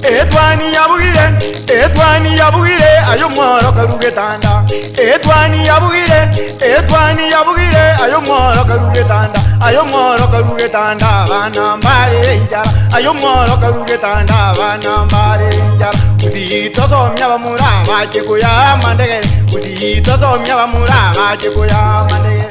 Edwani yabugire ayo mworo karugetanda. Edwani yabugire ayo mworo karugetanda. Ayo mworo karugetanda bana mbare njara. Ayo mworo karugetanda bana mbare njara. Uzito somya bamura baje kuya mandege. Uzito somya bamura baje kuya mandege.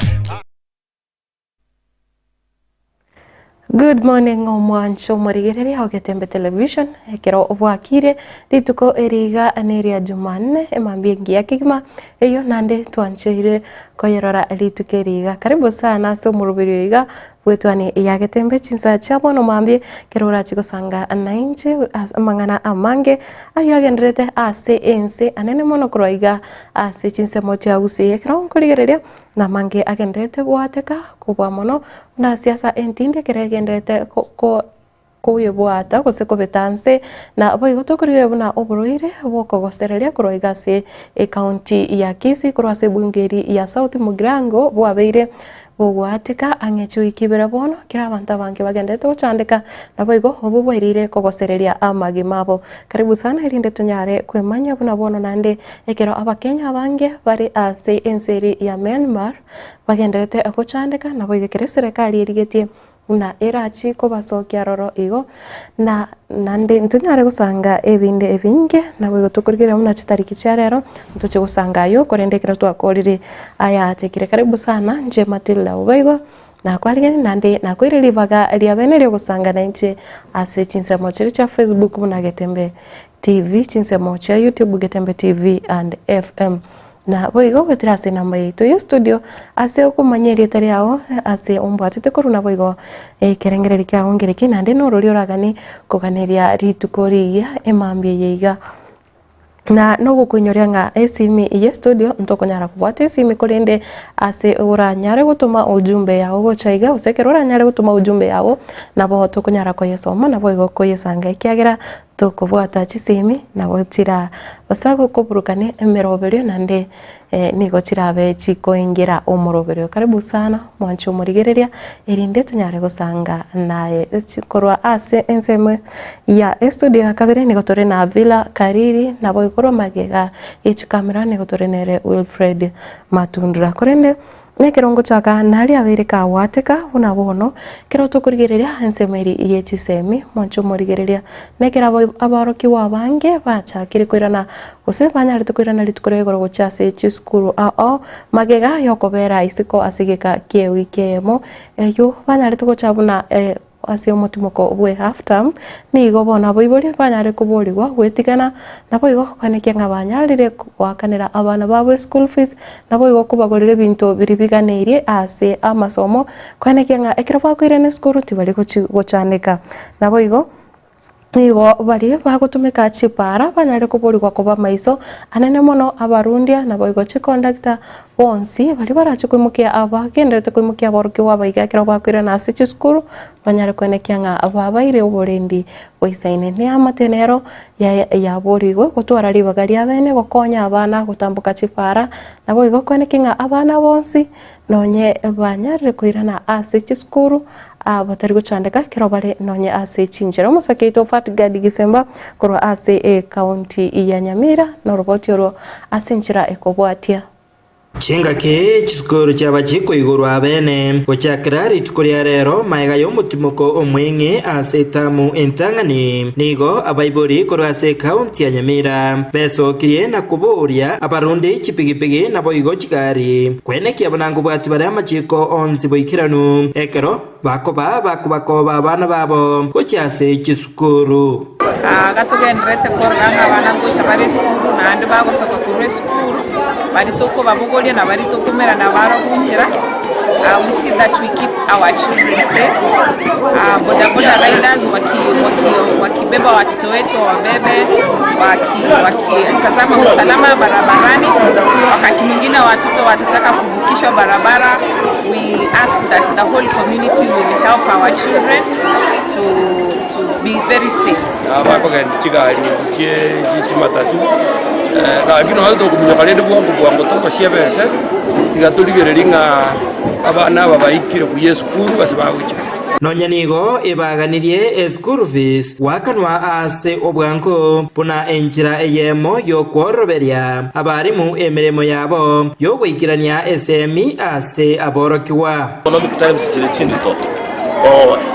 Good morning omwancho murigereri Ogetembe television ekero obwakire rituko eriga aneria Jumanne emambingi ya kigima eyo nande twancheire koyerora rituko eriga karibu sana so murubiri iga bwetwani ya Getembe chinsa chabo no mambie kerora chikosanga anainche amangana amange ayo agendrete ase ense anene mono kroiga ase chinse mocha usie ekero nkoligereria na mange agendrete gwateka kubwa mono na siasa entinde keregendete ko yebwata ko se ko betanse na boigo tokurire buna obroire boko gosereria kuroiga se county ya Kisii kurwase bungeri ya South Mugrango bwabeire bogwateka angechu ikibera bono kira abantu bange bagendete gucandika na boigo obubwirire kogosereria amagi mabo karibu sana irinde tunyare kwemanya buna bono nande ekero abakenya bange bari ase enseri ya Myanmar bagendete gucandika na boigo kire serikali irigetie na erachi ko basokia roro igo na nande ntunyare gusanga ebinde ebinge na boigo tukurigire muna chitariki cha rero ntuche gusanga yo korendekera twakorire aya tekire karibu sana nje Matilda Ubaigo na kwaligeni nande na kwiriribaga ria benere gusanga na nje ase chinsemo chiri cha Facebook muna Getembe TV chinsemo cha YouTube Getembe TV and FM na boigo gwetira ase namba yitu ya studio ase okumanyeri etari yao ase ombwatete koruna boigo kerengereri kya ongereki nande norori oragani koganeria rituko riya emambie yiga na no kunyoria nga esimi ya studio ntokonyara kubwate esimi korende ase uranyare gutuma ujumbe yawo gochaiga usekerora nyare gutuma ujumbe yawo nabo tokonyara koyesoma nabo igo koyesanga ikiagera tokubwata chisimi nabo tira basago kuburukane emeroberio nande nigo chirabe chikoingira omoroberio karibu sana mwancho murigereria erinde tunyare gusanga naye korwa ase enseme ya studio akabere nigo tore na Villa Kariri nabo ikoro magega each camera nigo tore nere Wilfred Matundura korende nekerongo chaka nali abereka wateka una bono kero tukurigereria ensemeri yechisemi mwancho murigereria nekera abaroki wabange bacha kiri kwirana ose banyari tukwirana litukorego gochase chiskuru magega yokobera isiko asigeka kiewi kemo yo banyari tukochabuna ase omotumoko bwe half term nigo bona boibori banyare kuborirwa gwetigana nabo igo kanekia ngabanyarire kwakanira abana babo school fees nabo igo kubagorire bintu biribiganeirie ase amasomo kanekia nga ekira bakwirene school tibali gochanika nabo igo nigo bari bagutumika chipara banyare kuborirwa kuba maiso anene mono abarundia nabo igo chiconductor bonsi bari barachikwimukia abagendete kwimukia abaruki wabaiga kira bakwira na ase chiskuru banyare kwenekia nga ababaire uborendi boisaine ne amatenero ya borigo gutwara ribagari abene gokonya abana gutambuka chipara nabo igo kwenekia nga abana bonsi nonye banyare kwirana ase chiskuru batari gucandika kiro bare nonye ase chinjero musakeito Fatgadi Gisemba korwa ase county ya Nyamira no roboti oro asinchira ekobwatia Chenga ke chiskoro chaba chiko igoro abene gochakira rituko rya rero maiga yo mutimoko omwenge ase tamu entangani nigo abaibori korwa ase county ya Nyamira beso kirie na kuboria abarundi chipigipigi na boigo chigari kweneki abanango bwatu bare amachiko onzi boikiranu ekero bakoba abana babo gochase chiskoro gatugendrete koranga abana gocha bare skuru nandi bagosoka kurwe skuru bari toko babugolia na bari toko mera na baro kunchira. We see that we keep our children safe. Bodaboda riders wakibeba watoto wetu wabebe, wakitazama usalama barabarani. Wakati mwingine watoto watataka kuvukishwa barabara, we ask that the whole community will help our children to be very safe. Abapaga chigali chimatatu lakini watu kumukalendi bwangu toko siebese tigaturigereria nga abana babaikire ku Yesu kuru base bawicha nonyanigo ibaganirie school fees wakanwa ase obwanko buna enjira eyemo yokworoberia abarimu emirimo yabo yogwikirania esemi ase aborokiwa economic times kire chindi to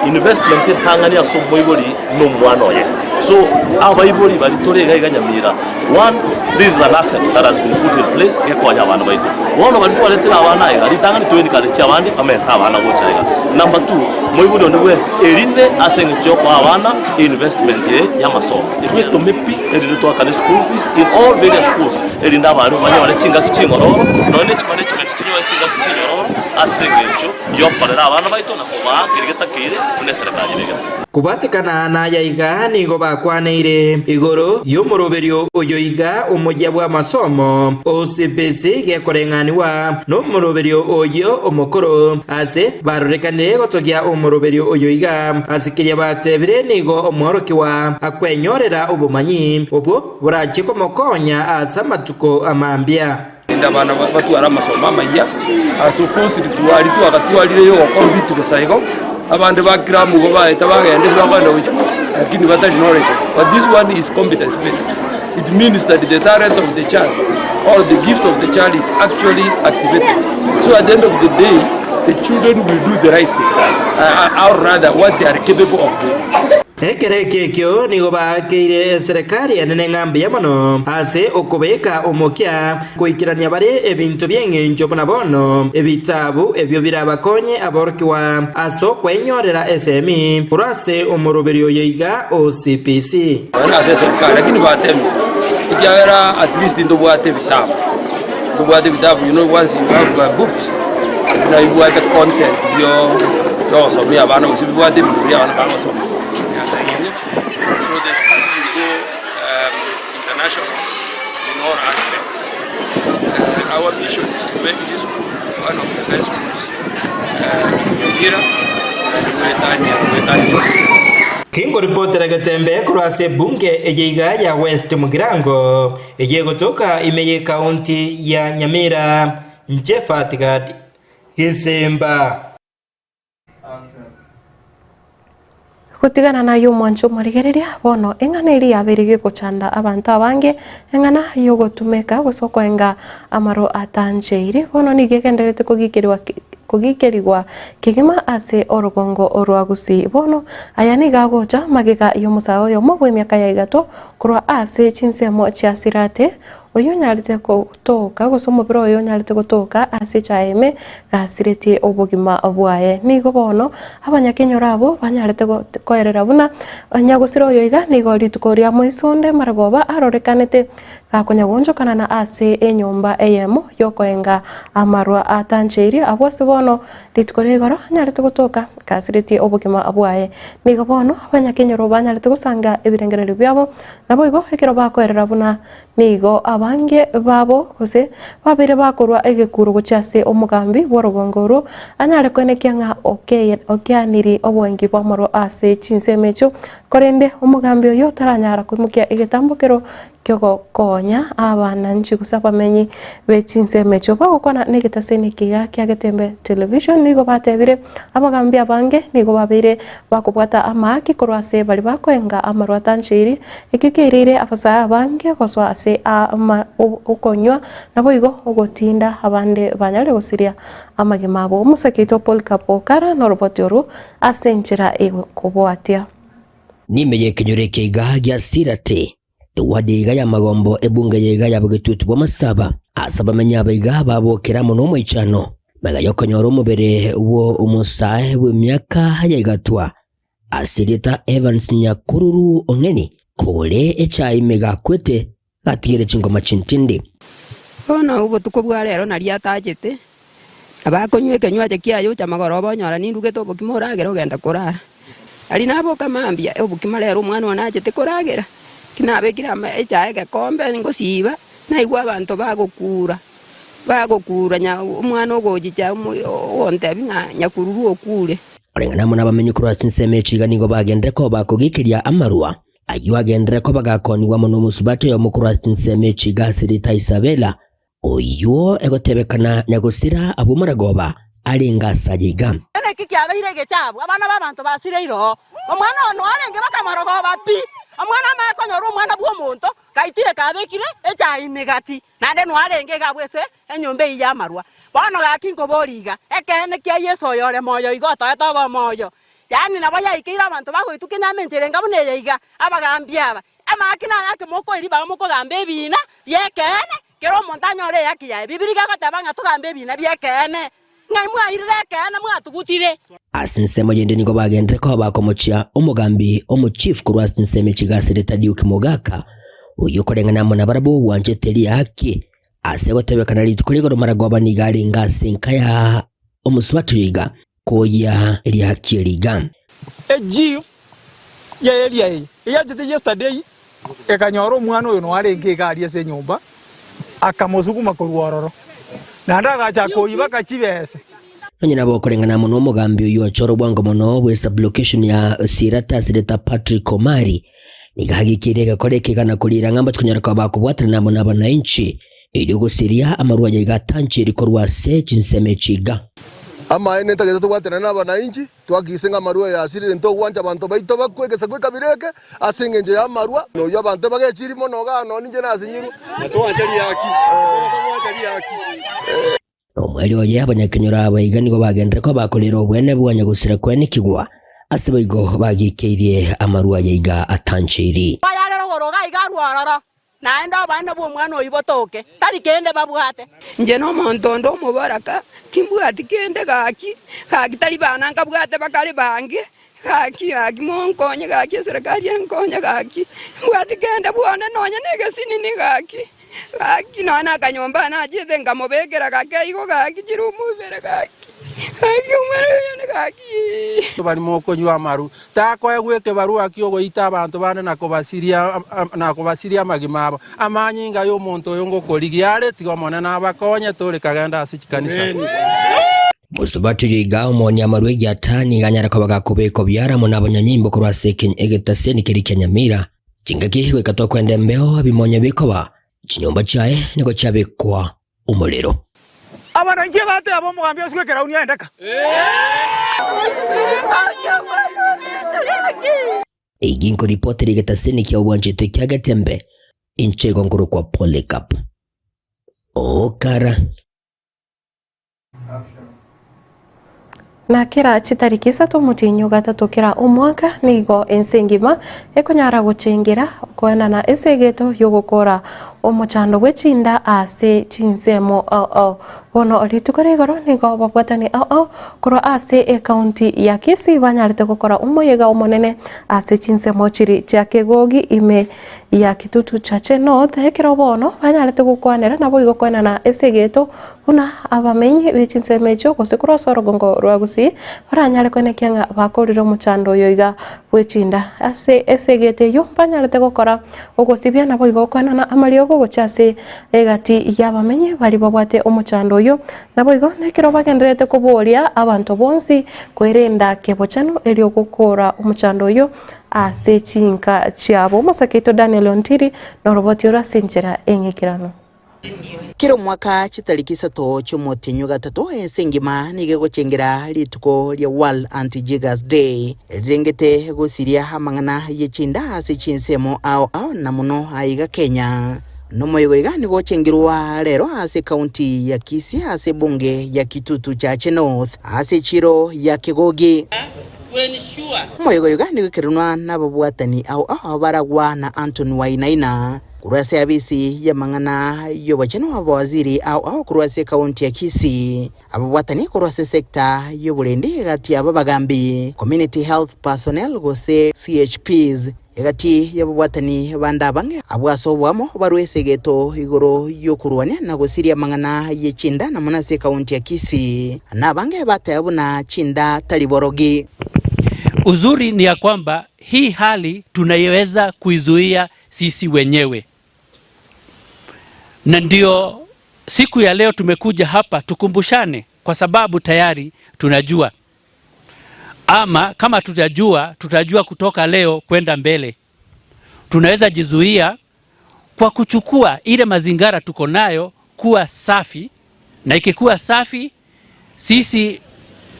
investment tangania so moibori no mwana oye so abaibori bali torega iganyamira one, this is an asset that has been put in place yekonya abana baitu wono bali kwaletera abana igari tangani tweni kale cha abandi amenta abana gochaiga number 2 moibori on west erinde asengityo kwa abana investment ya masomo ikwe tomepi erinde to akale school fees in all various schools erinda abantu banya bale chinga kichingoro knowledge management chinyo chinga kichingoro asengityo yoparera abana baitu na kuba kirigeta kire ne serikali regeta kubatikana na yaiga nigo bakwaneire igoro y'umuroberio uyo iga umujya bwa masomo OCPC gekorenganiwa no muroberio uyo umukoro ase barurekanire gotogia umuroberio uyo iga asikiria batebire nigo umworokiwa akwenyorera ubumanyi ubwo burachiko mokonya asa matuko amambia inda bana batwara masomo amaya asopose rituali tu akatwalire yo kompiti besaigo abande bakiramu go baita bagende baganda wicha lakini batali knowledge but this one is competence based. It means that the talent of the child or the gift of the child is actually activated, so at the end of the day the children will do the right thing or rather what they are capable of doing. Ekereke kyo nigo bakeire serikali anene ngambi yamono ase okobeka omokia kuikirania bare ebintu byenge na bono ebitabu ebyo birabakonye aborokiwa aso kwenyorera SME kurase umuroberio yiga OCPC ana ase serikali lakini batemi ikiara at least ndo bwate bitabu you know once you have books na you have the content yo so me abana usibi bwate biblia abana bamasoma. So the school will go international in all aspects. Our mission is to make this school one of the best schools in Nyamira and Kingo ripotera Gatembe kurase bunge ejiga ya West Mugirango eje kutoka imeye kaunti ya Nyamira Njefat Gad Gisemba. Kutigana na yo mwancho marigereria bono engana iri yabirige kuchanda abantu abange engana yo gotumeka gusoko enga amaro atanjeire bono nigekenderete kugikirwa kigima ase orogongo orwagusi bono ayani gagoja magiga yo musao yo mogwe myaka ya igato kurwa ase chinsemo cha sirate oyo nyarite kutoka gusoma bro oyo nyarite kutoka ase chaeme gasirete obugima obwaye nigo bono abanyakenyora abo banyarite koerera buna nyagusiro oyo iga nigo ritukoria moisonde maragoba arorekanete gakonyagonjo kana ase enyomba eyemo yokoenga amarwa atancheiri abo sibono ritukore goro nyarite kutoka gasirete obugima obwaye nigo bono abanyakenyora banyarite gusanga ebirengerero byabo nabo igo ekero bakoerera buna nigo abange babo kose babire bakorwa egekuru guchase omugambi borogongoro anyare kwenekia nga okeaniri obwengi bwamoro ase chinsemecho korende omugambi oyo taranyara kumukia egetambokero kyogo konya abana nchi kusabamenyi bechinsemecho bagokona negetasene kiga kya Gatembe television nigo batebire abagambi abange nigo babire bakubwata amaki korwase bali bakoenga amarwa tanchiri ikikirire afasa abange koswa ase ukonywa nabo igo ogotinda abande banyale gosiria amagema abo musakito Paul Kapokara norobotioru asenchira kubwatia nimeye kinyore kiga gya sirate ewadiga ya magombo ebunge yega ya bugitutu bw'amasaba asaba menya abiga babokera muno mwichano mega yokonyora umubere wo umusahe w'imyaka yagatwa asirita Evans Nyakururu ongeni kole echai mega kwete atigere chingoma chintindi bona ubo tukobwa rero nari atajete abakonywe kenywaje kiayo cha magorobo nyora ninduge to bukimoragera ogenda kurara ali nabo kamambia obukima rero umwana wanajete kuragera kinabekira echai gakombe ngosiba na igwa abantu bagokura nya umwana ogojicha wonte binga Nyakururu okure orengana muna bamenye kurasi nsemechiga nigo bagende ko bakogikiria amarua ayo agendere ko bagakoniwa muno musubate yo mukurasi nsemechiga Sirita Isabella oyo egotebekana nyagusira abumaragoba arenga sajiga ene kikiabeire getabu abana babantu basireiro omwana ono arenge bakamarogo bapi omwana makonyoro omwana bwo muntu kaitire kabekire echaine gati nande no arenge gabwese enyombe iyamarwa bono gakinko boriga ekene kia Yesu yore moyo igoto etobo moyo yani nabaya ikira abantu bagoitukinya mentere ngabune yiga abagambia aba amakina yake moko iri ba moko gambe bina yekene kero montanyore yake ya bibiri gakotabanga tugambe bina byekene ngaimwa irekene mwatugutire asinsemo yende niko bagendere ko bakomochia umugambi chief kurwa sinseme chigasireta Duke Mogaka uyu korengana mona barabo wanje teri yake asegotebekana litukoligoro maragoba nigari ngasinka ya omuswaturiga koya liakiriga chief ya area hii yajete yesterday ekanyoro mwana uyu no arenge gari ese nyumba akamuzuguma kurwororo nandaga chakoiba kachibese nyina bokorengana muno mugambi uyu achoro bwango muno we sublocation ya Sirata Sireta Patrick Omari nigahagikire gakorekegana kulira ngamba tukunyaraka bakubwatana nabo n'abananchi ili gusiria amarwa yigatanchi rikorwa se chinseme chiga ama ene tageza tugwatana n'abananchi twagisenga amarwa ya sirire nto gwanja abantu baito bakwegesa kwekabireke asengenje ya amarwa no yo abantu bagechirimo no gano ninje nasinyiru natwanje yaki omweli oye abanyakenyora abayiga nigo bagendere ko bakolera obwene bwanya gusira kwene kigwa asibayigo bagikeirie amarwa yiga atanchiri bayarero goroga igarwarara naenda bana bwo mwana oyibotoke tari kende babwate nje no montondo mubaraka kimbwati kende gaki tari bana ngabwate bakali bange gaki monkonye gaki serikali enkonye gaki bwati kende bwana nonye negesini ni gaki nana kanyomba na jide ngamobegera gaki igo gaki jirumubere gaki bari moko nywa maru takoye gweke barua kyogo ita abantu bane nakobasiria magimabo amanyinga yo muntu yongo koligiare tigo mona nabakonye tole kaganda asikikanisa musubatu yiga umoni amaru y'atani ganyara ko bagakubeko byara mu nabanyanyimbo ko rwaseke egetaseni kiri Kenyamira kingakihwe katwa kwende mbeo bimonye bikoba kinyomba cyae niko cyabekwa umuriro abana nje bate abo mugambi oswekera unia endeka iginko ripoti rigetaseni kya ubwanjete kya Gatembe inchego nguru kwa Polycarp okara na kira chitariki 3 mutinyu gatatu kira umwaka nigo ensengima ekonyara guchengira koena na esegeto yogokora omuchando gwechinda ase chinsemo bono olitukoregoro nigo babwatani koro ase county ya Kisii banyarite gukora umoyega umonene ase chinsemo chiri chakegogi ime ya Kitutu Chache North ekero bono banyarite gukwanera nabo igokwena na esegeto una abamenyi bechinsemecho gosekura sorogongo rwagusi baranyare kwene kyanga bakorira omuchando yoiga gwechinda ase esegete yo banyarite gukora ogosibya nabo igokwana na amariogo gochase egati yabamenyi bali babwate omuchando yo nabo igo nekero bagenderete kuboria abantu bonsi kwerenda kebochano elio gukora omuchando yo ase chinka chiabo Masakito Daniel Ontiri no roboti ora sinjera engekirano kiro mwaka chitariki 3 cy'umutinyu gatatu ensengima nige gucengera lituko lya World Anti-Jiggers Day rengete gusiria hamangana yechinda ase chinsemo ao na muno aiga Kenya nomoyego igani gochengirwa rero ase county ya Kisii ase bunge ya Kitutu Chache North ase chiro ya Kegogi moyego igani gukirunwa nababwatani ao baragwa na Anthony Wainaina kurwase abisi ya mangana yo bacheno abawaziri au kurwase county ya Kisii ababwatani kurwase sekta yo bulende gati ababagambi community health personnel gose CHPs egati yabwatani banda bange abwasobwamo barwesegeto igoro yo kurwania na gosiria mangana yechinda na munase county ya Kisii na bange batayabuna chinda taliborogi. Uzuri ni ya kwamba hii hali tunaiweza kuizuia sisi wenyewe. Na ndio siku ya leo tumekuja hapa tukumbushane kwa sababu tayari tunajua. Ama kama tutajua kutoka leo kwenda mbele. Tunaweza jizuia kwa kuchukua ile mazingara tuko nayo kuwa safi, na ikikuwa safi sisi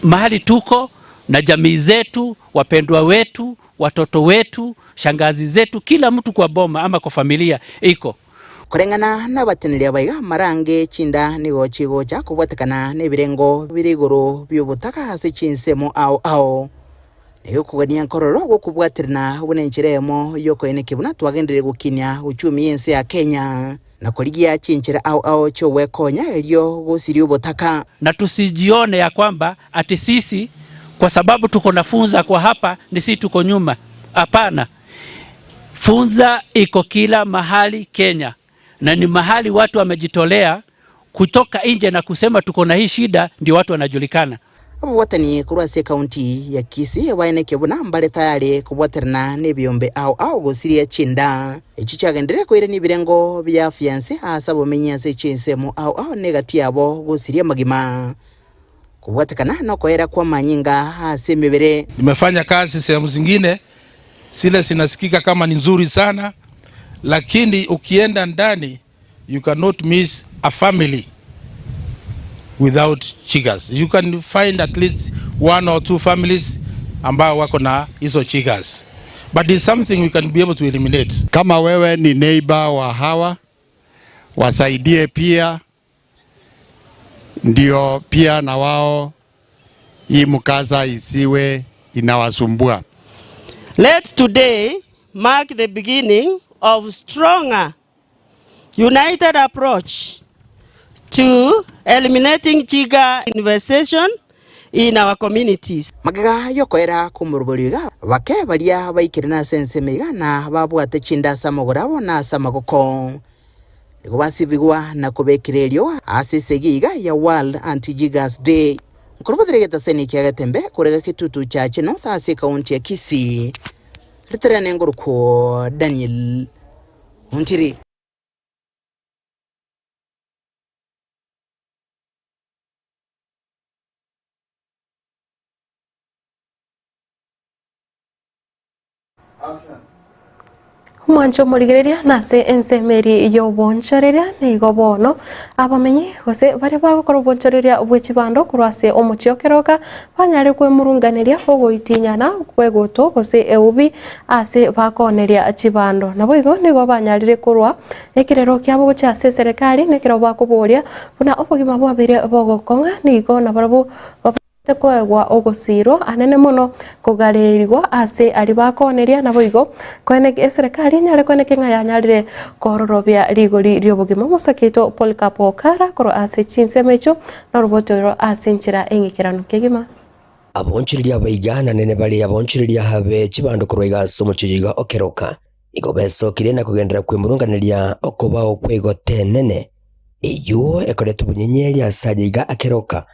mahali tuko na jamii zetu, wapendwa wetu, watoto wetu, shangazi zetu, kila mtu kwa boma ama kwa familia iko. Kurengana na bateneria baiga marange chinda nigo chigo cha kubwatekana nebirengo birigoro byobutaka hasi chinsemo ao nigo kugania nkororo gukubwatirana bunencheremo yoko ene kibuna twagendere gukinya uchumi yense ya Kenya na kuligia chinchira ao chowe konya elio gusiri ubutaka. Na tusijione ya kwamba ati sisi kwa sababu tuko na funza kwa hapa ni sisi tuko nyuma. Hapana. Funza iko kila mahali Kenya. Na ni mahali watu wamejitolea kutoka nje na kusema tuko na hii shida, ndio watu wanajulikana. Abo watani kurwase kaunti ya Kisii waene kebuna mbale tayari kubwaterana nebyombe ao gusiria chinda echi chagendere kwire ni birengo bya fiance asabo menyase chinsemo ao negati abo gusiria magima kubwatekana no koera kwa manyinga asemebere. Nimefanya kazi sehemu zingine sile sinasikika kama ni nzuri sana, lakini ukienda ndani you cannot miss a family without chigas. You can find at least 1 or 2 families ambao wako na hizo chigas, but it's something we can be able to eliminate. Kama wewe ni neighbor wa hawa, wasaidie pia, ndio pia na wao hii mkaza isiwe inawasumbua. Let today mark the beginning of stronger united approach to eliminating chiga infestation in our communities. Magaga yokoera kumuruburiga bake baria baikirina sense megana babwate chinda samogorabo na samagoko nigo basibigwa na kubekirerio asesegiga ya World Anti-Jiggers Day. Nkurubadregeta seni kiagatembe kurega kitutu cha chino thase kaunti ya Kisii. Ritere nguruko Daniel Muntiri. Mwancho murigereria nase ensemeri yo bonchoreria nigo bono abamenyi gose bari bagokora bonchoreria bwechibando kurwase omuchiokeroka banyare kwe murunganeria ogoitinyana kwegoto gose eubi ase bakoneria chibando nabo igo nigo banyarire kurwa ekirero kyabo gocha serikali nekiro bakuboria buna obogima bwabere bogokonga nigo nabarabo tekwegwa ogosiro anene muno kugarirwa ase ari bakoneria nabo igo kwene serikali nyare kwene kinga yanyarire kororobya rigori ryobogima musakito Polkapo Kara koro ase chinsemecho na robotoro ase nchira engikirano kegima abonchiriria baigana nene bali abonchiriria habe chibando kurwega somochiga okeroka igo beso kirena kugendera kwimurunganiria okoba okwego tenene iyo ekoretu bunyenyeria sajiga akeroka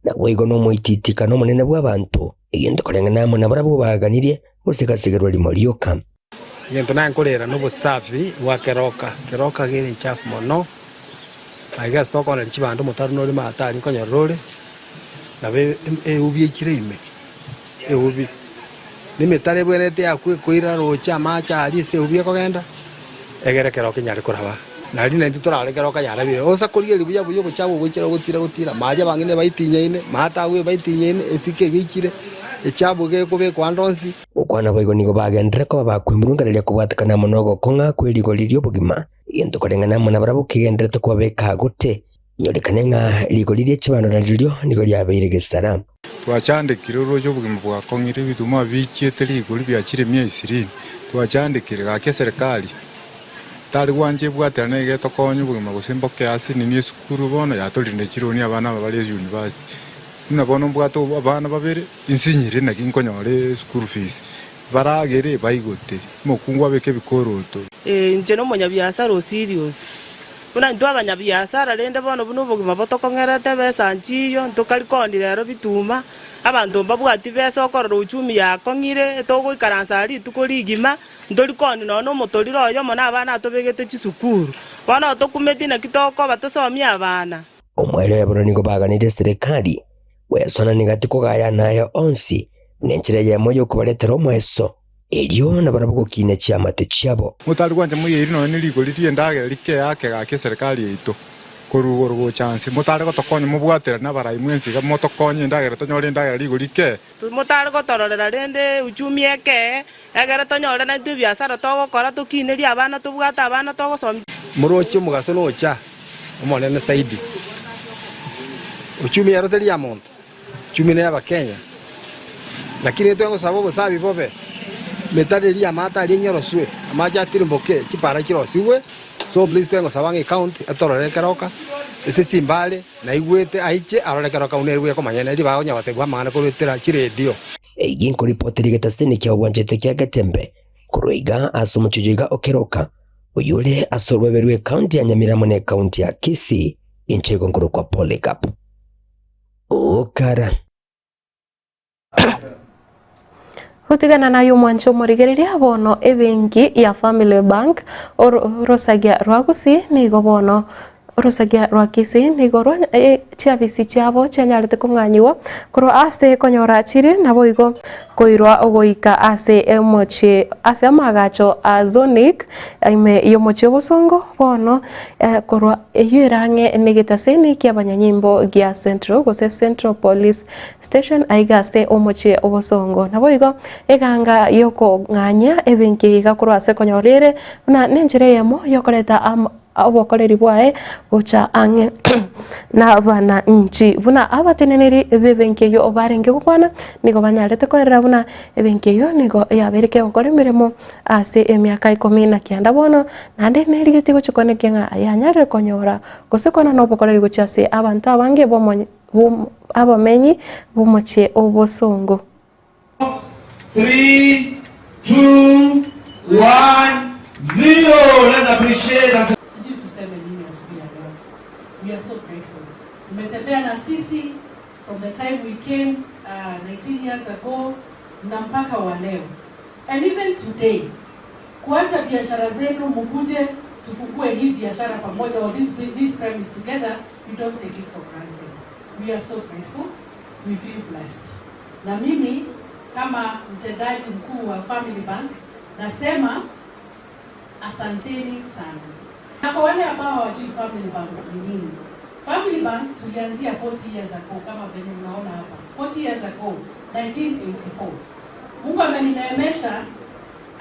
na wigo no muititika no munene bwa bantu igendo korengana mo nabarabo baganirie usikasigerwa limorioka igendo nankorera no busafi wa keroka giri chafu mono aiga stoko na chibando mutaru no rima atari konyorore na be ubi kirime ubi nimetare bwenete akwe koira rocha macha ali se ubi kogenda egere keroka nyari kuraba na rina ntiturare keroka yarabire osa kuriye libuya buyo buchabo bukira gutira maja bangine baitinyeine matawe baitinyeine esike gikire echabo ge kobe kwandonsi ukwana boigo nigo bagendere ko bakwimurungareria kubwatakana munogo konga kwirigo lirio bugima igento korengana muna barabo kigendere to kwabeka gute nyorekane nga ligo lirie chibano na lirio nigo lyabeire gesara twachandikire urojo bugima bwa kongire bituma bikiete ligo libyakire myezi 20 twachandikire ga serikali tari wanje bwaterana igeto konyu bugima gusimboke asi ni sukuru bono yatorinde kironi abana bali university nina bono bwato abana babere insinyire na kinkonyore school fees baragere baigote mukungwa beke bikoroto nje no munyabiasara serious una ndo abanyabiasara rende bono buno bugima botokongerete besa nchiyo ntokarikondire rero bituma abantu babwati besa okorora uchumi yakongire togoikaransa ari tukorigima ndorikoni nono motoriro oyo mona abana atobegete chisukuru bana tokumeti na kitoko batosomia abana omwele yaboro nigo baganire serikali wesona nigati kugaya nayo onsi nenchire ya moyo kubaletera omweso elio na barabo kine chiamate chiabo mutari kwanje muyiri no niligo litie ndage like yake ga serikali yeito kurugo chance mutare ko tokonye mubwatira na barai mwensi ga motokonye ndagera tonyore ndagera ligurike mutare ko tororera rende uchumi eke egera tonyore na tu biashara togokora tukineria abana tubwata abana togosomya murochi mugaso nocha umonene saidi uchumi yaroteri ya monto uchumi ne aba Kenya lakini twengo sababu sabi bobe metaderi ya mata ali nyoroswe amaja tirimboke kipara kirosiwe so please twengo sabangi account atorore karoka ese simbale na igwete aiche arore karoka unerwe ko manyana ri bagonya bategwa mangana ko betera chiredio Ginko ripoteri getaseni kya wanjete kya Gatembe kuruiga asumuchujiga okeroka uyule asorweberwe county ya Nyamira ne county ya Kisii inchego ngoro kwa Polycarp okara Hutigana nayo mwancho morigereria bono ebenki ya Family Bank rosagia rwagusi nigo bono rosagia rwakisi nigo rwa chiabisi chiabo chanyarete kunganyiwa koro ase konyora chiri nabo igo koirwa ogoika ase emoche ase amagacho azonic ime yomoche bosongo bono koro eyirange negetaseni kyabanyanyimbo gya Central gose Central Police Station aigase omoche obosongo nabo igo eganga yoko nganya ebenki igakoro ase konyorere na nenjere yemo yokoreta abokoreri bwae gocha ange na bana nchi buna abateneneri bebenke yo obarenge gukwana nigo banyarete korera buna ebenke yo nigo yabereke gukora mirimo ase emyaka 19 bono nande nerigeti gochikone kenga yanyare konyora gose kona no bokoreri gocha ase abantu abange abamenyi bomoche obosongo 3 2 1 0. Let's appreciate us. We are so grateful. Umetembea na sisi from the time we came 19 years ago na mpaka wa leo. And even today, kuacha biashara zenu mkuje tufungue hii biashara pamoja or this premise together, we don't take it for granted. We are so grateful. We feel blessed. Na mimi kama mtendaji mkuu wa Family Bank nasema asanteni sana. Na kwa wale ambao hawajui Family Bank ni nini? Family Bank tulianzia 40 years ago kama vile mnaona hapa. 40 years ago, 1984. Mungu amenineemesha.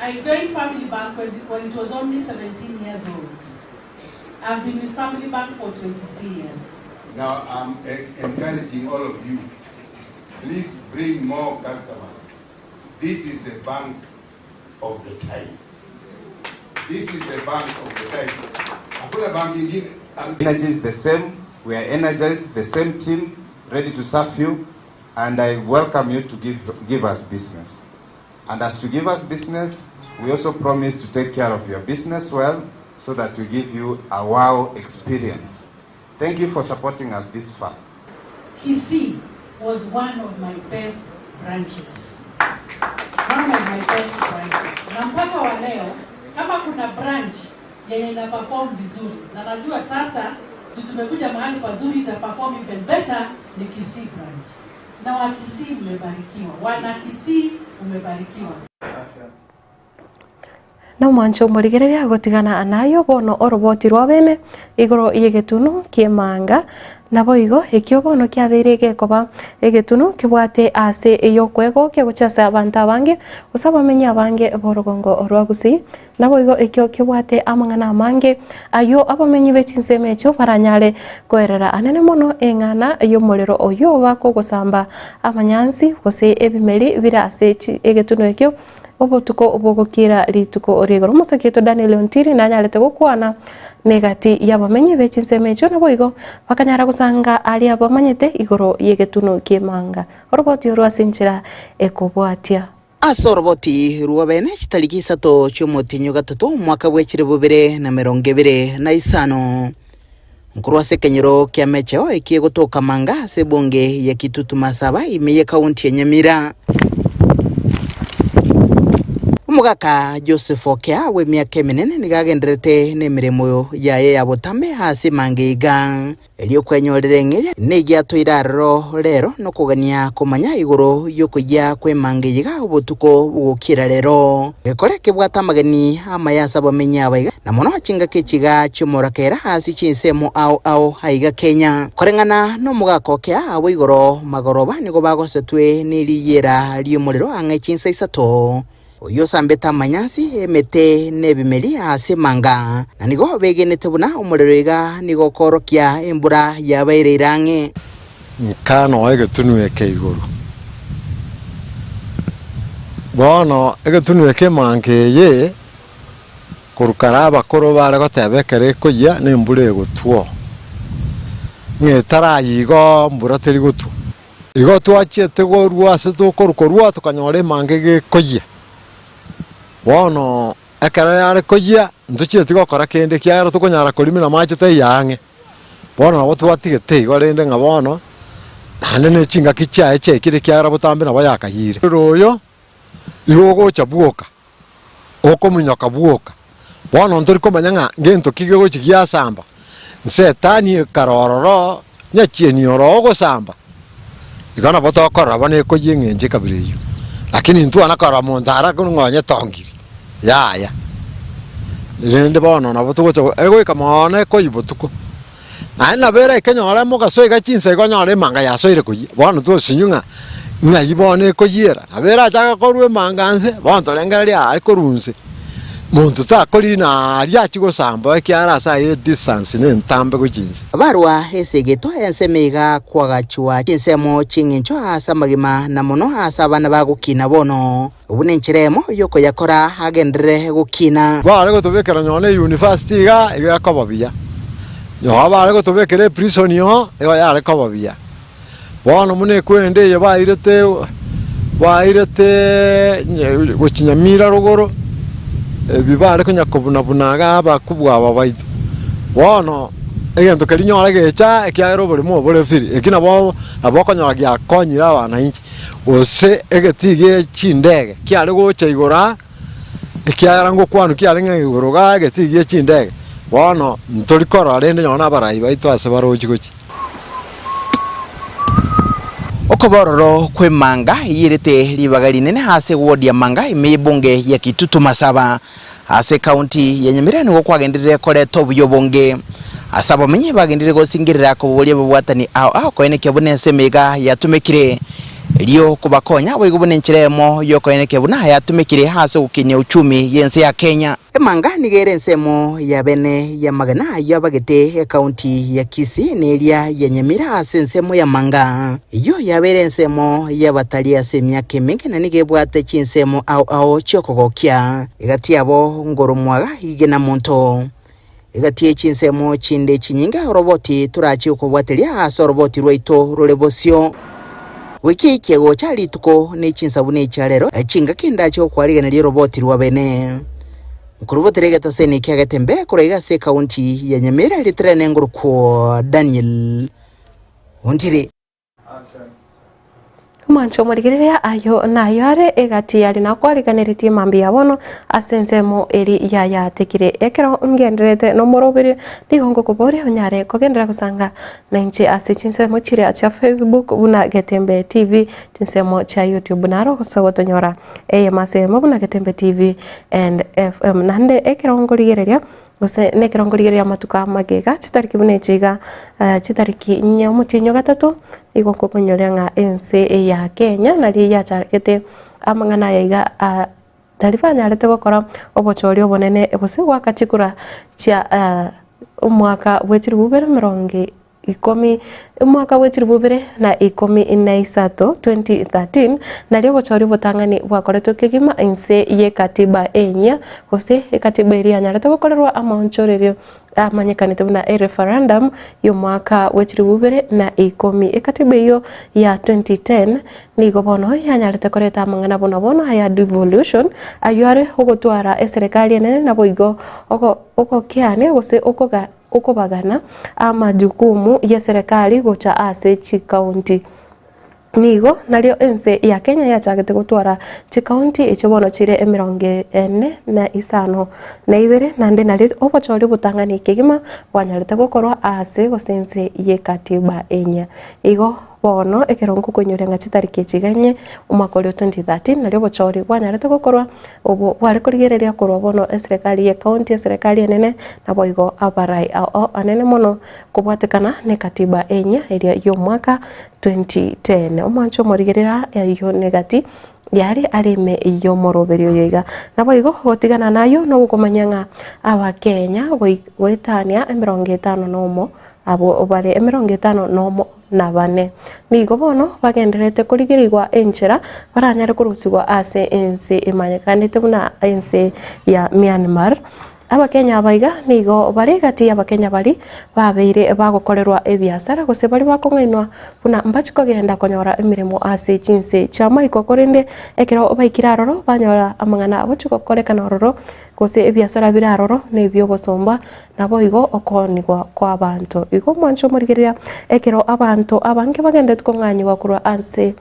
I joined Family Bank when it was only 17 years old. I've been with Family Bank for 23 years. Now I'm encouraging all of you, please bring more customers. This is the bank of the time. This is the bank of the time. Hakuna bank ingine. Energy is the same. We are energized, the same team, ready to serve you. And I welcome you to give us business. And as you give us business, we also promise to take care of your business well, so that we give you a wow experience. Thank you for supporting us this far. Kisii was one of my best branches. One of my best branches. Na mpaka wa leo, kama kuna branch yenye ina perform vizuri, na najua sasa tumekuja mahali pazuri ita perform even better, ni Kisii branch. Na wa Kisii mmebarikiwa, wana Kisii mmebarikiwa. Na mwancho morigereria gotigana anayo bono oroboti rwabene igoro yegetunu kiemanga nabo igo ekyo bono kyaberege koba egetunu kibwate ase eyokwego kegochasa abantu abange usaba menya abange borogongo orwagusi nabo igo ekyo kibwate amangana amange ayo abamenyi bechinsemecho baranyare koerera anene mono engana yomorero oyo bako gosamba amanyansi gose ebimeri birase egetunu ekyo obotuko obogokira rituko origoro musaketo Daniel Ontiri nanyarete gukwana negati yabamenyi bechinsemecho nabo igo bakanyara gusanga ali abamanyete igoro yegetunu kiemanga oroboti orwasinchira ekobwatia asoroboti ruwabene chitariki 3 cy'umutinyo gatatu mwaka bwekire 2025 nkurwase kenyero kya mecho ekiye gutoka manga sebonge ya Kitutu Masaba imeye kaunti ya Nyamira Omugaka Joseph Okea we miaka minene nigagenderete nemirimo yaye ya butame hasi mangeiga elio kwenyorere ng'eria nigiatwira rero no kugania kumanya iguru yukuya kwe mangeiga obutuko bugukira rero gekore kibwata mageni amayasa bamenya abaiga na mono achinga kichiga cyumurakera hasi chinsemo ao haiga Kenya korengana no mugaka Okea abo igoro magoroba nigo bagosetwe niriyera ry'umuriro ange chinsa isato uyo sambeta manyasi emete nebimeli hasi manga na nigo begenete buna umurerega nigo korokia embura yabairerange nkano egetunweke iguru bono egetunweke mangeye kurukaraba koro bare gotebekere koya nembure gutwo ngetara yigo mbura teri gutu igo twachete gorwa se tukorukorwa tukanyore mangege koya bono ekara yare koya nduchete gokora kende kyaro tukonyara kulimira machete yange bono abo twatigete igorende ngabono nane ne chinga kicha eche kire kyara butambe nabo yakayire royo igogo chabuoka okomunyoka buoka bono ntori komanya ngento kigego chigia samba nsetani karororo nyachieni orogo samba igana botokora bane koyengenje kabireyo lakini ntu anakara montara kungonye tongiri ya rende bono na botuko ego ikamone koyibotuko na bera kenyora moga soiga chinse gonyore manga ya soire koyi bono to sinyunga ngayibone koyera na bera chaka korwe manganse bono lengari ari korunse muntu takori na ryachigo samba ekyara saye distance ne ntambe kujinze barwa esegeto ensemega kwagachwa chinsemo chingincho asa magima na mono asa bana bagukina bono ubune nchiremo yoko yakora agendere gukina bare gotobekera nyone university ga yakobabia yo bare gotobekere prison yo yare kobabia bono mune kwende yabairete guchinyamira rugoro bibare kunyakobuna bunaga bakubwa abaitu bono egento kerinyora gecha ekyaro buri mo buri firi ekina bo abokonyora gya konyira abana inchi ose egetige chindege kyare gocha igora ekyara ngo kwanu kyare ng'igoro ga egetige chindege bono ntori kora rende nyona barayi baitu ase barochi gochi okobororo kwe manga yirete libagali nene hase wodia manga imebonge ya Kitutu Masaba hase county ya Nyamira nigo kwagenderere kore tobuyobonge asaba menye bagendere go singirira ko boliye bwatani ao ko eneke bune semega yatumekire liyo kubakonya bwo igubune nchiremo yoko eneke buna yatumekire hase ukinya uchumi yense ya Kenya emanga nigere nsemo ya bene ya magana yabagete county ya Kisii nelia ya Nyamira nsemo ya manga iyo yabere nsemo ya batalia semya kemenge na nigebwate chinsemo ao chokogokya igati abo ngoromwaga higena monto igati chinsemo chinde chinyinga roboti turachi ukobwatelia aso roboti rwaito rulebosio wiki kiego chali tuko ne chinsabune chalero chinga kindacho kwariga na roboti rwa bene Kuruboterega taseni kyagatembe kuraiga se county ya Nyamira litrene nguruko Daniel Ontire Mancho morigereria ayo na yare egati yari na kwariganiritie mambi yabono asensemo eri ya tekire ekero ngenderete no morobere lihongo kubore onyare kogendera kusanga na nche asichinsemo chire acha Facebook buna Getembe TV tinsemo cha YouTube naro kusogotonyora masemo buna Getembe TV and FM nande ekero ngorigereria gose nekirongorigeria matuka magega chitariki bune chiga chitariki nyamutinyo gatatu igoko konyorenga ense ya Kenya nari ya charkete amangana yaiga dalifanya arete gukora obochori obonene ebose gwakachikura cha umwaka wetiri bubere mirongi ikomi umwaka wetiri bubere na ikomi inaisato 2013 nalio bochori botangani bwakoretwe kigima ense ye katiba enya hose katiba iri anyarete gukorerwa amonchorerio amanyekanite buna referendum yo mwaka wetiri bubere na ikomi katiba iyo ya 2010 nigo bono yanyarete koreta amangana bono haya devolution ayare hogotwara serikali ene na boigo oko kiane hose okobagana ama jukumu ya serikali gocha ase chi county nigo nario ense ya Kenya yachagete gutwara chikaunti icho bono chire 45 na ibere nande nari obochori butangani kigima bwanyarete gukorwa ase gosense ye katiba enya igo bono ekerongo kunyorenga chitariki chiganye umakori 2013 nario bochori bwanyarete gukorwa obo bwari kurigereria korwa bono serikali ye county serikali nene na boigo abarai anene mono kubwatekana ne katiba enya eria yo mwaka 2010 omancho morigerera yo negati yari arime iyo moroberio yiga nabo igo hotigana nayo no gukomanyanga aba Kenya gwetania 50 nomo abo bari 50 nomo na bane nigo bono bagenderete kurigirirwa enchera baranyare kurusigwa ase ense imanyekanite buna ense ya Myanmar Abakenya baiga nigo bari gati Abakenya bari babeire bagokorerwa ebiasara gose bari bakongainwa buna mbachiko genda konyora emirimo ase chinse chama ikokorende ekero baikiraroro banyora amangana abochiko korekana ororo gose ebiasara biraroro nebyo bosomba nabo igo okonigwa kwa abantu igo mwancho murigeria ekero abantu abange bagende tukonganywa kurwa ase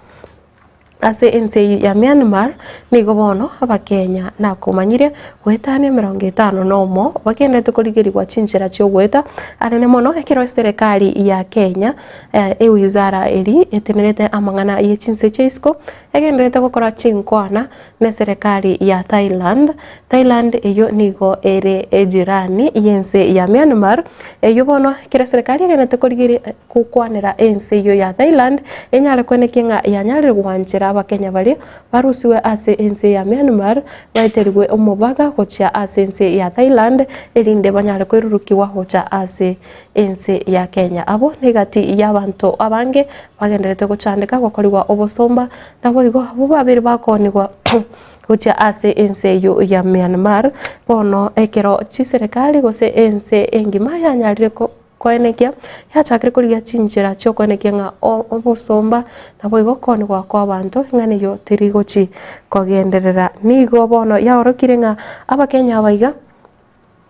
ense ya Myanmar nigo bono Abakenya na kumanyire wetane 50 nomo bagendete kurigirirwa chinchera cyo gweta arene mono ekero serikali ya Kenya wizara eri etenerete amangana ye chinse chesko egendete gukora chinkwana ne serikali ya Thailand eyo nigo ere ejirani yense ya Myanmar eyo bono kira serikali egendete kurigiri kukwanira ense yo ya Thailand enyale kwenekinga yanyale gwanchira Abakenya bali barusiwe ase ense ya Myanmar baiterigwe omubaga gocha ase ense ya Thailand erinde banyale kwirurukiwa hocha ase ense ya Kenya abo negati y'abantu abange bagenderete gucandika gukoriwa obosomba nabo igo abo babiri bakonigwa gocha ase ense yo ya Myanmar bono ekero chi serikali gose ense engima yanyalire koenekia yachakire kurigia chinchera cyo koenekia nga obosomba nabo igokoni kwa abantu ngane yo terigochi kogenderera nigo bono yaorokire nga Abakenya baiga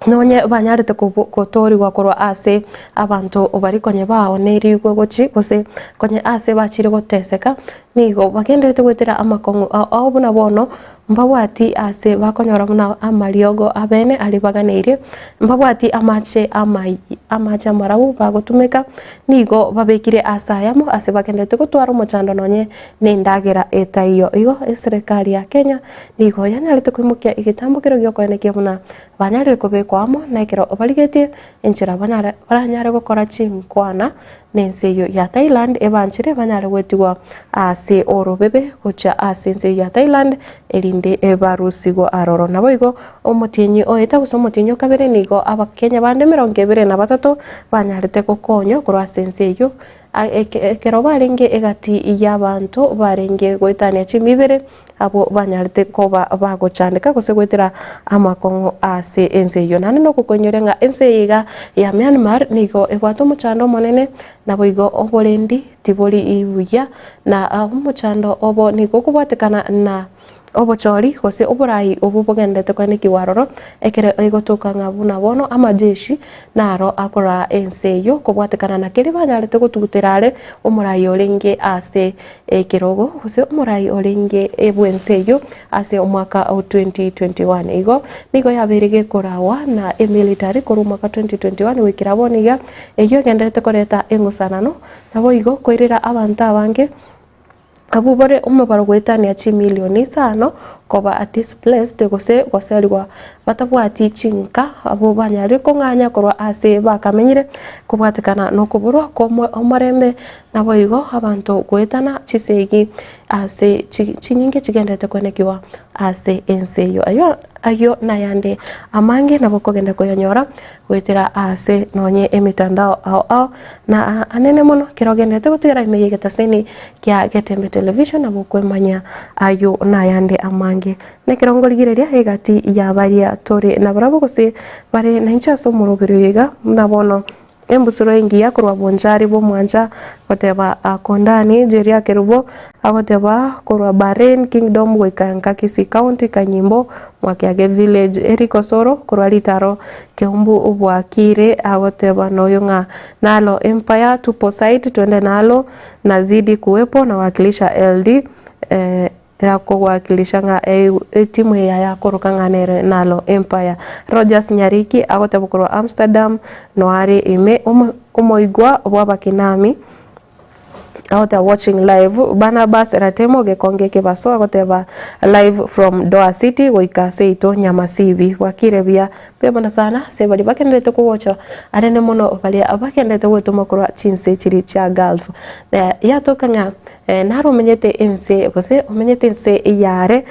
nonye banyarete kotori gwakorwa ase abantu obari konye bao nerigwe gochi gose konye ase bachire goteseka nigo bagenderete gwetera amakongo abuna bono mbawati ase bakonyora muna amariogo abene ali baganeirie mbawati amache marabu bagotumeka nigo babekire asayamo ase bagendete gutwara umuchando nonye nendagera etaiyo igo serikali ya Kenya nigo yanyarete kwimukia igitambukiro gyo kwenekia muna banyarire kubekwamo naikero baligete enchira baranyare gukora chinkwana nense yo ya Thailand ebanchire banyare gwetigwa ase orobebe gocha ase ense ya Thailand erinde ebarusigo aroro nabo igo omutinyi oeta gusomutinyo kabere nigo Abakenya bande 23 banyarite gukonyo kurwa sense yo ekero barenge egati y'abantu barenge gwetania chimibere abo banyarite koba bagochandika gose gwetera amakongo ase ense yo nane no kukonyorenga ense yiga ya Myanmar nigo egwato muchando monene nabo igo oborendi tibori ibuya na umuchando obo nigo kubwatekana na obochori gose oborai obubogendete kwene kiwaroro ekere igotoka ngabuna bono amajeshi naro akora ense yo kubwatekana na kiri banyarete gutuguterare omurai orenge ase ekirogo gose omurai orenge ebwense yo ase omwaka 2021 igo nigo yabirige korawa na military koru mwaka 2021 wikira boniga eyo gendete koreta engusanano nabo igo koirira abantu abange abubare umubaro gwetania chi milioni 5 koba displaced gose goserwa batabwati chinka abo banyare konganya korwa ase bakamenyire kubwatikana no kuburwa ko omorembe nabo igo abantu gwetana chisegi ase chinyinge chigendete konekiwa ase ense yo ayo nayande amange nabo kogenda koyanyora gwetera ase nonye emitandao na anene mono kirogendete gutira imeye taseni kya Getembe television nabo kwemanya ayo nayande amange nekirongorigireria egati ya baria tore na bravo gose bare nancha so murubiro yega nabono embusuro ingia kurwa bonjari bo mwanja goteba kondani jeria kerubo agoteba kurwa Bahrain Kingdom gwikanga Kisii County Kanyimbo Mwakiage Village Erikosoro kurwa Litaro Keumbu ubwakire agoteba noyunga nalo Empire tupo site twende nalo nazidi kuwepo na wakilisha LD ya kuwakilisha nga timu ya kurukanganere nalo Empire. Rogers Nyariki agoteba kurwa Amsterdam noari ime umoigwa obwa kinami agoteba watching live Barnabas Ratemo gekonge kebaso agoteba live from Doha City goika seito Nyamasibi wakire bia bebona sana sebali bakendete kuwocha arene mono bali abakendete gutuma kurwa chinse chiri cha Gulf ya tokanga naro menyete ense kose umenyete ense yare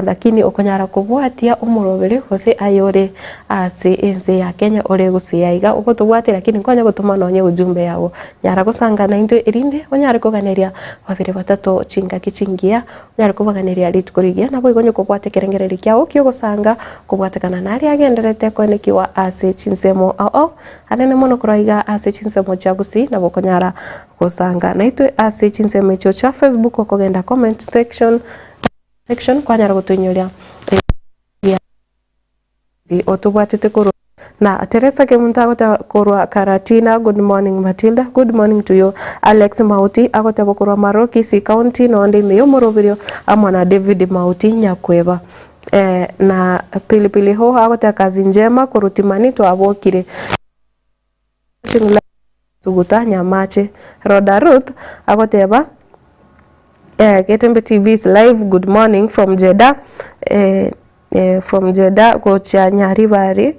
lakini okonyara kubwatia umurobere kose ayore ase ense ya Kenya ore gusiyaiga ugotubwate lakini konya gutuma nonye ujumbe yawo nyara gusangana into irinde onyara kuganeria babire batatu chinga kichingia nyara kubaganiria ritukurigia nabo igonye kubwate kerengereri kyao kyo gusanga kubwatekana nari agenderete konekiwa ase chinsemo anene mono kuraiga ase chinsemo chagusi nabo konyara gusanga naitwe ase chinsemo cha Facebook okogenda comment section kwanyara gutunyoria otubwatete kuru na Teresa Kemunta agota korwa Karatina. Good morning Matilda, good morning to you. Alex Mauti agota korwa Maroki Kisii County nonde meyo morobirio amwana David Mauti Nyakweba na pilipili ho agota kazi njema kurutimani twabokire suguta Nyamache. Roda Ruth agoteba Getembe TV's live. Good morning from Jeddah. From Jeddah gocha Nyaribari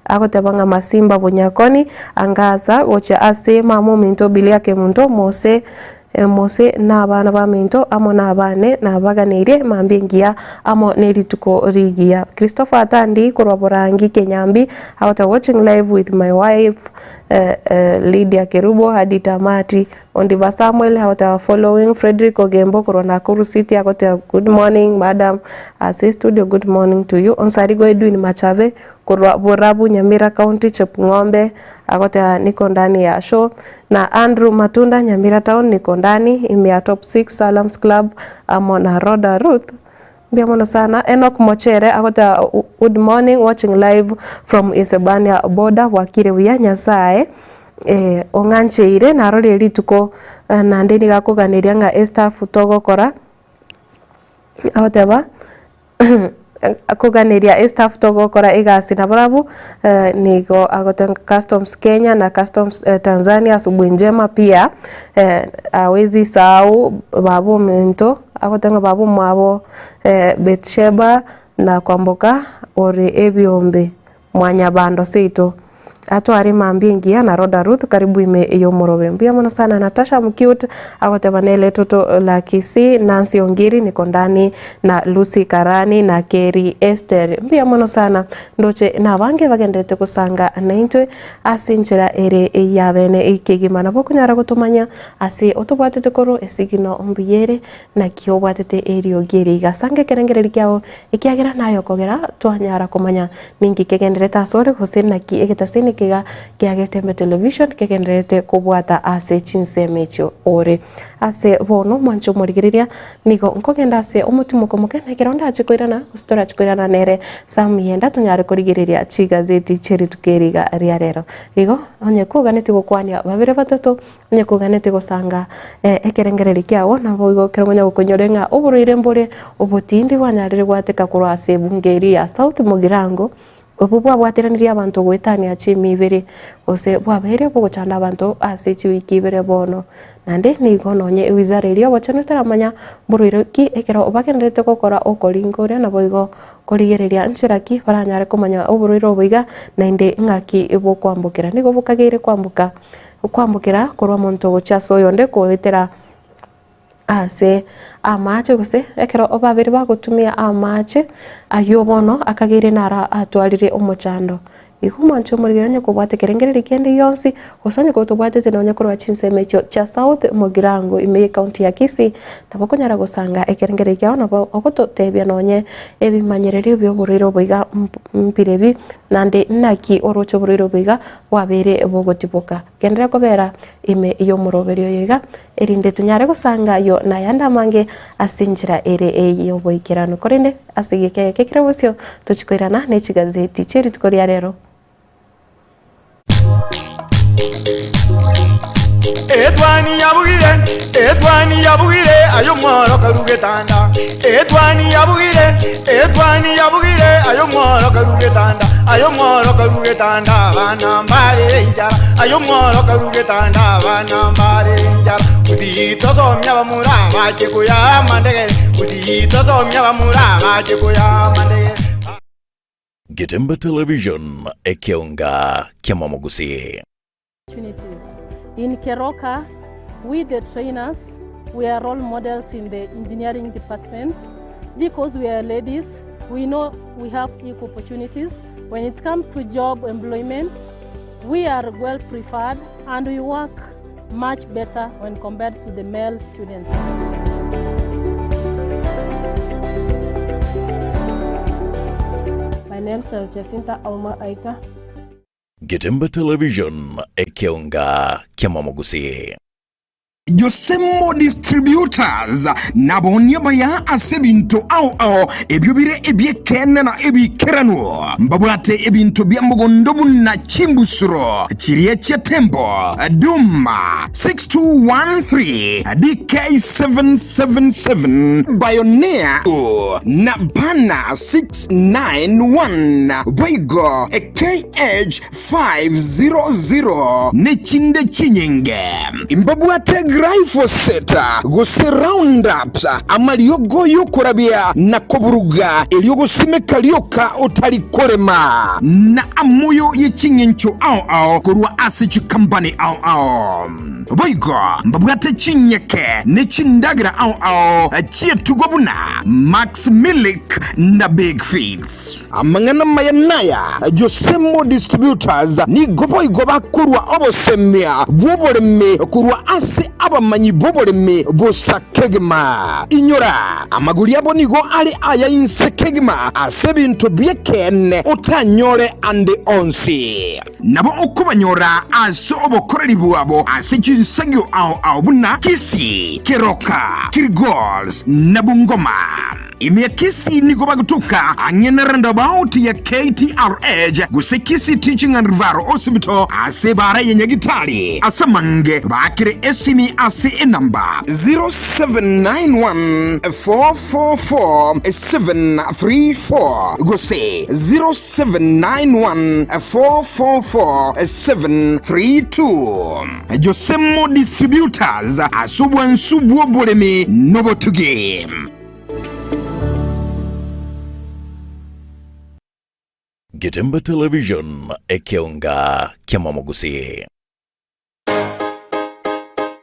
agotebanga Masimba Bunyakoni angaza gocha ase mamo minto bilia kemunto Mose n'abana ba minto amo n'abane nabaganire mambingia amo nerituko rigia. Christopher Atandi kurwa Borangi Kenyambi agota watching live with my wife Lydia Kerubo hadi tamati. Ondiva Samuel agota following. Frederick Ogembo kurwa Nakuru City agota good morning madam ase studio. Good morning to you. Onsarigo Edwin Machave kurwa Borabu Nyamira County Chepng'ombe agota niko ndani ya show. Na Andrew Matunda Nyamira Town niko ndani imea top 6 Salams Club amo na Roda Ruth biamono sana. Enoch Mochere agota good morning watching live from Isebania border wakire wia Nyasaye ongancheire narore rituko na ndeni gakuganiria nga Esther Futogokora agoteba akuganiria Esther Togokora igasi na brabu nigo agoten Customs Kenya na Customs Tanzania asubuhi njema pia awezi sao babu mento agotenga babu mwabo Betsheba na kwamboka ore ebiombe mwanya bando seito atwari mambingia na Roda Ruth karibu ime iyo morobe mbia mono sana. Natasha Mcute agoteba nele toto la Kisii. Nancy Ongiri niko ndani na Lucy Karani na Kerry Esther mbia mono sana ndoche na bange bagendete kusanga naintwe asinjira ere yabene ikigimana bokunyara gutumanya ase otubwatete koro esigino ombiyere na kiobwatete erio geri gasange kerengereri kyao ikiagira nayo kogera twanyara kumanya ningi kegendereta sore Hussein na ki egetasini kiga Getembe television kegenderete kubwata ase chinsemecho ore ase bono mwancho morigiriria nigo nkogenda ase omutumuko muke nekironda achikoirana ustora achikoirana nere samienda tunyare kurigiriria chigazeti cheri tukeriga ria rero igo onye kuganete gukwania babire batatu onye kuganete gusanga ekerengereri kyao na boigo keronya gukonyorenga uburuire mbore ubutindi wanyarire gwateka kurwa ase bungeri ya South Mugirango obu bwabwatiraniria abantu gwetania chimi ibere ose bwabere buguchanda abantu ase chiwiki ibere bono nande nigo nonye wizara irio bochano taramanya buruiro ki ekero obakenderete gukora okoringore na boigo kurigereria nchiraki baranyare kumanya uburuiro boiga na inde ngaki ibo kwambukira nigo bukagire kwambukira korwa muntu gochaso yonde kwetera ase amache guse ekero obabiri bagutumia amache ayobono akagire nara atwarire umuchando ikumancho murigeranya kubwate kerengereri kende yonsi osanye ko tubwate tenonya kurwa chinseme cha South Mogirango ime county ya Kisii nabakonyara gusanga ekerengereri kyao nabo okototebya nonye ebimanyereri byo buriro biga mpirebi nande naki orocho buriro biga wabere bogotiboka kendera kobera ime iyo muroberio yega erinde tunyare gusanga yo nayanda mange asinjira ere eyo boikirano korende asigike kekirebosyo tuchikoirana n'ekigazeti cheri tukoria rero Edwani yabugire ayo mworo karugetanda Edwani yabugire ayo mworo karugetanda bana mbale njara ayo mworo karugetanda bana mbale njara uzito somya bamuraba chekuya mandege uzito somya bamuraba chekuya mandege Getemba Television ekeonga kiamamogusi. In Keroka, we the trainers, we are role models in the engineering departments because we are ladies. We know we have equal opportunities. When it comes to job employment, we are well preferred and we work much better when compared to the male students. My name is Jacinta Alma Aika. Getemba Television ekeonga kiamamogusi. Josemo Distributors nabonya baya asebinto ao ebyobire ebyekene na ebikerano mbabwate ebinto byamugondo bunna chimbusuro chiriye tembo Duma 6213 DK777 Bioneer na Bana 691 Boigo KH500 nechinde chinyenge mbabwate Rifle seta gose roundups amaliogo yokurabia na koburuga eliogo simeka lioka otalikorema na amoyo yechinyencho ao kurwa asichi company ao boigo mbabwate chinyeke nechindagira ao chietugobuna Max Milik na Big Feeds amangana mayanaya Josemo Distributors ni goboigo bakurwa obosemia bwoboreme kurwa ase abamanyi boboleme bosakegema inyora amaguli yabo nigo ali aya insekegema asebintu byekene otanyore ande onsi nabo okubanyora aso obokoreri bwabo asichinsagyo ao buna Kisii Keroka Kirgols na Bungoma Imia Kisii niko bagutuka anyene roundabout ya KTRH guse Kisii Teaching and Referral Hospital asebara yenye gitari asamange bakire esimi ase number 0791-444-734 guse 0791-444-732 Josemo Distributors asubwa boleme nobotuge. Getemba Television ekeonga kiamamogusi.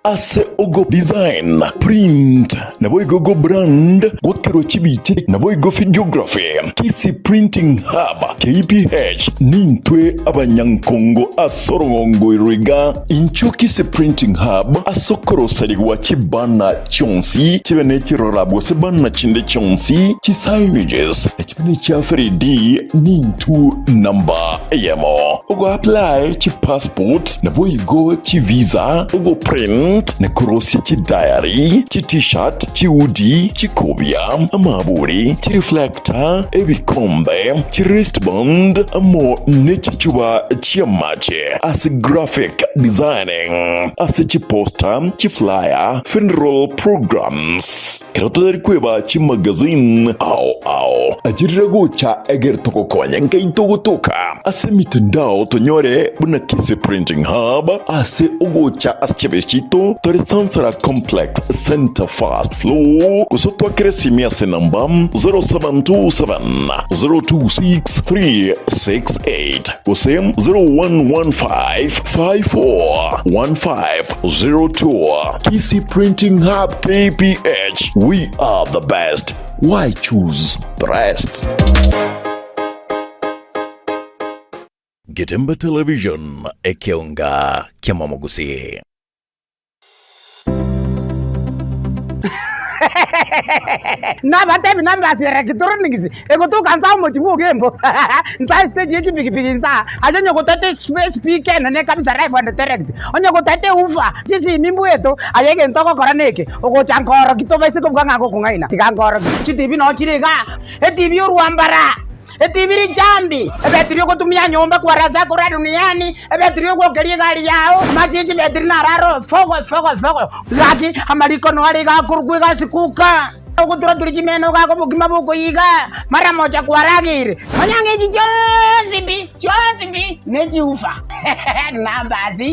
Ase ogo design, print, naboigo go brand, wakero chibiche, naboigo videography, Kisii Printing Hub, KPH, nintwe abanyankongo asorongo iriga, incho Kisii Printing Hub, asokoro saligwa chibana chonsi, chibene chirorabo sebana chinde chonsi, chisignages, chibene cha 3D, nintu number AMO. Ogo apply chi passport, naboigo chi visa, ogo print, ne korosi chi diary, chi t-shirt, chi hoodie, chi kobia, amaburi, chi reflector, ebikombe, chi wristband, amo nechichuba chi amache, as graphic designing, as chi poster, chi flyer, funeral programs. Kerotodari kweba chi magazine, ajirago cha eger toko kwanya nkai togo toka, ase mitandao tonyore buna Kisii Printing Hub, ase ogo cha aschebeshito, Tori Sansara Complex Center Fast Flow kusotwa kresimia senamba 0727-026-368 kusem 0115-541502 Kisii Printing Hub KPH. We are the best. Why choose the rest? Getembe Television ekionga kia Mwamogusi. Na batebi na mbasi electronics ego to kanza mo chimu gembo nsa stage yechi big nsa ajonyo ko tate speaker na ne kabisa live and direct onyo ko tate ufa chisi mimbu eto ayege ntoko koraneke ogo chankoro kitobese ko bwanga ko ngaina tikankoro chitibi no chirega etibi uruambara etibiri jambi ebetrio ko tumia nyomba kwa raza ko duniani ebetrio ko kerie gari yao majiji betri na raro fogo laki amaliko no ali ga kurugwe ga sikuka okutura tulijimeno ga ko bugima boko yiga mara moja kwa ragire manyange jonzibi neji ufa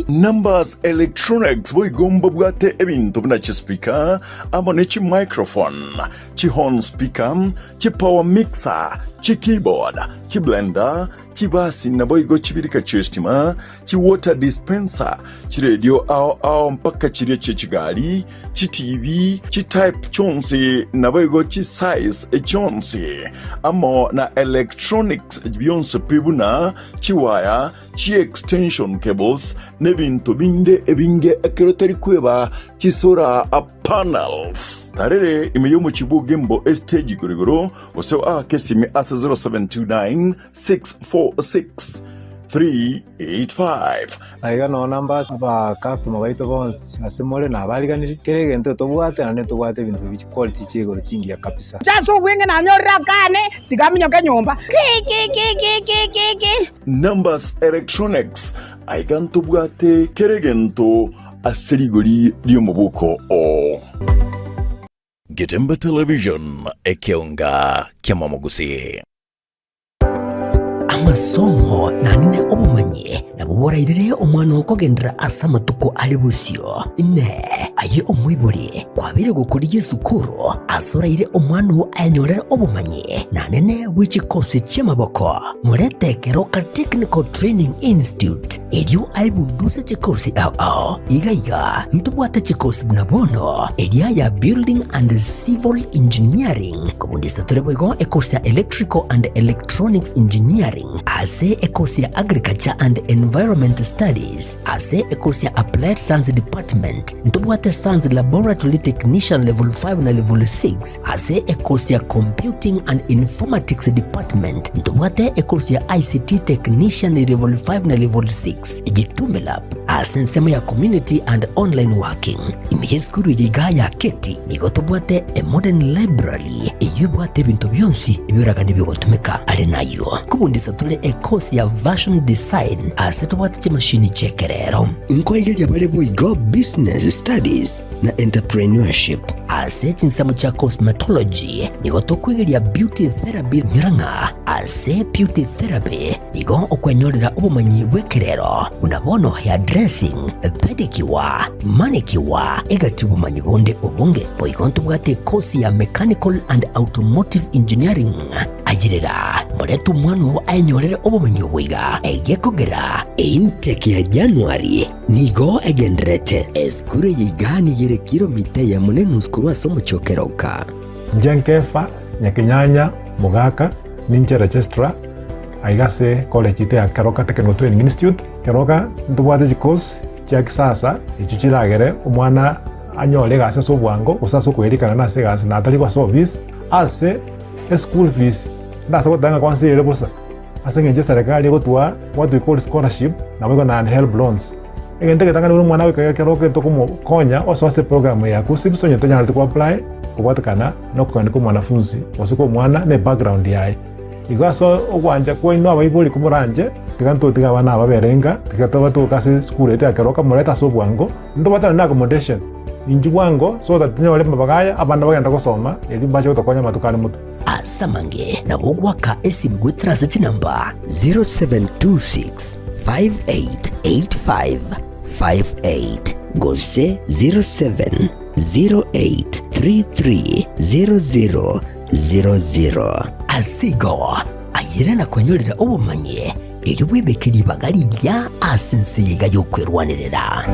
Numbers Electronics boigomba bwate ebintu bina chi speaker amone chi microphone chi horn speaker chi power mixer chi keyboard chi blender chi basi na boigo chibirika chestima chi water dispenser chi radio au mpaka chirie chigali chi TV chi type chonsi na boigo chi size chonsi amo na electronics beyonce pibuna chi wire chi extension cables nebintu binde ebinge akerotari kweba chi solar panels tarere imeyomo chibugembo stage gorigoro osewa kesimi asa 0729 646 385 aiga no numbers ba customer baito bons asemole na baliganije kerege nto tobwate na netobwate bintu bichi quality chego chingia kabisa chaso wenge na nyora kane tigaminyo kenyomba Numbers Electronics aiga ntobwate kerege nto aserigori lyo mubuko o Getembe Television ekionga kia Mwamogusi. Amasomo nanine obumanye nabuborairire omwana okogendera asa matuko ali busio ne aye omwiburi kwabire gukuriye sukuru asoraire omwana anyorera obumanye nanene wichikose chemaboko murete Keroka Technical Training Institute elio aibunduse chikosi igaiga ntubwate chikosi bnabono elia ya Building and Civil Engineering kubundisa tureboigo ekosi ya Electrical and Electronics Engineering ase ekosi ya Agriculture and Environment Studies ase ekosi ya Applied Science Department ntubwate Science Laboratory Technician Level 5 na Level 6 ase ekosi ya Computing and Informatics Department ntubwate ekosi ya ICT Technician Level 5 na Level 6 Gitumelab ase nsema ya Community and Online Working imiyeskuru yigaya keti migotobwate a Modern Library iyubwate bintu byonsi ibiraga nibigotumika ari nayo kubundisa tule ekosi ya Version Design ase tubwate chimashini chekerero inkoigeli abale boigo Business Studies na Entrepreneurship ase chinsamo cha Cosmetology nigotokwigeli ya Beauty Therapy miranga ase Beauty Therapy nigo okwenyorera obumanyi bwekerero unabono hair dressing pedicure manicure egati obumanyi bonde obonge boigonto bwate kosi ya Mechanical and Automotive Engineering agirira muretu mwanu anyorere obumanyi bwiga egekogera intake ya January nigo egendrete eskure yigani yere kilomita ya munenu skuru asomo chokeroka Jenkefa nyakinyanya mugaka ninja registrar aigase college ite ya Keroka Technical Training Institute Keroka ntubwate chikosi chia kisasa ichuchiragere umwana anyole gase sobwango usaso kwerikana na se gase natali kwa service ase school fees ndasa kotanga kwanza ile bosa ase ngeje serikali gotwa what we call scholarship na wego na help loans egende ketanga ni mwana we Keroka tokumo konya oswase program ya kusibisonye tonya kwa apply kubatakana no kwandika mwanafunzi wasiko mwana ne background yae igaso ogwanja ko ino abayibuli kumuranje tiganto tiga bana baberenga tigatoba to kase school ete Keroka muleta sobwango ndo bata na accommodation injibwango so that nyole mabagaya abana bagenda gusoma eli baje kutokonya matukane mutu asamange na bogwaka esimgwetrase chinamba 0726 588558 gose 0708330000 asigo ayirana kwenyorera obumanye ili webekeri bagari lya asense yiga yokwerwanirira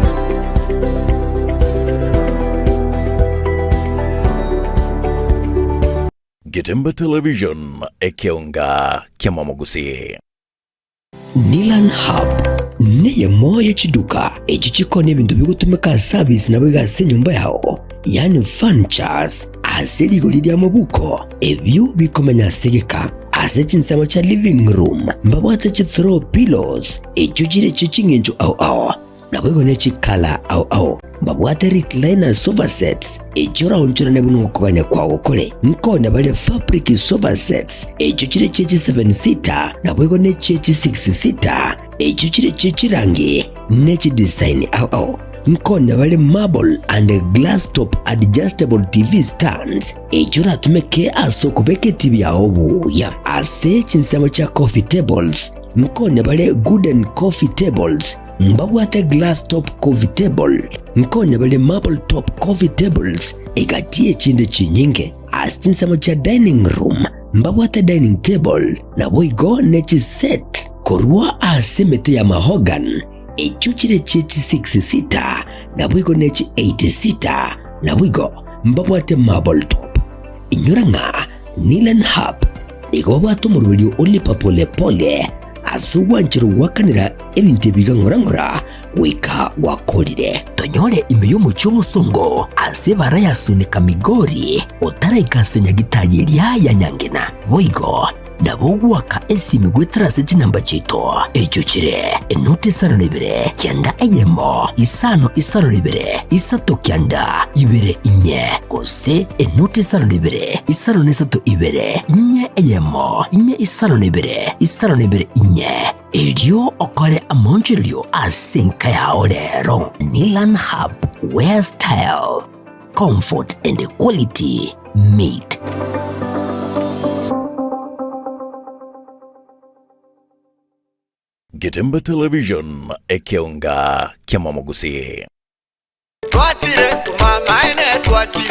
Getembe Television ekionga kia Mwamogusi. Nilan Hub neye moya chiduka echo chikone bintu bigutumika service na bigase nyumba yao, yani furnitures aseli golidia mabuko ebyo bikomanya segeka ase nsama cha living room mbabwate chi throw pillows echo chire chichingenjo au na bwego ne chikala au mbabwate recliner sofa sets echo raunchura ne bunu kuganya kwawo kole nkone bale fabric sofa sets echo chire chechi 7 seater na bwego ne chechi 6 seater echo chire chechi rangi ne chi design au nkone bale marble and glass top adjustable TV stands ejura tumeke aso kubeke TV ya obu ya ase chinsamo cha coffee tables nkone bale wooden coffee tables mbabwate glass top coffee table nkone bale marble top coffee tables egatie chinde chinyinge ase chinsamo cha dining room mbabwate dining table na boigo nechi set korwa ase mete ya mahogan echuchire chechi 6 seater na bwigo nechi 8 seater na bwigo mbabwate marble top inyuranga Nilan Hub nigo bwato mu rubyo olipa pole pole asuwanchiro wakanira ebintu bigangorangora wika wakolire tonyore imbeyo mu cy'umusongo ase barayasunika migori otara ikasenya gitaye lya nyangena boigo ndabogwaka esimi gwetrase chinamba chito echo chire enoti sano libere kyanda eyemo isano libere isato kyanda ibere inye kose enoti sano libere isano nesato ibere inye eyemo inye isano libere inye elio okole amonjilio asenka ya olero Nilan Hub where style comfort and quality meet. Getemba Television ekeonga kiamamogusi.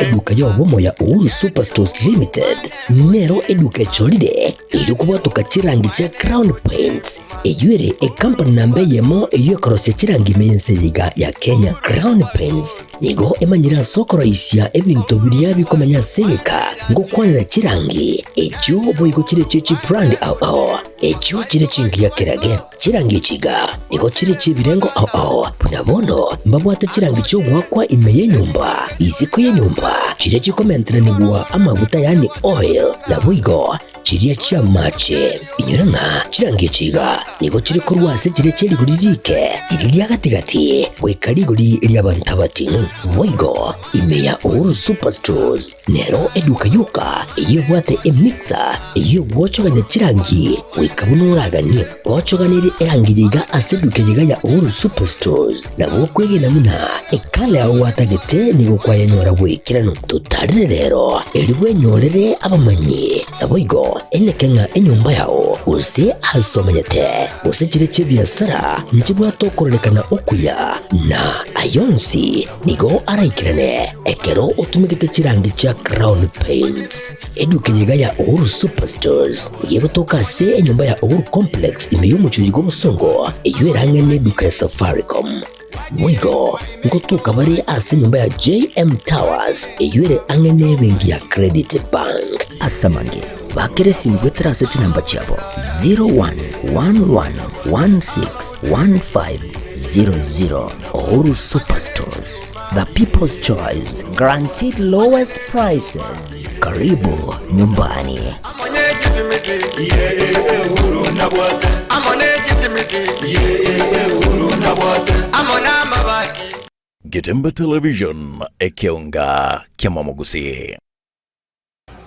Eduka ya womo ya Uhuru Superstores Limited nero eduka cholide ilikuwa toka chirangi cha Crown Paints eyuere company nambe yemo eyue korose chirangi meyense yiga ya Kenya. Crown Paints nigo emanyira soko raisia ebintu biria bikomanya segeka ngo kwanira chirangi echo boigo chire chechi brand au echo chire chingi ya kirage chirangi chiga nigo chire chibirengo au punabono mbabwate chirangi cyo wakwa imeye nyumba iziko ye nyumba chire chikomentera nigwa amavuta yani oil na boigo chiria chia mache inyuranga chirangi chiga nigo chire korwase chire cheri guririke iriya gatigati wekariguri iriya bantabatinu boigo imeya Uhuru Superstores nero eduka yuka iyo bwate emixer iyo wochoganya chirangi wikabunuragani wochoganiri erangi yiga aseduke yiga ya Uhuru Superstores na bokwege namuna ekale aho watagete nigo kwayanyora wikirano tutarire rero eriwe nyorere abamanyi na boigo enekenga enyumba yao use asomanyete use chire chibiasara nchibwa tokorelekana okuya na ayonsi nigo araikirane ekero utumikite chirangi cha Crown Paints eduke yiga ya Uhuru Superstores yego toka se enyumba ya Uhuru Complex imeyumucho yigo musongo eyuerange ne duka Safaricom mwigo ngotuka bari ase nyumba ya JM Towers eyuere angene bengi ya Credit Bank asamange bakere simgwe trase chinamba chabo 0111161500 Uhuru Superstores, the people's choice, guaranteed lowest prices. Karibu nyumbani. Getemba Television ekeonga kiamamogusi.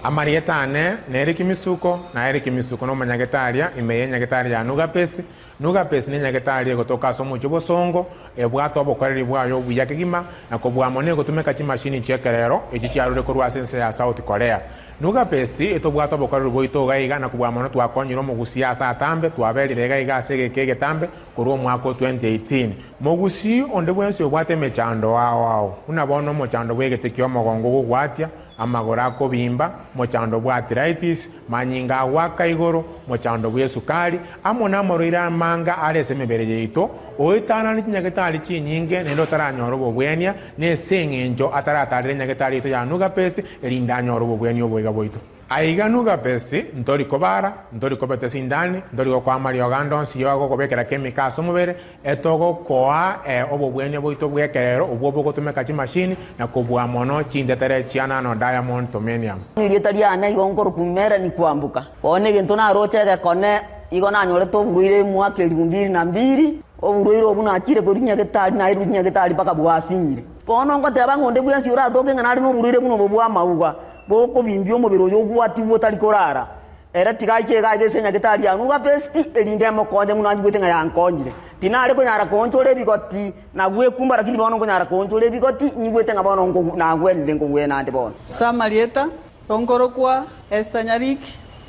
Amarietane neri kimisuko na eri kimisuko no manyagetaria imeye nyagetaria nugapesi ni nyagetaria gotoka somo chobosongo ebwato bokoreri bwayo buyakigima na kobwamone gotumeka chimashini chekerero echichiarure korwa sense ya South Korea nugapesi etobwato bokoreri boito gaiga na kobwamone twakonyiro mugusi asa atambe twabelire gaiga asege kegetambe korwa mwako 2018 mugusi onde bwense obwate mechando wao unabono mochando bwegetekyo mogongo gugwatia amagora kobimba mochando bwa arthritis manyinga waka igoro mochando bwa sukari amona moroira manga arese mebere yeito oitana ni nyagetali chinyinge nendo taranyoro bobwenia ne sengenjo ataratarire nyagetali to yanuga pesi erinda nyoro bobwenia obwega boito aiga nuga pesi ntori kobara ntori kobete sindani ntori kwa mari ogando nsi yogo kobekera chemicals omubere etogo koa obobwene boito bwekerero obwo bogotumeka chi machine na kobwa mono chindetere chiana no diamond tomenium nilitaria na igongoro kumera ni kuambuka one gento na rochege kone igona nyore to buire mwaka 2002 obuire obuna akire korinya getari na irunya getari paka bwasinyire pono ngo teba ngonde bwensi ura doge nganari no buire buno bobwa mauga boko bimbyo mubiro yo gwati botari korara era tigaike gaige senya getari anu ga besti elinde mo konje munanyi gwete nga yankonyire tinare ko nyara konchole bigoti na gwe kumba lakini bono ko nyara konchole bigoti nyigwete nga bono ngo na gwende ngo gwe nande bono Samarieta ongoro kwa Estanyarik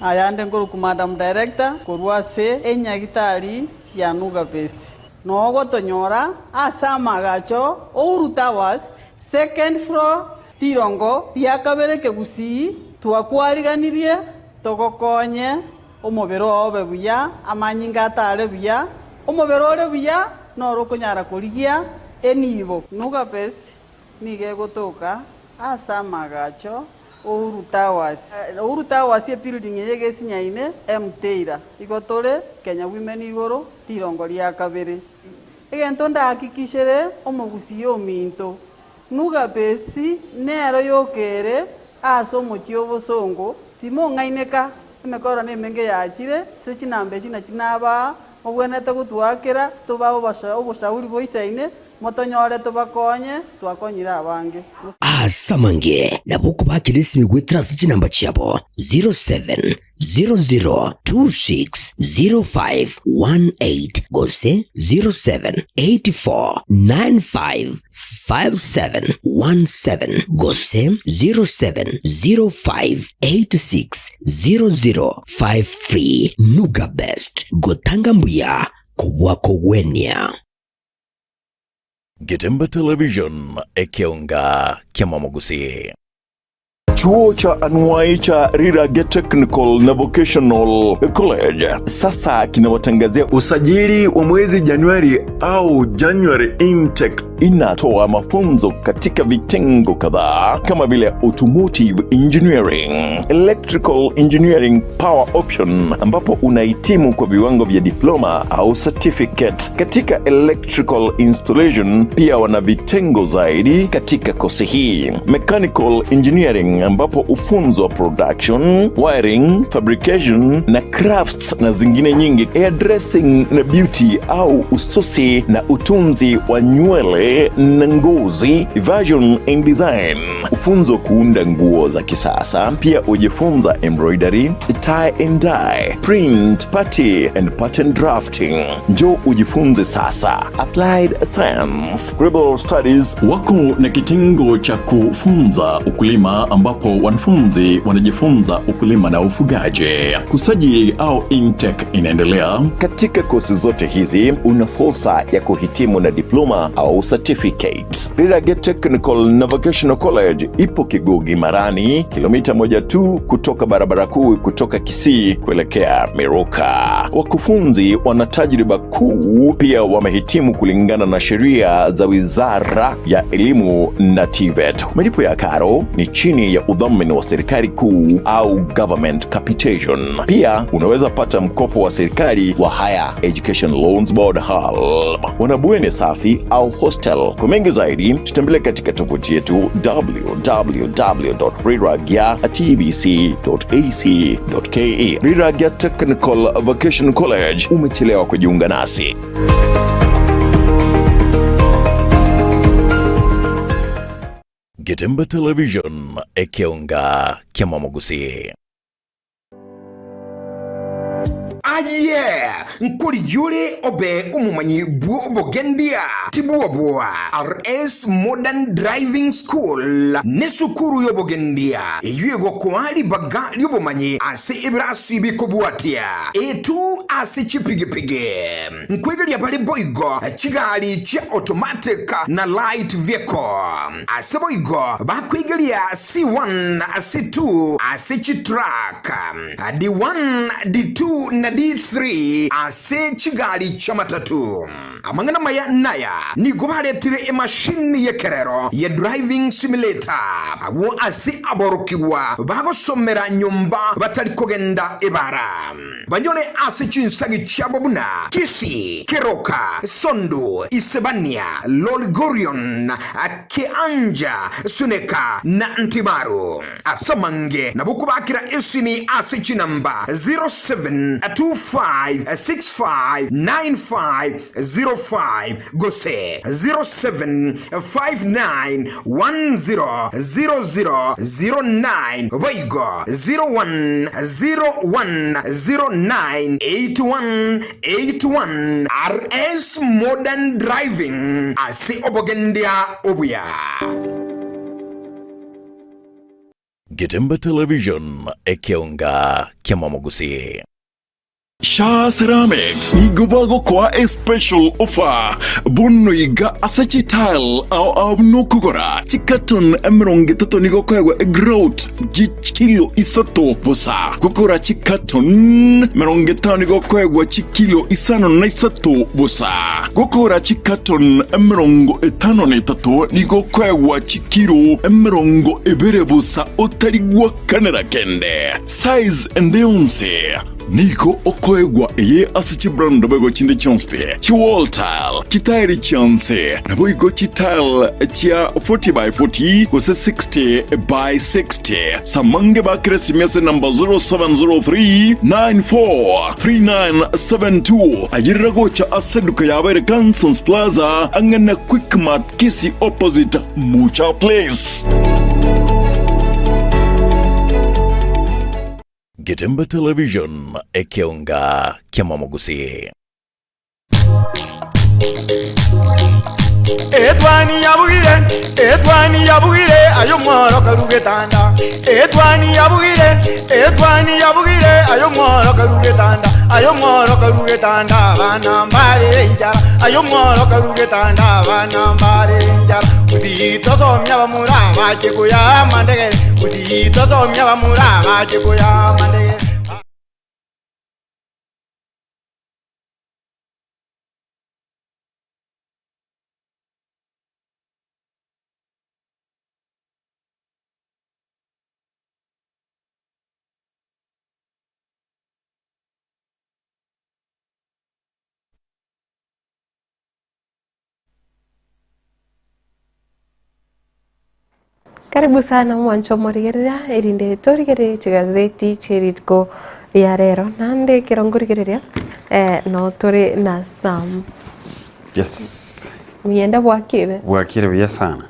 ayande ngoro ku madam director korwase enyagitari ya nuga best nogo tonyora asama gacho Towers second floor tirongo tiakabere kegusi twakwariganirie togokonye omobero obe buya amanyinga atare buya omobero ore buya noro konyara korigia enibo nuga best nige gotoka asama gacho Towers ye building yege sinyaine mteira igotore Kenya Women igoro tirongo ria kabere egento ndahakikishere omogusi yominto nuga besi nero yokere aso mochio bosongo timo ngaineka emekora nemenge yachire se chinambe china chinaba obwenete gutwakira tuba oboshauri boisaine motonyore tubakonye twakonyira abange asamange nabuko bakirisi gwetras chinamba chiabo 0700260518 gose 0784955717 gose 0705860053 Nuga Best gotanga mbuya kubwa kogwenia Getemba Television ekeonga kiamamogusi. Chuo cha anuai cha Rirage Technical na Vocational College sasa kinawatangazia usajili wa mwezi Januari au January intake. Inatoa mafunzo katika vitengo kadhaa kama vile automotive engineering, electrical engineering power option ambapo unahitimu kwa viwango vya diploma au certificate. Katika electrical installation pia wana vitengo zaidi katika kosi hii. Mechanical engineering ambapo ufunzo wa production, wiring, fabrication na crafts na zingine nyingi. Hairdressing na beauty au ususi na utunzi wa nywele na ngozi, fashion and design. Ufunzo kuunda nguo za kisasa. Pia ujifunza embroidery, tie and dye, print, party and pattern drafting. Njoo ujifunze sasa. Applied science, global studies. Wako na kitengo cha kufunza ukulima ambapo wanafunzi wanajifunza ukulima na ufugaji. Kusajili au intake inaendelea. Katika kosi zote hizi una fursa ya kuhitimu na diploma au certificate. Rirage Technical na Vocational College ipo Kigugi Marani, kilomita 1 tu kutoka barabara kuu kutoka Kisii kuelekea Meruka. Wakufunzi wana tajriba kuu, pia wamehitimu kulingana na sheria za Wizara ya Elimu na TVET. Malipo ya karo ni chini ya udhamini wa serikali kuu au government capitation. Pia unaweza pata mkopo wa serikali wa Higher Education Loans Board HALB. Wanabweni safi au hostel. Kwa mengi zaidi tutembelee katika tovuti yetu www.riragya.tbc.ac.ke. Riragya Technical Vocational College, umechelewa kujiunga nasi. Getemba Television ekeonga kiamamogusi. Aye, nkuri yule obe umumanyi buo obogendia tibuwa buwa RS Modern Driving School nesukuru yobogendia yuego kuali baga yobomanyi ase ibrasi bikobuatia etu ase chipigipige nkwegeli ya pale boigo chigali chia automatic na light vehicle ase boigo bakwegeli ya C1 C2 ase chitruck D1 D2 na D3 ase chigali cha matatu amangana maya naya ni gobaretire emashini yekerero ye driving simulator abo asi aborokiwa bagosomera nyumba batari kogenda ibara banyone asi chinsagi chabobuna Kisi Keroka Sondo Isebania Lolgorion Keanja Suneka na Ntibaru Asamange na bukubakira isini asichi namba 0725659505 gose 0759100009 Vaigo 0101098181 RS Modern Driving asi obogendia obuya. Getemba Television ekeonga kiamamogusi. Shah Ceramics nigobago kwa a special offer bunuiga asachi tile au nokugora chikaton emronge toto nigo kwa growth kilo isato bosa gukora chikaton meronge tano nigo kwa kilo isano na isato bosa gukora chikaton emrongo etano ne tato nigo kwa kilo emrongo ebere bosa otarigwa kanera kende size endeonse Niko okoegwa eye asichi brand bego chinde chonspe chi wall tile kitairi chance na boigo chi tile chia 40 by 40 kose 60 by 60 samange ba kresi mese number 0703943972 ajira gocha aseduka ya bere Kansas Plaza angana Quick Mart Kisi opposite Mucha Place. Getemba Television ekeonga kiamamogusi. Etwani yabugire ayo mworo karugetanda. Etwani yabugire ayo mworo karugetanda. Ayo mworo karugetanda bana mbale njara. Ayo mworo karugetanda bana mbale njara. Uzito somya bamurama chekuya mandege. Uzito somya bamurama chekuya mandege. Karibu sana mwancho morigereria irinde torigereria chigazeti chiritko ria rero nande kirongorigereria no tori na Sam. Yes. Mienda bwakire Bwakire sana.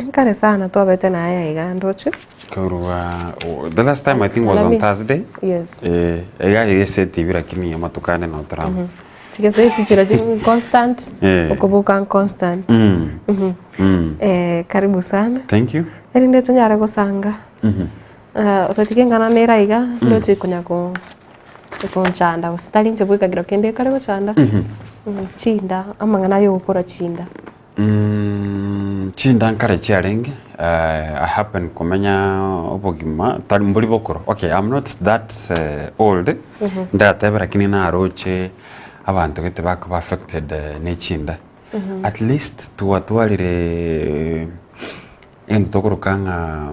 Nkare sana twabete na aya igandoche. Kurwa the last time I think was on Thursday. Yes. Yeseti birakini amatukane no tram. Chigazeti chirajin constant. Okubuka constant. Karibu sana. Thank you. Erinde tunyara gusanga. Utatikengana nera iga ndoche kunya ko nchanda usitali nje bwika gira kende kare guchanda. Chinda amangana yo gukora chinda. Chinda nkare chiarenge. I happen kumenya obogima tali mbuli bokoro. Okay, I'm not that old. Ndatebe lakini na aroche abantu gete bako affected ne chinda. At least tuwatwalire entogorokanga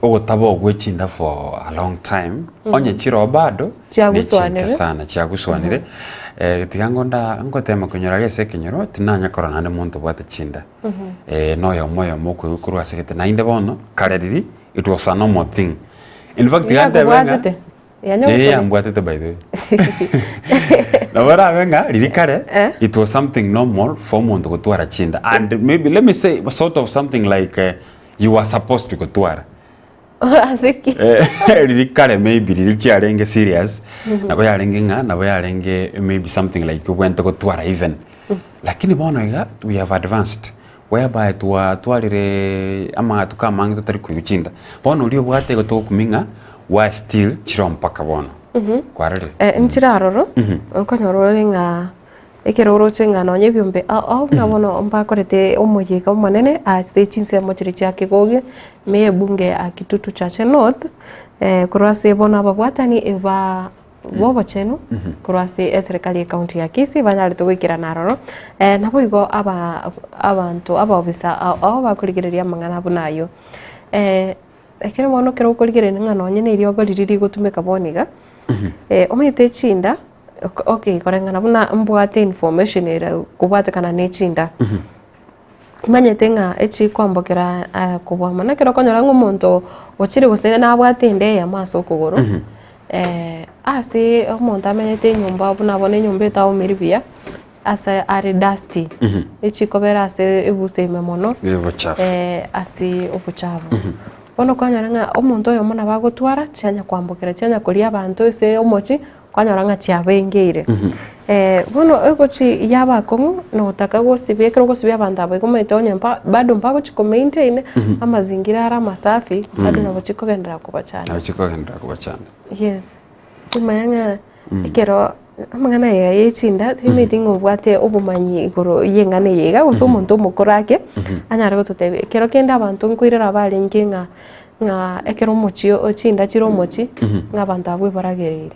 ogotabo gwechinda for a long time. Onye chiro bado chiaguswanire tigangonda ngotema kunyoraria sekenyoro tinanya korana ne muntu bwate chinda noyo moyo moko gukurwa sekete na inde bono kareriri it was a normal thing. In fact gande benga ambwatete by the way. Nabara venga lirikare it was something normal for muntu gutwara chinda and maybe let me say sort of something like you were supposed to gutwara asiki lirikare maybe lirichiarenge serious nabo yarenge nga nabo yarenge maybe something like went gutwara even lakini bona iga we have advanced whereby twalire ama tukamangi tutari kubichinda bona uri obwate gotokuminga wa still chiro mpaka bona kwarere nchiraroro okonyorore nga ekiroro chenga no nyebyombe au nabono mbakorete omoyeka omonene a stage mo chiri chake goge me bunge a Kitutu Church North kurase bona babwatani eba bobo chenu kurwase serikali ya county ya Kisii banyari tugwikira naroro nabo igo abantu abobisa abo bakurigireria mangana bunayo ekero bono kero kurigireria ngano nyene iri ogoriri gutumika boniga omite chinda okay korengana buna mbwate information era kubwatekana ne chinda manyete nga echi kwambokera kubwa mana kero konyora ng'omonto ochire gusene nabwate nde ya maso kugoro ase omonto amenyete nyumba buna bone nyumba etawo miribia asa are dusty echi kobera ase ebuseme mono ase obuchafu bono konyora nga omonto oyo mona bagotwara chanya kwambokera chanya koria abantu ese omochi konyora nga chiabengeire bono egochi yabakongo no utaka gosibia kero gosibia abantu abo komete onyempa bado mpako chiko maintain amazingira ara masafi bado nabo chiko gendera kubachana yes tumayanga kero amangana ya yechinda meeting obwate obumanyi igoro yengane yega guso omuntu omukorake anyara gototebe kero kenda abantu nkwirira bali nkinga nga ekero mochi ochinda chiro mochi nga abantu abwe baragerere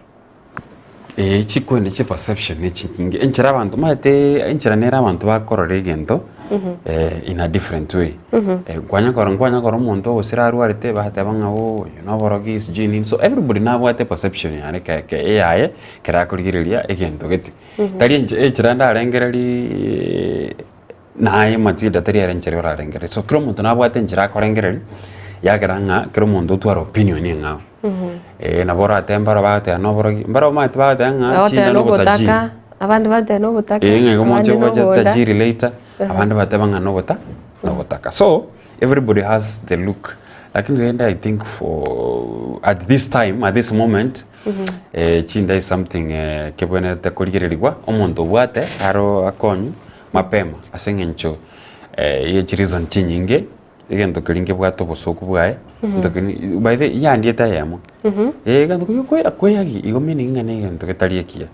chikwende che perception echinge enchera abantu mate enchera nera abantu bakorora egento in a different way kwanya koro omuntu osira arwarite bahate bangabo borogi gene so everybody now ate perception yani ke AI kera kurigireria egento gete tari enchera ndarengereri naye matilda tari enchera orarengere so kro muntu nabo ate enchera korengereri yageranga kro muntu twara opinion ngao nabora tembara bate no borogi mbara mate bate nga chinda no botaji abandi bate no botaka ngo mocho boja tajiri later abandi bate banga no botaka so everybody has the look lakini I think for at this time at this moment chinda is something kebone te kurigirirwa omuntu bwate aro akonyu mapema asengencho ye reason chinyinge egento kiringe bwato bosoku bwae ndokini by the yandi etayamo egento kuyagi igomini ngane egento ketariyekia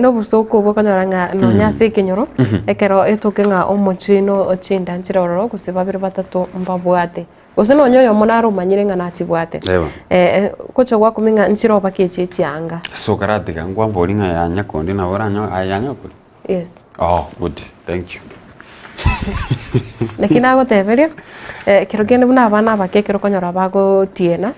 no busoku bokanyaranga no nyase kenyoro ekero etokenga omochino ochinda nchiroro kusibabire batatu mbabwate oseno nyoyo monaro manyirenga na chibwate kocho gwa kuminga nchiro bakeche chianga so karate kangwa mbolinga ya nyakondi na oranyo ayanya kuri yes good thank you lakini agoteberia kirogende buna abana bakekero konyora bago tiena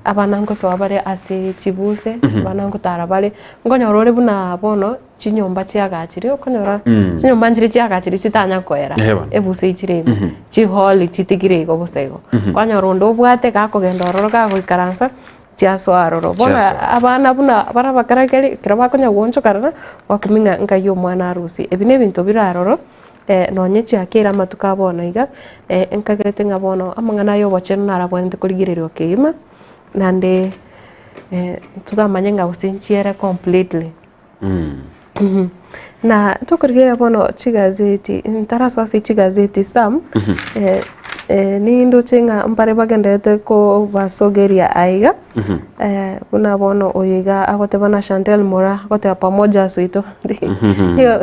abana ngo so abare ase chibuse abana ngo tarabare ngonyora ore buna bono chinyomba chiagachiri okonyora chinyomba njiri chiagachiri chitanya koera ebuse ichire chi hall chitigire go bosego konyora ndo bwate gakogenda ororo gagoikaransa chiaso aroro bona abana buna bara bakarakeri kiraba konya woncho karana wakuminga ngayo mwana harusi ebine bintu biraroro nonye chiakira matuka bono iga enkagete ngabono amangana yo bocheno narabwente kurigirerio keima nande tutamanye nga usinchiere completely na tukurigira bono chigazeti ntaraso asi chigazeti sam ni ndo chenga mpare bagendete ko basogeria aiga kuna bono oyiga agote bana Chantel Mora agote pamoja suito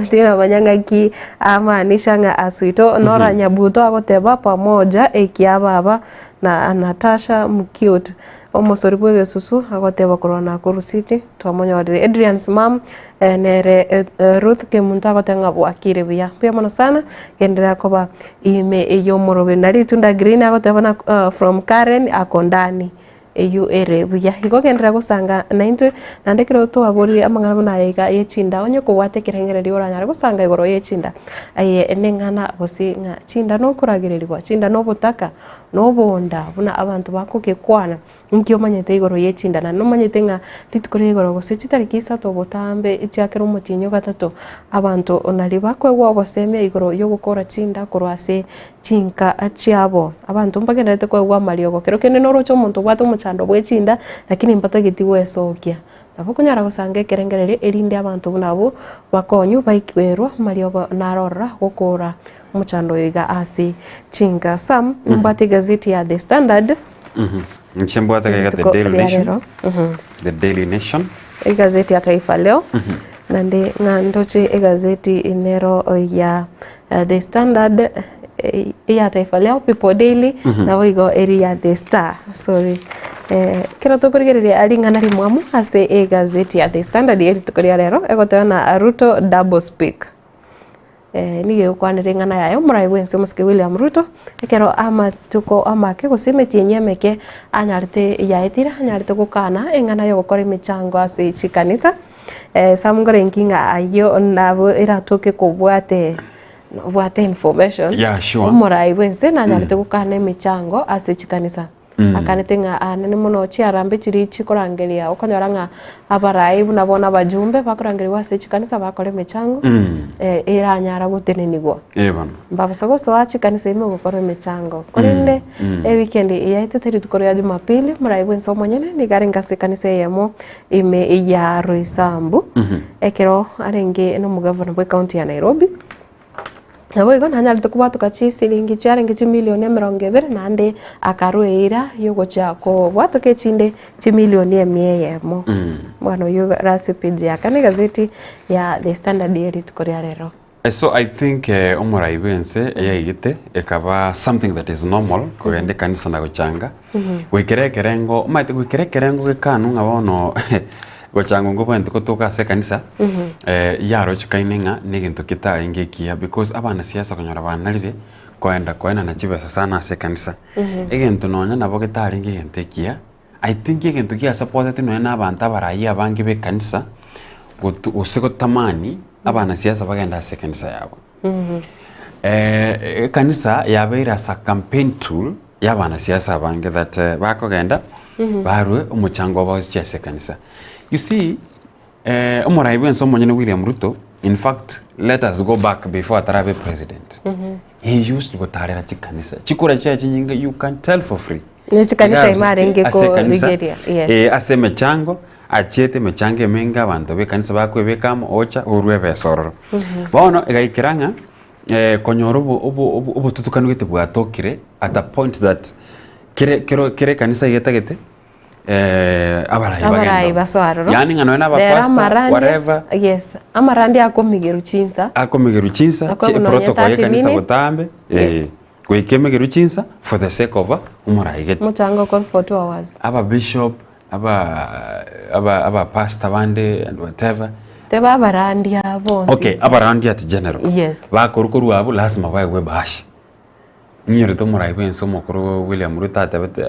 ndio banyanga ki ama nishanga asuito nora nyabuto agote ba pamoja ekiaba na Natasha Mcute omosori bwe susu agote bakorona kurusiti twamonya wadire Adrian's mom nere Ruth Kemunta agote ngabo akire bya pia mono sana gendera koba ime eyo morobe nari tunda green agote bana from Karen akondani eyu ere buya higo gendera gusanga naintu nandekero to abori amangana bana yiga yechinda onye ko wate kirengereri oranya gusanga igoro yechinda aye enengana bosi nga chinda no kuragirerirwa chinda no butaka no bonda buna abantu bakoke kwana nkyo manyete igoro yechinda na no manyete nga litukore igoro gose chitarikisa to botambe icyakero mutinyo gatatu abantu onali bakwe wo boseme igoro yo gukora chinda kurwase chinka achiabo abantu mbagendete ko gwa mariogo kero kene no rocho muntu bwato muchando bwechinda lakini mpata gitiwe sokia nabo kunyara gusanga kerengerere erinde abantu bunabo bakonyu baikwerwa mariogo narora gukora muchando yiga asi chinga sam mbate gazeti ya The Standard nchembwata kaga The Daily Nation The Daily Nation gazeti ya Taifa Leo nande ngandoche gazeti inero ya The Standard ya Taifa Leo People Daily na wigo area The Star sorry kiro tukurigereria aringana rimwamu ase gazeti ya The Standard eritukuria rero egoteana Ruto double speak nige ukwanire ngana yayo murai wense musike William Ruto ekero amatuko amake gusimetie nyemeke anyarite yaetira anyarite gukana engana yo gukora imichango ase chikanisa samungore nkinga ayo nabo iratoke kubwate information murai wense nanyarite gukana imichango ase chikanisa akanitenga anene muno chiarambe chiri chikorangeria ukonyoranga abarai bunabona bajumbe bakorangeria ase chikanisa bakore michango iranyara gutenenigwa mbabasago so chikanisa ime gukora michango korinde weekend yaitete tukoria Jumapili murai wenso monyene nigarenga se kanisa yemo ime ya Roysambu ekero arenge no mugavana bwe county ya Nairobi nabo igo nanyarite kubatuka chisiringi chiarengi milioni 20 nande akaruira yugo chako bwatuke chinde milioni 100 bwana yugo recipe ya kane gazeti ya The Standard eritukoria rero. So I think umurai wense yaigite ekaba something that is normal kugende kanisa na guchanga wikerekerengo maite wikerekerengo gekanu ngabono gochanga ngo bwente kutoka se kanisa yaro chikainenga nigintu kita ingekia because abana siasa konyora banarire koenda na chibesa sana se kanisa egintu nonya nabo gitari ngigentekia I think egintu kia supported no na abantu abarayi abangi be kanisa usiko tamani abana siasa bagenda se kanisa yabo kanisa yabeira as a campaign tool yabana siasa abangi that bakogenda barwe umuchango wabose se kanisa. You see, umurai wenso monyene William Ruto, in fact, let us go back before Atarabe president. He used to go tarera chikanisa. Chikura chia chinyinga, you can tell for free. Chikanisa imarenge ko Nigeria. Yes. Ase mechango, achete mechange menga bantu be kanisa bakwe bekamo ocha urwebe sororo. Bono egaikiranga konyoro obo tutukanu gete bwatokire at a point that kire kanisa yetagete abarai baswaroro yani ngano na bapasta whatever yes amarandi akomigeru chinsa protocol ya kanisa butambe kuikemegeru chinsa for the sake of umurai gete muchango call for 2 hours aba bishop aba pastor bande and whatever teba abarandi abonse okay abarandi at general yes bakorukuru abo lazima bawe bashi Nyerito murai wenso mokuru William Ruto atabete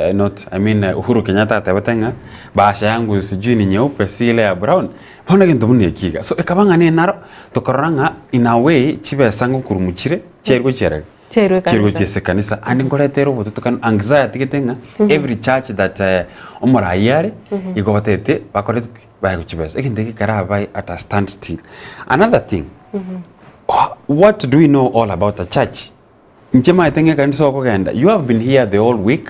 Uhuru Kenyatta atabetenga basha yangu sijui ni nyeupe sile ya brown bona gento munye kiga so ekabanga ne naro tokoranga in a way chibe sango kurumuchire chergo chese kanisa and ngoletero botukan anxiety getenga every church that umurai yare igotete bakoretu bayo chibese ekindeke karabai at a standstill. Another thing, what do we know all about a church? Nchema itenge kanisa wako genda. You have been here the whole week.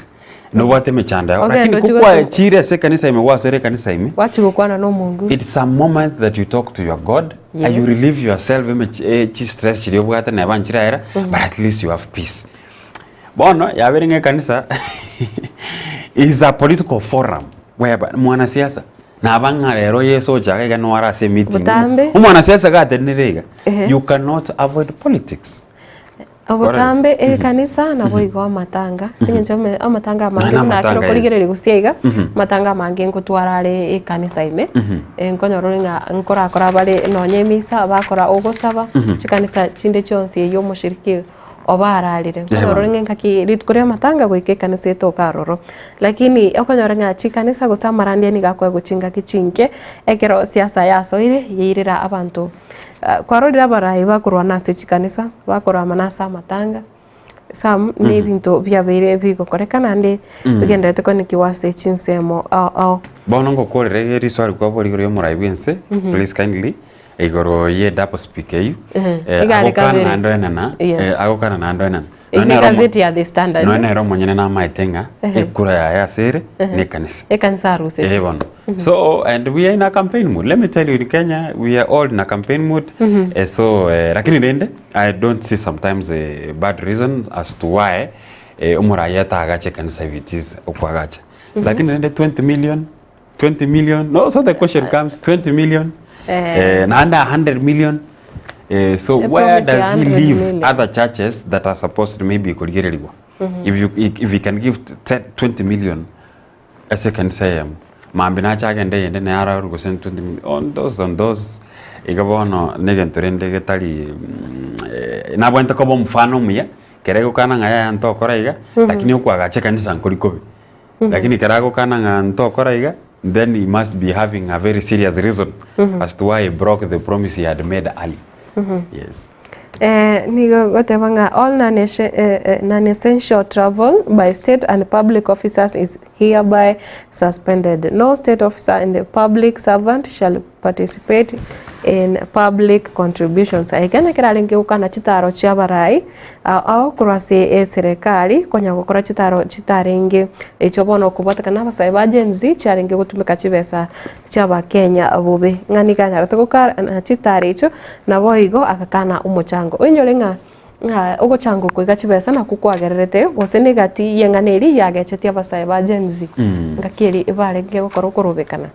No wate mechanda. Lakini kukua chire se kanisa imewasere kanisa ime. Wachi kukwana no Mungu. It's a moment that you talk to your God. Yes. And you relieve yourself chi stress chiri obugata na banchira era. But at least you have peace. Bono ya beringe kanisa is a political forum whereby mwana siasa na abanga rero yeso chaka no ara se meeting. Mwana siasa ga tenerega. You cannot avoid politics. Obutambe kanisa nabo igo amatanga sinye amatanga mangi na kiro kurigerere gusiega matanga mangi ngutwarare kanisa ime nkonyororinga nkora bale nonye misa bakora ogosaba chikanisa chinde chonse yo mushiriki obararire nkonyororinga nkaki ritkuria matanga gwike kanisa to karoro lakini okonyororinga chikanisa gusamarandi ni gakwa guchinga kichinke ekero siasa yaso yirira abantu kwarorira barai bakorwa nase chikanisa bakora manasa matanga sam ni bintu byabere bigokorekana ndi bigendete ko nikiwase chinsemo bono ngokorere riswari kwa bori yo murai wense please kindly igoro ye double speak you agokana ando enana agokana na ando enana Ine gazeti ya The Standard. No ero monyene na maitenga ekura ya sere ni kanisa. Kanisa aruse. Bono. So and we are in a campaign mood. Let me tell you, in Kenya we are all in a campaign mood. So lakini rende I don't see sometimes a bad reason as to why umuraya tagache kanisa vitis okwagacha. Lakini rende 20 million. No, so the question comes 20 million. Na under 100 million. So where does he leave other churches that are supposed to maybe could get it? If you can give 20 million ese kanisa yam mambina chage ndende ne ara rugo sentu on those igabono negentorende getali na bwenta ko mfano muya kerego kana ngaya ntokora iga lakini ukwagache kanisa nkorikobe lakini kerago kana nga ntokora iga then he must be having a very serious reason as to why he broke the promise he had made early. Yes. Nigo gotebanga all non-essential travel by state and public officers is hereby suspended. No state officer and the public servant shall participate in public contributions. Aikana kiralingi ukana chitaro chia barai au kurasi serikali konya gukora chitaro chitaringi ichobono kubatakana basaiba agency charingi gutumika chibesa chaba Kenya abube ngani kanya ratuka chitari icho nabo igo akakana umochango onyolenga ugo chango kwiga chibesa na kukwagererete gose negati yenganeri yagechetia basaiba agency ngakiri ibarenge gukora kurubekana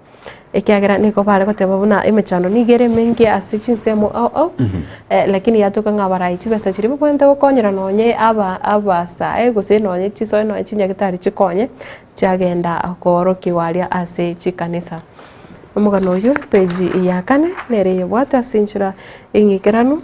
ikiagera niko pale goteba buna imechano nigere mengi asichinsemo lakini yatuka ngabarai chibesa chiri kwente gukonyera nonye aba sae gose nonye chiso nonye chinya gitari chikonye cyagenda akoro kiwaria ase chikanisa umugano uyu page ya kane nereye bwata sinchira ingikeranu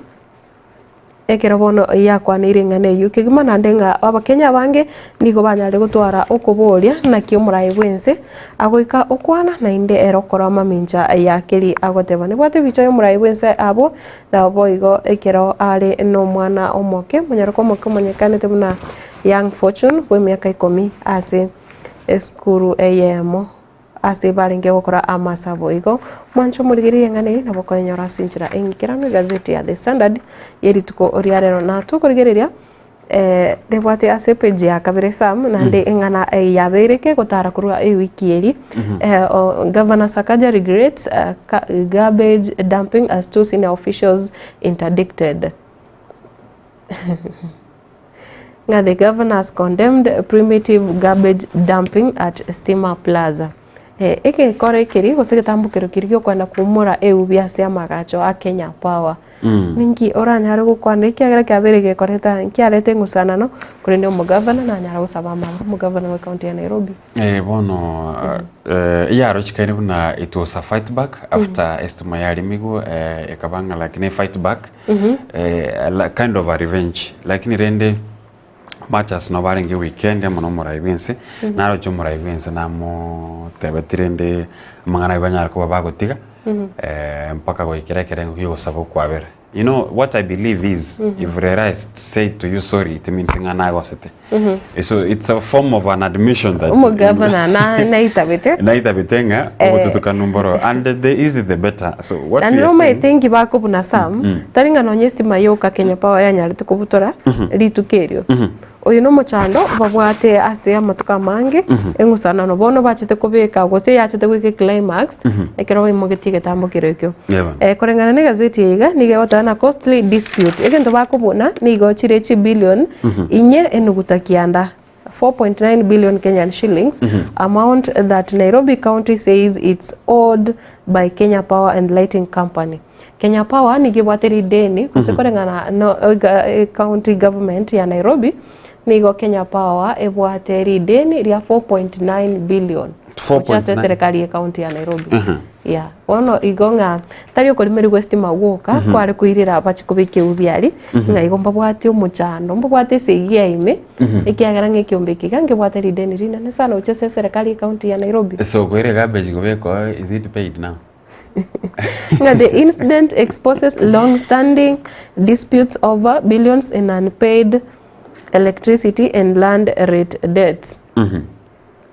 ekerobono yakwa niringane yukigima nandenga abakenya bange nigo banyare gutwara ukuboria na kiumurai bwense agoika ukwana na inde erokora maminja yakiri agoteba ni bwate bicho y'umurai bwense abo na boigo ekero ari no mwana omoke munyaroko moke munyekanete muna young fortune we miaka 10 ase eskuru eyemo ase baringe gukora amasabo igo mancho murigiri ngane na bokonyora sinchira engikirano gazeti ya The Standard yerituko oriarero na tukurigereria de bwate ase page ya kabere sam na nde ngana yabereke gutara kurwa wiki eri Governor Sakaja regrets garbage dumping as two senior officials interdicted. Now the governor has condemned primitive garbage dumping at Stima Plaza. Eke kore kiri gosegetambukiro kirigyo kwenda kumura bia cia magacho a Kenya Power. Ninki oranyara gukwana ikiagera kiaberege koreta kiarete ngusanano kuri ne mu governor na nyara gusaba mama mu governor wa county ya Nairobi. Bono yaro chikaine buna it was a fight back after Estima yari migo ekabanga lakini fight back kind of a revenge lakini rende matches no baringe weekend ya mono muraibense naro cyo muraibense namo tebetirende mangana ibanyara ko bagotiga mpaka go ikirekere ngo sabo kwabera. You know what I believe is if Rerest say to you sorry it means ngana go sete. So it's a form of an admission that governor na itabitenga otutuka numbero and the easy the better. So what we are saying think bako buna sam taringa no Stima yoka Kenya Power ya nyari tukubutora litukerio oyo no mochando babwate ase amatuka mange engusana no bono bachite kubeka gose yachite gwike climax ekero imugetige tambukiro ekyo korengana ne gazeti yiga nige otana costly dispute egento bakubona nigo chirechi billion inye enugutakianda 4.9 billion Kenyan shillings amount that Nairobi County says it's owed by Kenya Power and Lighting Company. Kenya Power nigibwateri deni kusekorengana no county government ya Nairobi nigo Kenya Power ebwateri deni ria 4.9 billion kwa serikali ya county ya Nairobi. Yeah, wono igonga tario ko limeri Stima woka kware kuirira abachikubike ubyari nga igomba bwati umuchano mbwate segiaime ikiagara ngekiombe gange bwateri deni rina ne sana uchese serikali ya county ya Nairobi. So kwere garbage gobeko is it paid now? The incident exposes long-standing disputes over billions in unpaid electricity and land rate debts.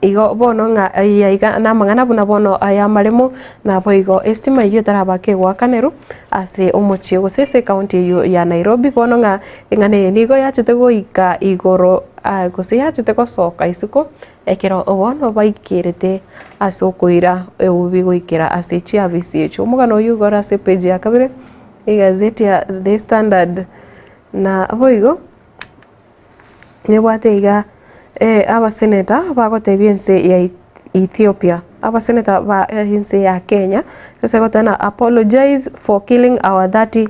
Igo bono nga yaiga na mangana buna bono aya maremo na boigo Stima yo tarabake gwa kaneru ase omochie gosese county ya Nairobi bono nga ngane nigo yachite goika igoro gose yachite gosoka isuko ekero obono baikirete asokoira ubi goikira ase chia bisicho omugano uyu gora ase page ya kabire igazeti ya The Standard na boigo nebwate iga aba senator bagotebiense ya Ethiopia aba senator ba hinse ya Kenya kase gotana apologize for killing our 30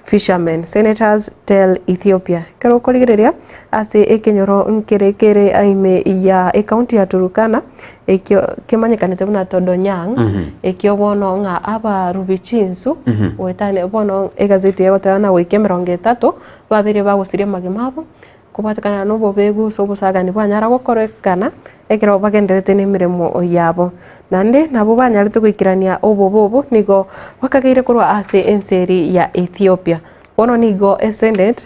fishermen. Senators tell Ethiopia. Kero koligereria ase ekenyoro nkerekere aime ya county ya Turukana ekyo kemanyekanete buna Todonyang ekyo bono nga aba rubichinsu wetane bono egazeti yagotana wike 30 babere bagusiria magimabo kubatakana no bobegu so busagani bwanyara gokorekana ekero bagenderete nemiremo yabo nande nabo banyarite kwikirania obobobo nigo bakageire kurwa ase enseri ya Ethiopia bono nigo Senate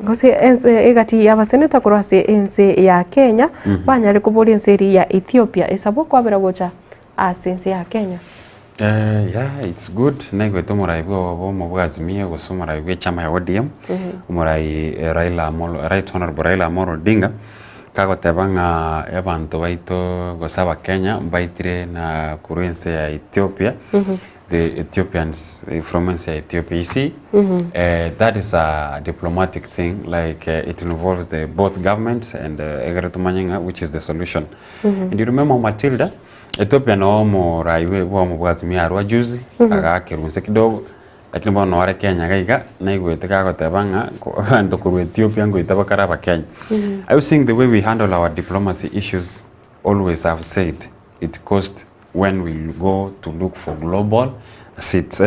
ngose egati ya baseneta kurwa ase ense ya Kenya banyari kubuli enseri ya Ethiopia esabo kwabera gocha ase ense ya Kenya. Yeah, it's good. Nego tomorai bo mubwazimie gusomara gwe chama ya ODM. Umurai Raila Amolo, Right Honorable Raila Amolo Odinga. Kago tebanga abantu baito gosaba Kenya baitire na kurense ya Ethiopia. The Ethiopians from Ethiopia. You see, that is a diplomatic thing. Like it involves both governments and which is the solution. And you remember Matilda? Ethiopia no mo raiwe bo mo bwazimia arwa juzi agakirunse kidogo lakini bono wale Kenya gaiga na igwete kago tebanga ando ku Ethiopia ngo itabakara ba Kenya. I was saying the way we handle our diplomacy issues always have said it cost when we go to look for global seats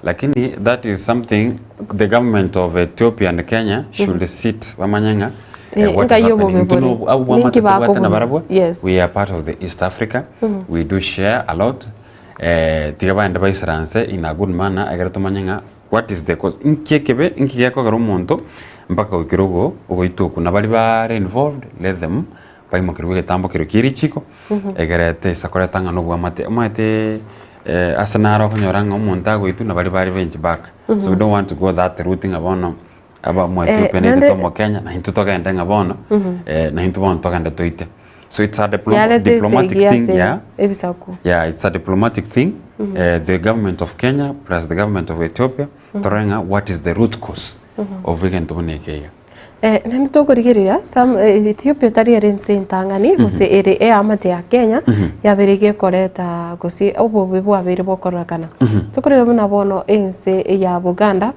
lakini that is something the government of Ethiopia and Kenya should sit wamanyanga. What is happening? Yes. We are part of the East Africa. We do share a lot. In a good manner. What is the cause? Inkieko garumonto mpaka ukirogo ugoituku na bali bare involved, let them pai mokiruge tambo kirukiri chiko egerete sakoretanga no bwamate asanaro konyoranga umuntu agoitu na bali bare bench back. So we don't want to go that routing abono aba mo Ethiopia ne tomo Kenya na hintu toka ndenga bono na hintu bono toka ndetoite. So it's a diplomatic thing, yeah. Yeah, it's a diplomatic thing. The government of Kenya plus the government of Ethiopia trying out what is the root cause of vegan tomonekea. Nani tokorigeria sam Ethiopia tari erense ntangani gose ere amate ya Kenya yaberege koreta gosi obo bibu abere bokorakana tokore buna bono ense ya Buganda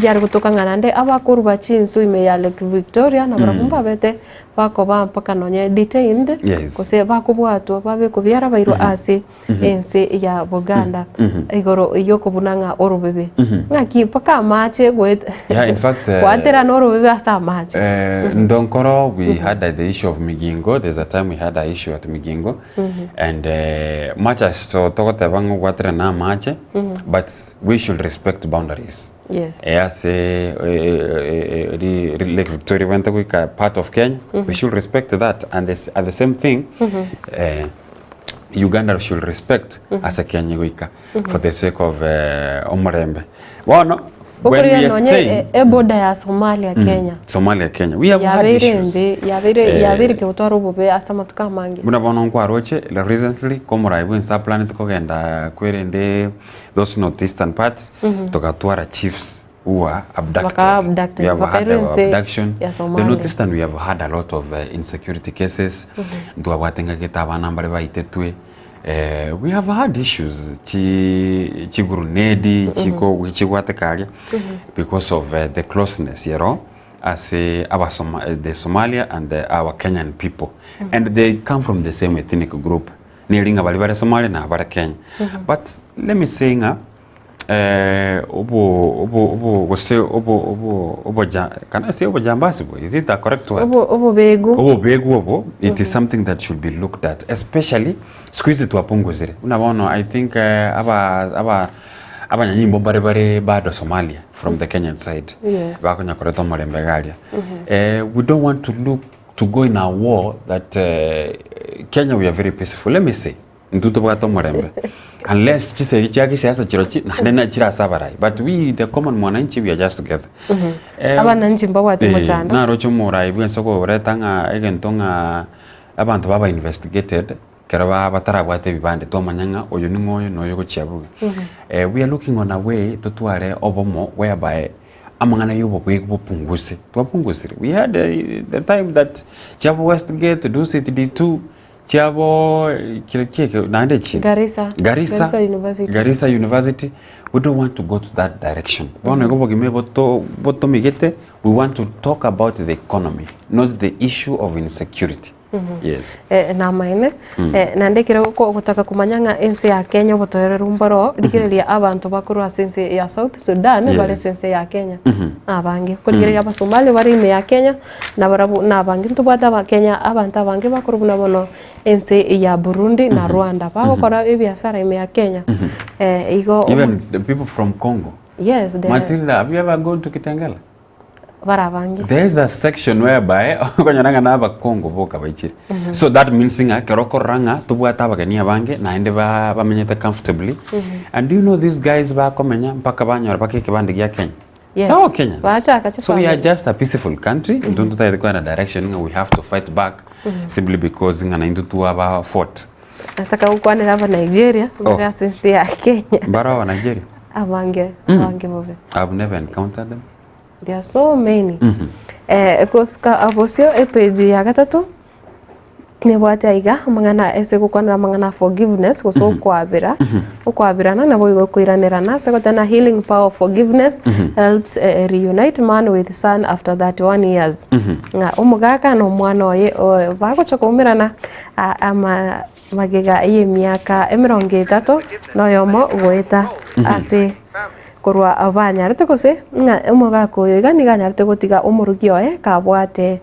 yari gutokangana nde abakuru bachinsu ime ya Lake Victoria na barabumba bete bako mpaka nonye detained gose bakubwatwa babe kubyara bayiro ase ense ya Buganda igoro yoko bunanga orubebe ngaki mpaka mache gwe. Yeah, in fact kwatera norubebe asa Ndonkoro, we had the issue of Migingo. There's a time we had an issue at Migingo, and much as so tokotebango watre na mache, but we should respect boundaries. Yes. As Lake Victoria went to part of Kenya, we should respect that, and at the same thing, Uganda should respect as a Kenya wika for the sake of Omorembe. Well, when we are saying border ya Somalia Kenya. Somalia Kenya. We have had issues. Yabere ke utwaro bobe asama tukamange. Muna bono kwa roche recently komora ibu insa planet kogenda kwerende those northeastern parts tokatwara chiefs who are abducted. We have had abduction. The northeastern we have had a lot of insecurity cases. Nduwa watenga kitaba nambale baitetwe. We have had issues chigurunedi chigwatekalia because of the closeness, you know, as the Somalia and our Kenyan people, and they come from the same ethnic group. Nearing about Somalia na about Kenya, but let me say can I say Jambasibo? Is it the correct word? It is something that should be looked at, especially squeeze it to a punguzire. I think nyimbo bare bado Somalia from the Kenyan side. Yes. We don't want to go in a war that Kenya we are very peaceful. Let me say. Unless but we the common mwananchi we are just together. Abananchi mbawati mochanda. Na rocho mora ibu ensoko retanga egentonga abantu baba investigated keraba batarabwate bibande to manyanga oyo ningoyo noyo gochiabuga. We are looking on a way to tware obomo whereby amangana yubo bwegubupunguse twapungusire. We had the time that Chabu Westgate do city 2 Chiabo kile naende chini. Garissa University. We don't want to go to that direction. Bono go bogime boto migete. We want to talk about the economy, not the issue of insecurity. Yes. Na maine nandekire gutaka kumanyanga ense ya Kenya botorera umbaro dikireria abantu bakuru asense ya South Sudan bale sense ya Kenya abange kurigeria abasomali bari ime ya Kenya na barabu na abange ntubata ba Kenya abantu abange bakuru bunabono ense ya Burundi na Rwanda bakora ebiasara ime ya Kenya igo even the people from Congo. Yes, Matilda, have you ever gone to Kitengela? There is a section whereby konyaranga na aba Congo boka baichire. So that means nga keroko ranga tubwata abagania bange na ende bamenyete comfortably. And do you know these guys ba komenya mpaka banyora bakeke bande gya Kenya? Yes. No Kenyans. So we are just a peaceful country. Don't try to go in a direction we have to fight back simply because ngana into to aba fort. Nataka ukwane hapa Nigeria, mbona sisi ya Kenya. Bara wa Nigeria. Abange bobe. I've never encountered them. There are so many. Koska abosio page ya gatatu ni bwate aiga mangana ese gukwanira mangana forgiveness goso kwabira ukwabirana na boigo kuiranirana sekotana healing power of forgiveness helps reunite man with son after 31 years. Nga umugaka no mwana oye bagocha kumirana ama magega ye miaka 30 no yomo goeta ase korwa abanya rete kose nga umugako yoga ni ganya rete gotiga umurugio kabwate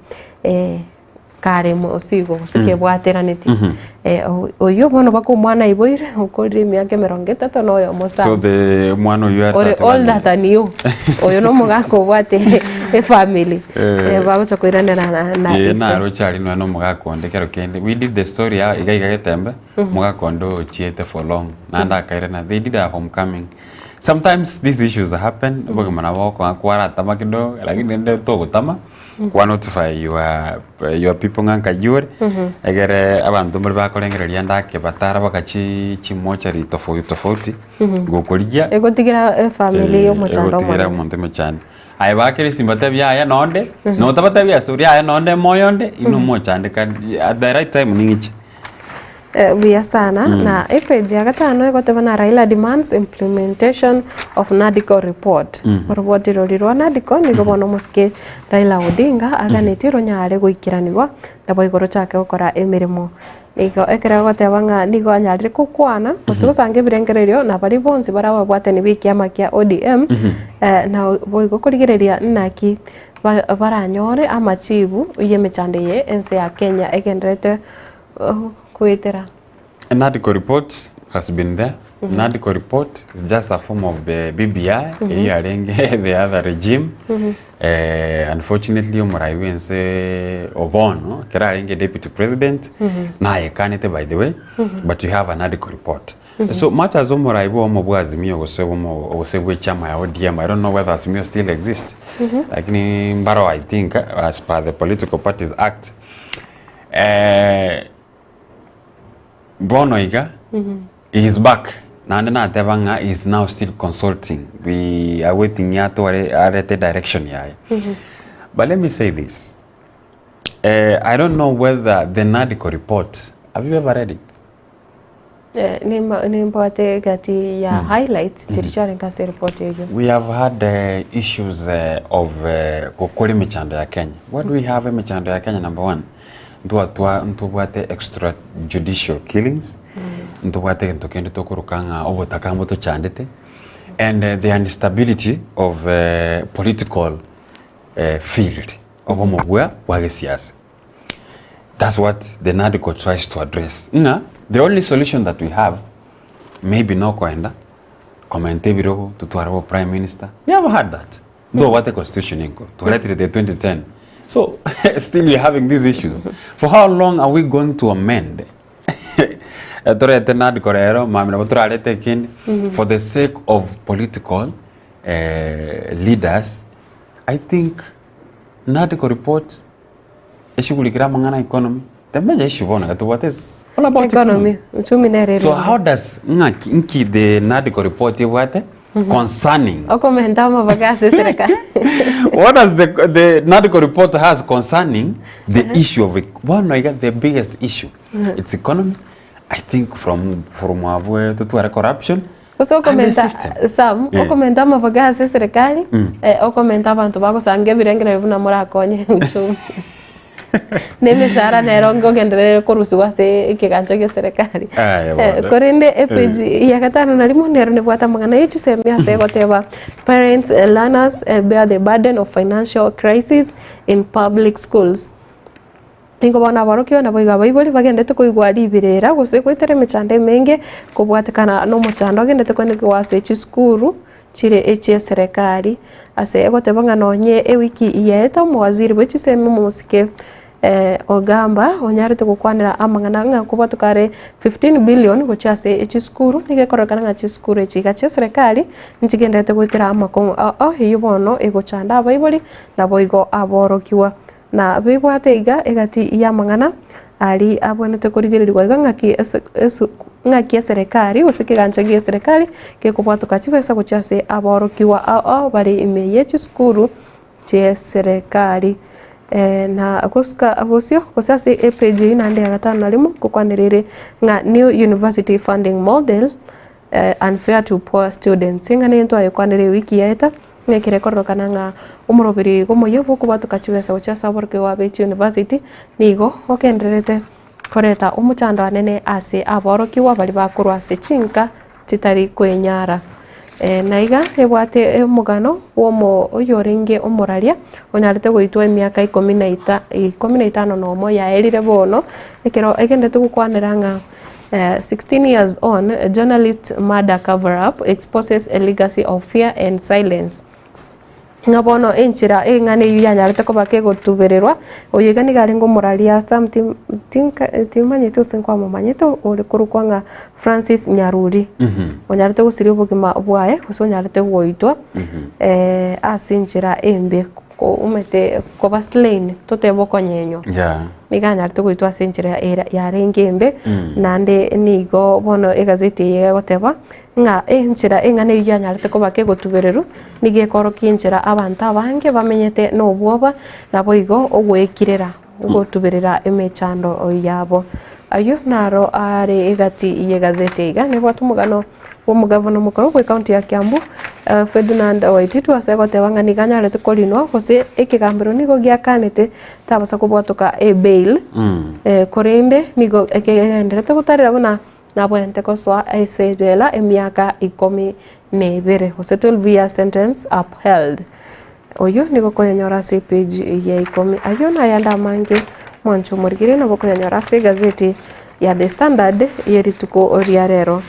kare mo sigo sike bwateraniti oyo bono bako mwana iboire ukori miaka 30 no yo mosa. So the mwana you are that older than you oyo no mugako bwate family bago chokoirana na rochari no mugako ndekero kende we did the story iga getembe mugako ndo chiete for long nanda kairana they did a homecoming. Sometimes these issues happen bogo mana wako kwara tama kidogo lakini ndio to tama kwa notify your people nganka yure egere abantu muri bakorengereria ndake batara bakachi chimochari tofauti gokorijia egotigira family yo mochando egotigira monte mechande ai bakere simbate bya nonde no tabata bya suri aya nonde moyonde ino mochande at the right time ningiche via sana na page ya gatano egotebana Raila demands implementation of NADCO report. Report iro NADCO nigo bono muske Raila Odinga aganetiro nyare guikiranirwa ndabo igoro chake gukora emirimo nigo ekera gotebanga nigo anyarire kukwana usigo sange birengererio na bari bonzi barawa bwate ni biki amakia ODM na boigo kurigereria naki baranyore amachibu yemechandeye ense ya Kenya egendrete a NADCO report has been there. NADCO report is just a form of the BBI, the other regime. Unfortunately, Umuraiwense Obono, Kerarenge deputy president, na yekanete by the way, but you have a NADCO report. So much as Umuraibo Omobu Azimio was chama ya ODM, I don't know whether Azimio still exists. Like in Mbaro, I think, as per the Political Parties Act, Bono Iga is back. Nandana Tevanga is now still consulting. We are waiting to arete direction. But let me say this. I don't know whether the NADCO report, have you ever read it? Highlights report. We have had issues of Kokori Michando ya Kenya. What do we have in Michando ya Kenya? Number one, ntuwate extrajudicial killings, ntuwate ntokende tokurukanga obotakamu to chandete, and the instability of political field of omobwa wage siasa. That's what the NADCO tries to address. The only solution that we have, maybe no koenda, komente biro tutuarabo prime minister. We have had that. Though what the constitution inko, to write the 2010. So, still we're having these issues. For how long are we going to amend? For the sake of political leaders, I think NADCO report economy. The major issue what is all about economy. So how does the NADCO report concerning what does the NADCO report has concerning the issue of the biggest issue its economy. I think from abwe tutware corruption. Uso komenta Sam, okomenta mavagasi serikali, okomenta abantu bagosange birengera bivuna murakonye uchumi. Nemishara nerongo gendere kurusiwa se ikigancha ge serikali. Korende epeji ya gatano na rimwe nero ne bwata magana yichi semia se goteba parents learners bear the burden of financial crisis in public schools. Ningo bana barokyo na boiga baiboli bagendete kuigwa libirera gose kwitere mechande menge kubwatikana no muchando agendete kwene kwase chiskuru chire eche serikali ase egotebanga nonye ewiki iyeta mwaziri bwechiseme musike ogamba onyarete gukwanira amangana nga kubatukare 15 billion gochase echiskuru nigekorokana nga chiskuru echiga che serikali ntigendete gwitira amakongo hiyo bono egochanda abaiboli na boigo aborokiwa na bibwate iga egati ya mangana ali abonete kurigirirwa iga ngaki serikali usikigancha gi serikali ke kubwatuka chibesa gochase aborokiwa bari imeye chiskuru che serikali na akuska abosio kosase EPG nande agatana limo kukwanirire nga new university funding model unfair to poor students ngane ento ayikwanire wiki yaeta ngekirekorokana nga umurobiri gomoyobo kubatuka chibesa gochasa borke wa Bechi University nigo okenderete koreta umuchando anene ase aborokiwa bali bakurwa ase chinka titari kwenyara naiga ebwate omugano womo oyoringe omuraria onyarete goitwa emiaka 15 nomo yaerire bono ekero egendete gukwanira nga 16 years on a journalist murder cover up exposes a legacy of fear and silence ngabono enchira engane yanyarete ko bakego tubererwa oyegani garengo moralia something timanyito senkwa momanyito ole kurukwa nga Francis Nyaruri onyarete gusiri bugima bwaye usonyarete goitwa asinchira embe ko umete ko baslane totebo konyenyo niganyarete goitwa asinchira ya rengembe nande nigo bono egazeti yegoteba nga enchira engane yanyarete ko bakego tubereru nige korokinchira abantu abange bamenyete no bwoba nabo igo ogwekirera ugotuberera emechando yabo ayo naro are egati yegazete iga nebo tumugano omugavana mukoro kwe county ya Kiambu Ferdinand Waititu asegotebanga niganyarete kolinwa kose ekigambiro nigo giakanete tabasa kubwatuka bail korende nigo ekenderete gutarira bona nabwente koswa esejela emiaka 12 kose 12 year sentence upheld oyo nigo koyenyora se page ya 10 ayo na yanda mange mwancho murigire nabo koyenyora se gazeti ya The Standard yerituko oriarero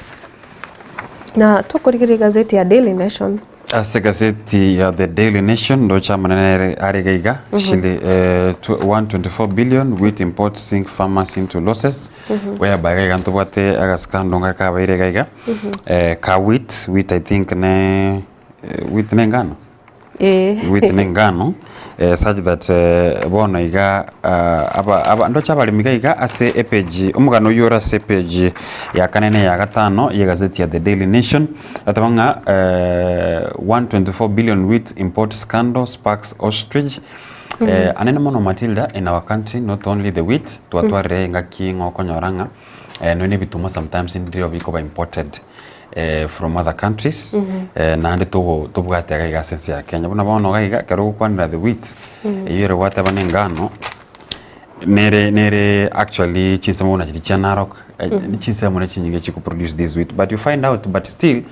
na tukurigire gazeti ya Daily Nation ase gazeti ya The Daily Nation ndo chama nene arigaiga shili 124 billion wheat imports sink farmers into losses whereby gaiga ntubwate agaskandonga ka baire gaiga ka wheat I think ne wheat ne ngano wheat ne ngano such that bona iga aba ndo chabali migaiga ase EPG umugano yora ase EPG ya kanene ya gatano ya gazeti ya The Daily Nation atabanga 124 billion wheat import scandal sparks ostrich anene mono Matilda in our country not only the wheat twatware ngaki ngokonyoranga no ne bituma sometimes ndio biko ba imported from other countries na ande tubwate gaiga sense ya Kenya bona bono gaiga kero kwanira the wheat yero wate banengano nere actually chinsemo na chicha narok chinsemo na chinyinge chiku produce this wheat but you find out but still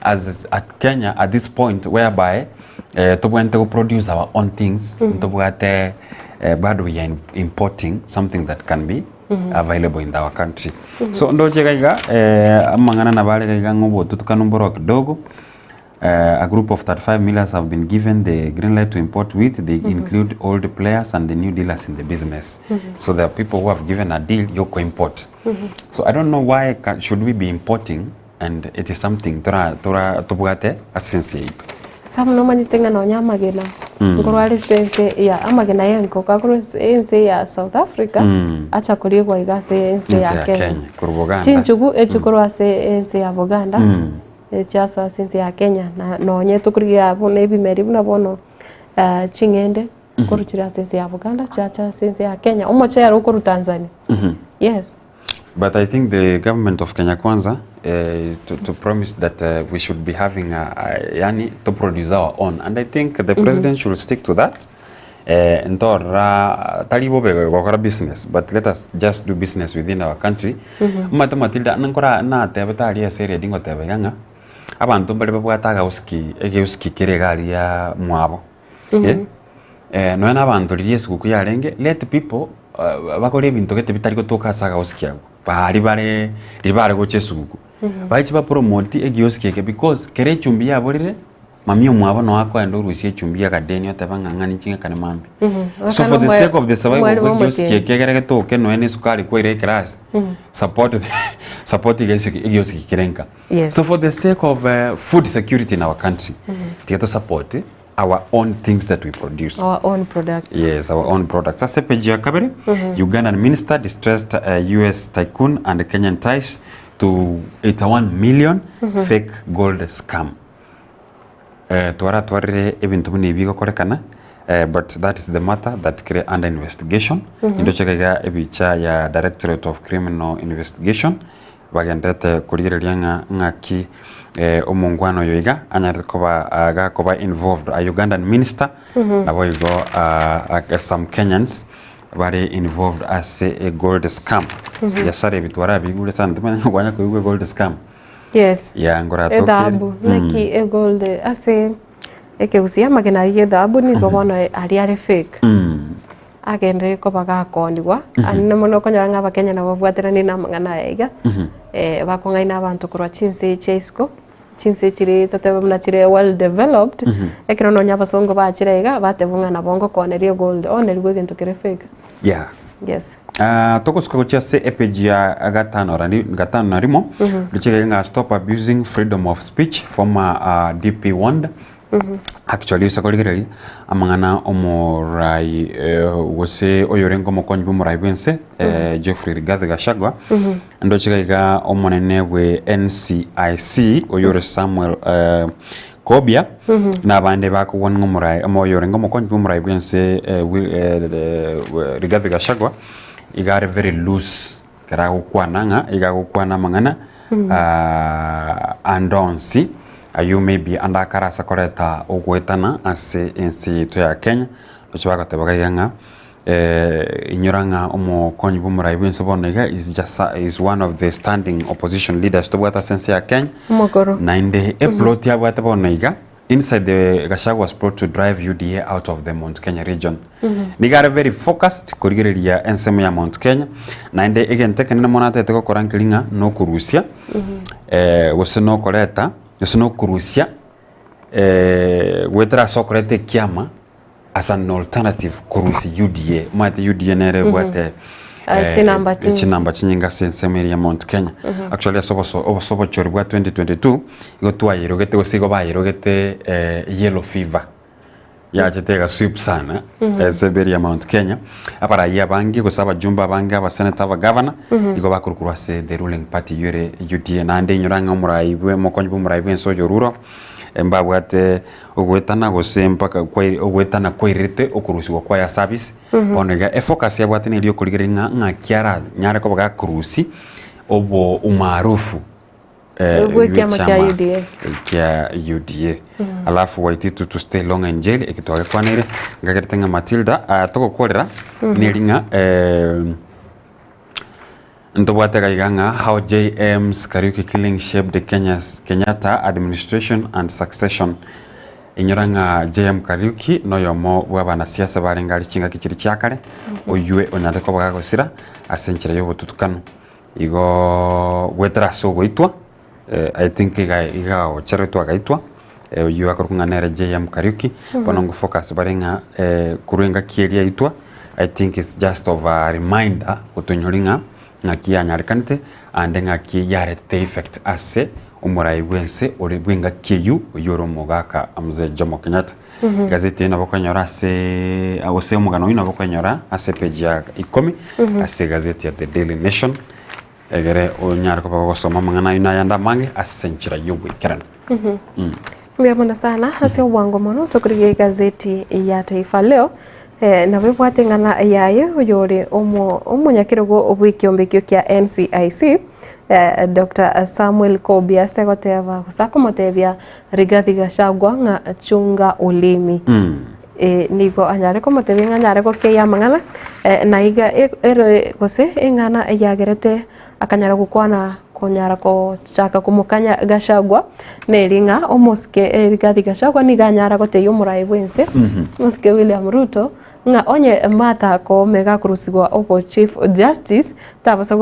as at Kenya at this point whereby tubwente to produce our own things tubwate but we are importing something that can be available in our country. So ndoje gaiga amangana na bale gaiga ngobo tutukanumboro kidogo a group of 35 millers have been given the green light to import wheat. They include all the players and the new dealers in the business. So there are people who have given a deal yoko import. So I don't know why should we be importing and it is something tora tubugate associate. Samu no manitenga no nyamagena ngorwali sense ya amagena yenko kakuru ense ya South Africa acha kuligwa igase ense ya Kenya kuruboganda chinchugu echukurwa se ense ya Buganda echaso sense ya Kenya na nonye tukuriya bone ebimeri buna bono chingende kuruchira sense ya Buganda chacha sense ya Kenya umocha yaro kuru Tanzania yes But I think the government of Kenya Kwanza to promise that we should be having yani to produce our own, and I think the president should stick to that. Ntora talibo be business, but let us just do business within our country. Mata Matilda nankora na tebetali ya serie dingo tebeganga abantu bali babwataga uski kiregali ya mwabo. No na abantu liyesu kuyarenge let people bakore ibintu gete bitari gotoka saga uski yabo bari gochesuku baichi ba promote egioski ke because kere chumbi yabo rire mami omwabo no akwenda urusie chumbi ya gadeni otabanga nchinga kana mambi. So for the sake of the survival of egioski kegere toke no ene sukari kwa ile class support egioski kirenka. So for the sake of food security in our country they to support our own things that we produce. Our own products. Yes, our own products. As Pejia Kabere, Ugandan minister distressed US tycoon and Kenyan ties to 81 million fake gold scam. Tuare eventumuni bigo korekana, but that is the matter that create under investigation. Indocheka ebicha ya Directorate of Criminal Investigation. Bagendete kurirelia ngaki omongwano yoiga anyarikoba koba involved a Ugandan minister na boigo some Kenyans very involved as a gold scam. Yasare bitwara bigule sana tumanya kwanya ko gold scam. Yes. Ya ngora toke. Edabu naki gold ase ekeusia magena yedabu ni bobono ari fake. Agende ko bagakondigwa anne mono konyanga bakenya na babwatira ni namangana yaiga bakongaina abantu kurwa chinse chesco chinse chiri tateba mna chire well developed ekero no nyabasongo ba chirega batebunga na bongo konerie gold oneri gwegintu kire fake. Yeah. Yes. Tokosuka kuchia se epejia gatano na rimo lichega nga stop abusing freedom of speech former DP Wand. Actually sakoligeri amangana omorai wose oyorengo mokonyi bomorai bense Geoffrey Rigathi Gachagua ndo chika omonene we NCIC oyore Samuel Kobia na bande bako wongo morai omoyorengo mokonyi bomorai bense Rigathi Gachagua igare very loose kara kwananga igakwana mangana andonsi ayu maybe anda karasa koreta ogwetana ase ensi to ya Kenya ochwaga tebagayanga inyoranga omo konyi bomurai bwense bonega is one of the standing opposition leaders to bwata sense ya Kenya Mogoro na inde plot ya bwata bonega inside the Gachagua was plot to drive UDA out of the Mount Kenya region. Nigara very focused kurigereria ensemo ya Mount Kenya na inde again tekene monate teko korankilinga no kurusia wose no koreta no kurusia wetra sokrete kiama as an alternative kurusi UDA mate UDA nere bwate chinamba chinyinga sensemeri ya Mount Kenya actually sobo chori bwa 2022 igotwa yerogete osigo ba yerogete yellow fever ya jetega sweep sana seberi ya Mount Kenya apara ya bangi kusaba jumba bangi aba senator aba governor igo bakurukurwa se the ruling party yure UDA na ande nyoranga murai bwe mokonyi murai bwe sojo ruro embabwate ogwetana gose mpaka kwai ogwetana kwairete okurusiwa kwa ya service bonega efocus ya bwate nilio kuligiringa ngakiara nyare ko baga kurusi obo umarufu kia UDA alafu waititu to stay long in jail ekitwage kwanere ngagetenga Matilda toko kolera nilinga Ntobwate kaiganga how JM's Kariuki killing shaped the Kenyatta administration and succession. Inyoranga JM Kariuki no yomo wabana siasa barengali chinga kichiri cyakare oyue onyateko bagagosira asenchira yo bututukano igo wetra so goitwa I think iga ocheretwa gaitwa oyue akorukunganere JM Kariuki bonongo focus barenga kurenga kieria itwa I think it's just of a reminder utonyoringa ngakia nyarikanite ande ngakia yarete effect ase umurai wense ori bwenga kiyu yoro mogaka amze Jomo Kenyatta gazeti na bokonyora se awose umugano ina bokonyora ase page ya 10 ase gazeti ya The Daily Nation egere onyara ko bagosoma mangana ina yanda mange asenchira yobwe kiran Mbona sana ase wango mono tukuriye gazeti ya Taifa Leo na bwate ngana yaye uyore umunyakirego obwikiombe kya NCIC Dr. Samuel Kobia segoteva gusakomotebia Rigathi Gachagua nga chunga ulimi nigo anyare komotebia nganyare ko keya mangana na iga gose ingana yagerete akanyara gukwana konyara ko chaka kumukanya Gachagua neringa omoske Rigathi Gachagua niganyara goteyo murai bwense moske William Ruto nga onye mata ko mega kurusigwa opo chief justice tabasa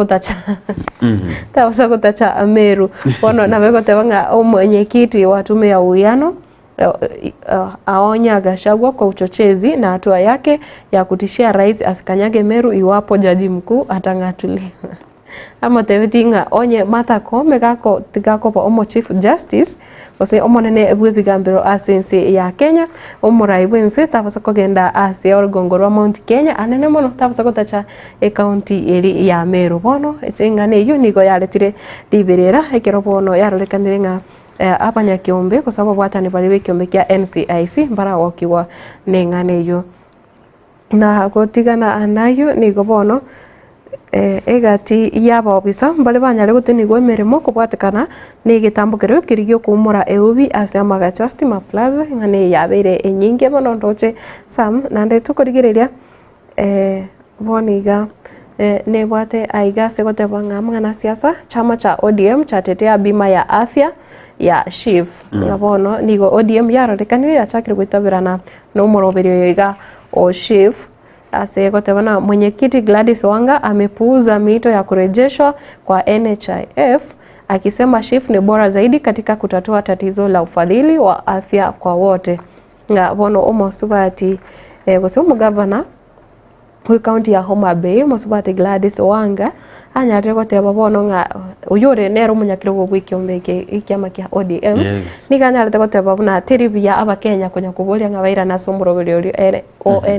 gutacha Meru bono na bego tebanga omwenyekiti wa tume ya uwiano aonya Gachagua kwa uchochezi na hatua yake ya kutishia rais asikanyage Meru iwapo jaji mkuu atang'atuliwa. Ama tevitinga onye mata ko mega ko tigako pa omo chief justice ose omonene ebwe bigambiro asense ya Kenya omurai bwense tabasa kogenda ase orgongoro Mount Kenya anene mono tabasa gotacha county eri ya Meru bono engane yo nigo yaletire liberera ekero bono yarorekanire nga abanyakiombe kwa sababu watani bali kiombe kya NCIC mbara wokiwa nengane yo na gotigana anayo nigo bono egati yaba obisa mbale banyare gutenigwe merimo kubwatekana ni gitambukero kirigyo kumura eubi ase amagacho Stima Plaza ngane yabere enyinge bono ndoche sam nande tukorigereria boniga ne bwate aiga segote banga mwana siasa chama cha ODM chatetea bima ya afya ya SHIF ngabono nigo ODM yarorekanire achakire gwitabirana no muroberio yiga o SHIF ase gotebana mwenyekiti Gladys Wanga amepuuza miito ya kurejeshwa kwa NHIF akisema SHIF ni bora zaidi katika kutatua tatizo la ufadhili wa afya kwa wote. Nga bono omosubati gosomo governor wi county ya Homa Bay mosubati Gladys Wanga anyare goteba bono nga uyore nero munyakiro gwikiombe ikiama kya ODM niganyare goteba buna teribia abakenya kunya kubolia nga baira na somboroberio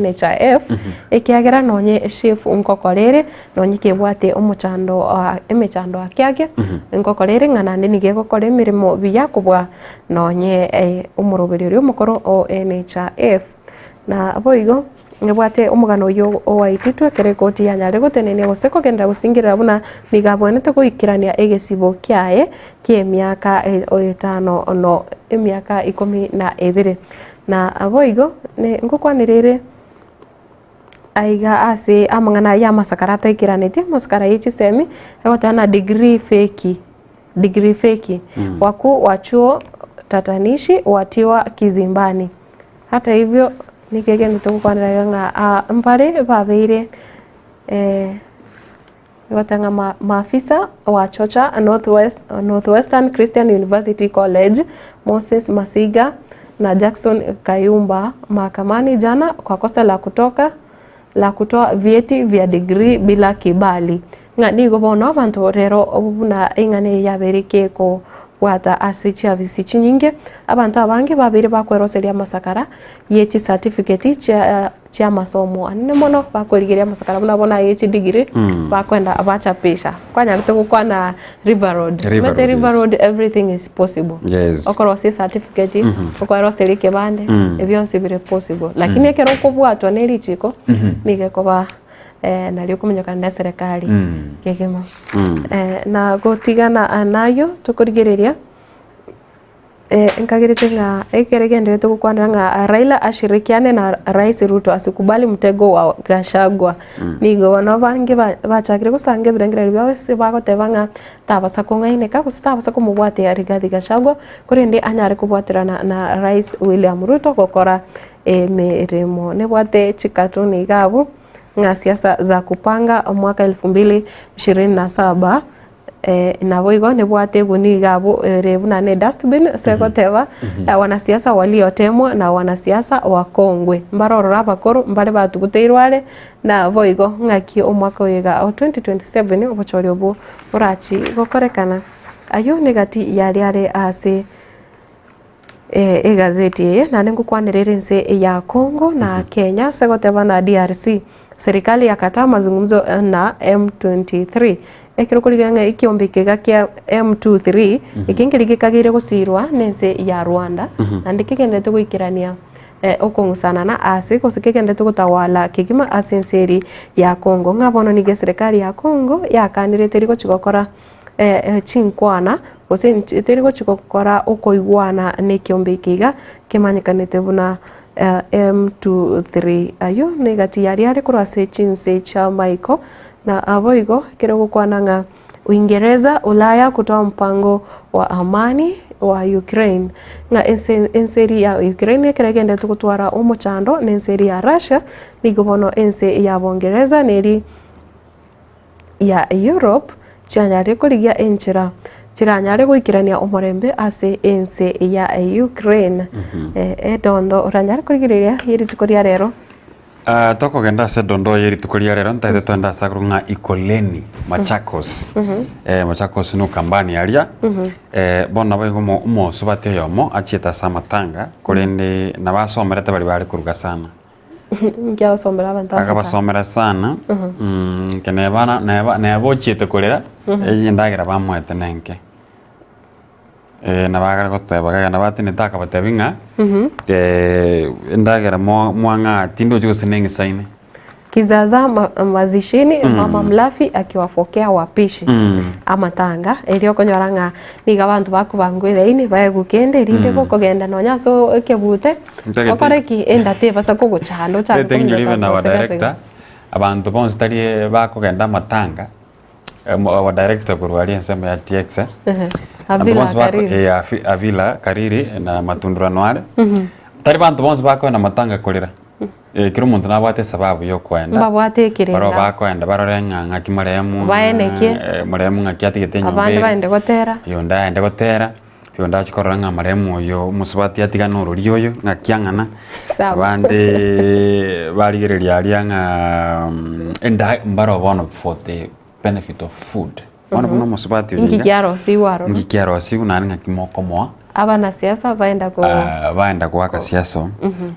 NHIF ekiagera nonye SHIF unkokorere nonye kebwate omuchando emechando akyage unkokorere ngana nige gokore mirimo biya kubwa nonye omoroberio mukoro NHIF na boigo nebwate omugano yo owaititwe kere koti yanyare gotenene goseko genda gusingirira buna nigabonete kuikirania egesibo kyae kiemyaka 5 no emyaka 12 na aboigo ne ngokwanirire aiga ase amangana ya masakarata ikiranete masakara yichi semi egotana degree fake waku wachuo tatanishi watiwa kizimbani. Hata hivyo nikege nitokwanira nga mpare babeire watanga maafisa wa chocha Northwestern Christian University College Moses Masiga na Jackson Kayumba mahakamani jana kwa kosa la kutoa vyeti vya degree bila kibali. Nga nigo bono abantu rero obuna ingane yabereke ko wata asicha visichi nyinge abantu abange babiri bakweroseria masakara yechi certificate cha masomo anene mono bakorigeria masakara bona yechi degree bakwenda abacha pesha kwanya gutoko na River Road everything is possible okorosi certificate okweroseria kebande ebyonse bire possible lakini ekero kubwatwa nerichiko nige koba nalio kumenyekana na serikali kegema na gotigana anayo tukurigereria nkagirite nga ekeregende tukukwanira nga Raila ashirikiane na Rais Ruto asikubali mtego wa Gachagua nigo bano bange bachakire gusange birengere byawe bagotebanga tabasa kongaine ka kustabasa kumubwate ya Rigathi Gachagua kurinde anyare kubwatirana na Rais William Ruto gukora emirimo nebwate chikatuni gabo nga siasa za kupanga mwaka 2027 na boigo nebwate guni gabo rebuna ne dustbin sekoteva wanasiasa waliotemwa na wanasiasa wakongwe mbarorora bakoro mbale batuguteirware na boigo ngaki omwaka wega 2027 obochori obo urachi gokorekana ayo negati yari ase egazeti na ngukwanirire nse ya Kongo na Kenya segoteva na DRC serikali yakataa mazungumzo na M23 ekirokuliganga ikiombekega kia M23 ikingirigikagire gusirwa nense ya Rwanda na ndikigendete guikirania okongusana na ase kosekegende tugutawala kigima asenseri ya Kongo ngabono nige serikali ya Kongo yakanirete riko chigokora chinkwana gose teriko chigokora okoigwana ne kiombe kiga kemanyikanete buna M23 ayo negati yari ari kurase chinse cha Michael na aboigo kero gukwananga Uingereza Ulaya kutoa mpango wa amani wa Ukraine nga enseri ya Ukraine keregende tukutwara umuchando nenseri ya Russia nigobono ense ya Bongereza neri ya Europe cyanyare kurigia enchira kiranyare gwikirania umurembe ase ense ya Ukraine dondo uranyare kurigiria yiri tukoria rero toko genda se dondo yeri tukoria rero ntaite twenda sagrunga Ikoleni Machakos Machakos no kambani aria bona baigo mo subate yomo achieta samatanga kolende nabasomerete bali kuruga sana ngia somera abantu akabasomera sana kenebana nebo chiete kolera eyindagira bamwete nenke nabagara goteba nabati nitaka batebinga ndagira mwanga tindo jugo senengi saine kizaza mazishini mama mlafi akiwafokea wapishi amatanga elio konyoranga niga abantu bakubangwire ini baye gukende rinde kokogenda nonya so kebute okoreki endate basa kuguchando cha tengilive na wa director abantu bonse tari bakogenda matanga wa director kurwali nsema ya TX Avila Kariri na Matundura Noire tari bantu bonse bakona matanga kolera kiro muntu nabwate sababu yo kwenda babwate kirenda baro bakwenda barorenga ngaki maremu baeneke maremu ngaki atigete nyumbe abandi baende gotera yonda ende gotera yonda chikoranga maremu yo musubati atiga noruri yoyo ngakiangana abandi barigereria arianga enda mbaro bono for the benefit of food wana bono musubati yoyo ngikiaro siwaro nani ngakimoko moa abana siasa baenda kwa siasa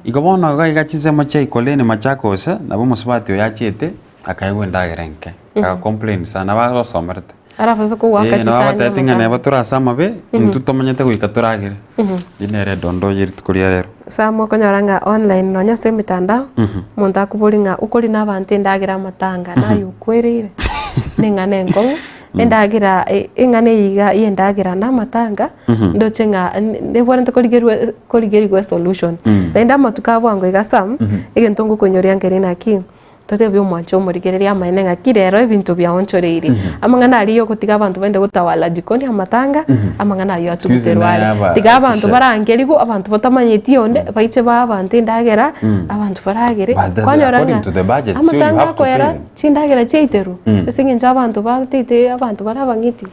ikobona gachize macha Ikoleni Machakos nabo musubati yachete akaiwe ndagerenke aka complain sana basomerete arafaza ko wakachi sana batetinga ne batura samabe intutomanyete guikaturagire dinere dondo yiri tukuria rero samo konyoranga online nonya se mitandao muntu akuburinga ukuri n'abantu ndagira matanga nayo kwerire ningane nkongo endagira ingane yiga yendagira na matanga ndocenga ndebona ntakoligerwa solution nda matuka bwango igasam igentongo konyoria ngerina ki tote byo mwancho murigereria amaenenga kirero ebintu bya onchoreire amangana ariyo kutiga abantu bende gutawala jikoni amatanga amangana ayo atubuterwale tiga abantu barangerigo abantu batamanyeti onde baiche ba abantu ndagera abantu baragere kwanyoranga amatanga koera chindagera cheiteru esinge njabantu batite abantu barabangiti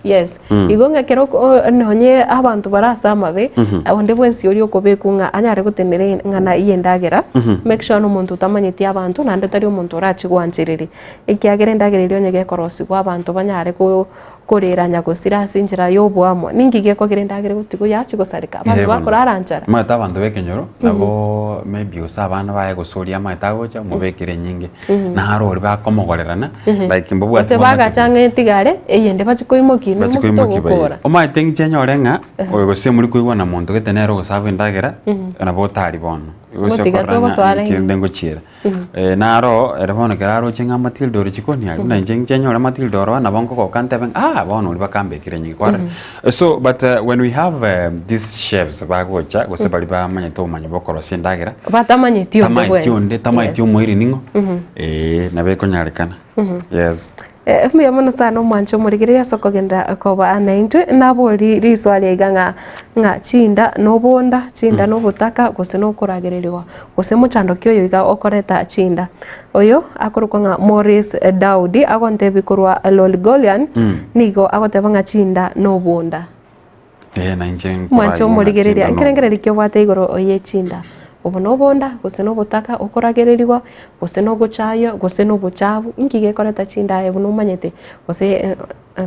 yes igonga kero nonye abantu barasama be abonde bwensi ori okobekunga anyare gutenere ngana iyendagera make sure no muntu tamanyeti abantu nande umuntu urachigwanjiriri ikiagere ndagererio nyege korosi kwa abantu banyare kureranya gusira sinjira yobwamo ningige kogere ndagere gutigo yachi gusarika abantu bakoraranjara mata abantu bekenyoro nabo maybe usabana baye gusoria mata gocha mubekire nyinge na harori bakomogorerana like mbobwa se baga change tigare eyende bachikoimoki no mutogora omaitengi chenyorenga ogose muri kuigwana muntu getenero gusaba ndagera na botari bono ndengo chira naro erebono keraro chenga matildo chikoni ali na chenyola matildo ro na bonko ko kanteben bono uri bakambe kirenyi kwara so but when we have these chefs bagocha gose bali ba manyeto manyobokoro sindagira batamanyetio tamayetio moiri ningo na beko nyarekana yes mya mono sana mwancho murigiria soko genda koba anaintu nabori riswali iganga nga chinda no bonda chinda no butaka gose no kuragererirwa gose muchando kyo iga okoreta chinda oyo akoruko nga Morris Daudi agonte bikurwa Lolgolian nigo agote banga chinda no bonda na injen mwancho murigiria nkerengere kyo bwate igoro oye chinda obono bonda gose no butaka okoragererirwa gose no guchayo gose no buchabu ingige koreta chinda ebono manyete gose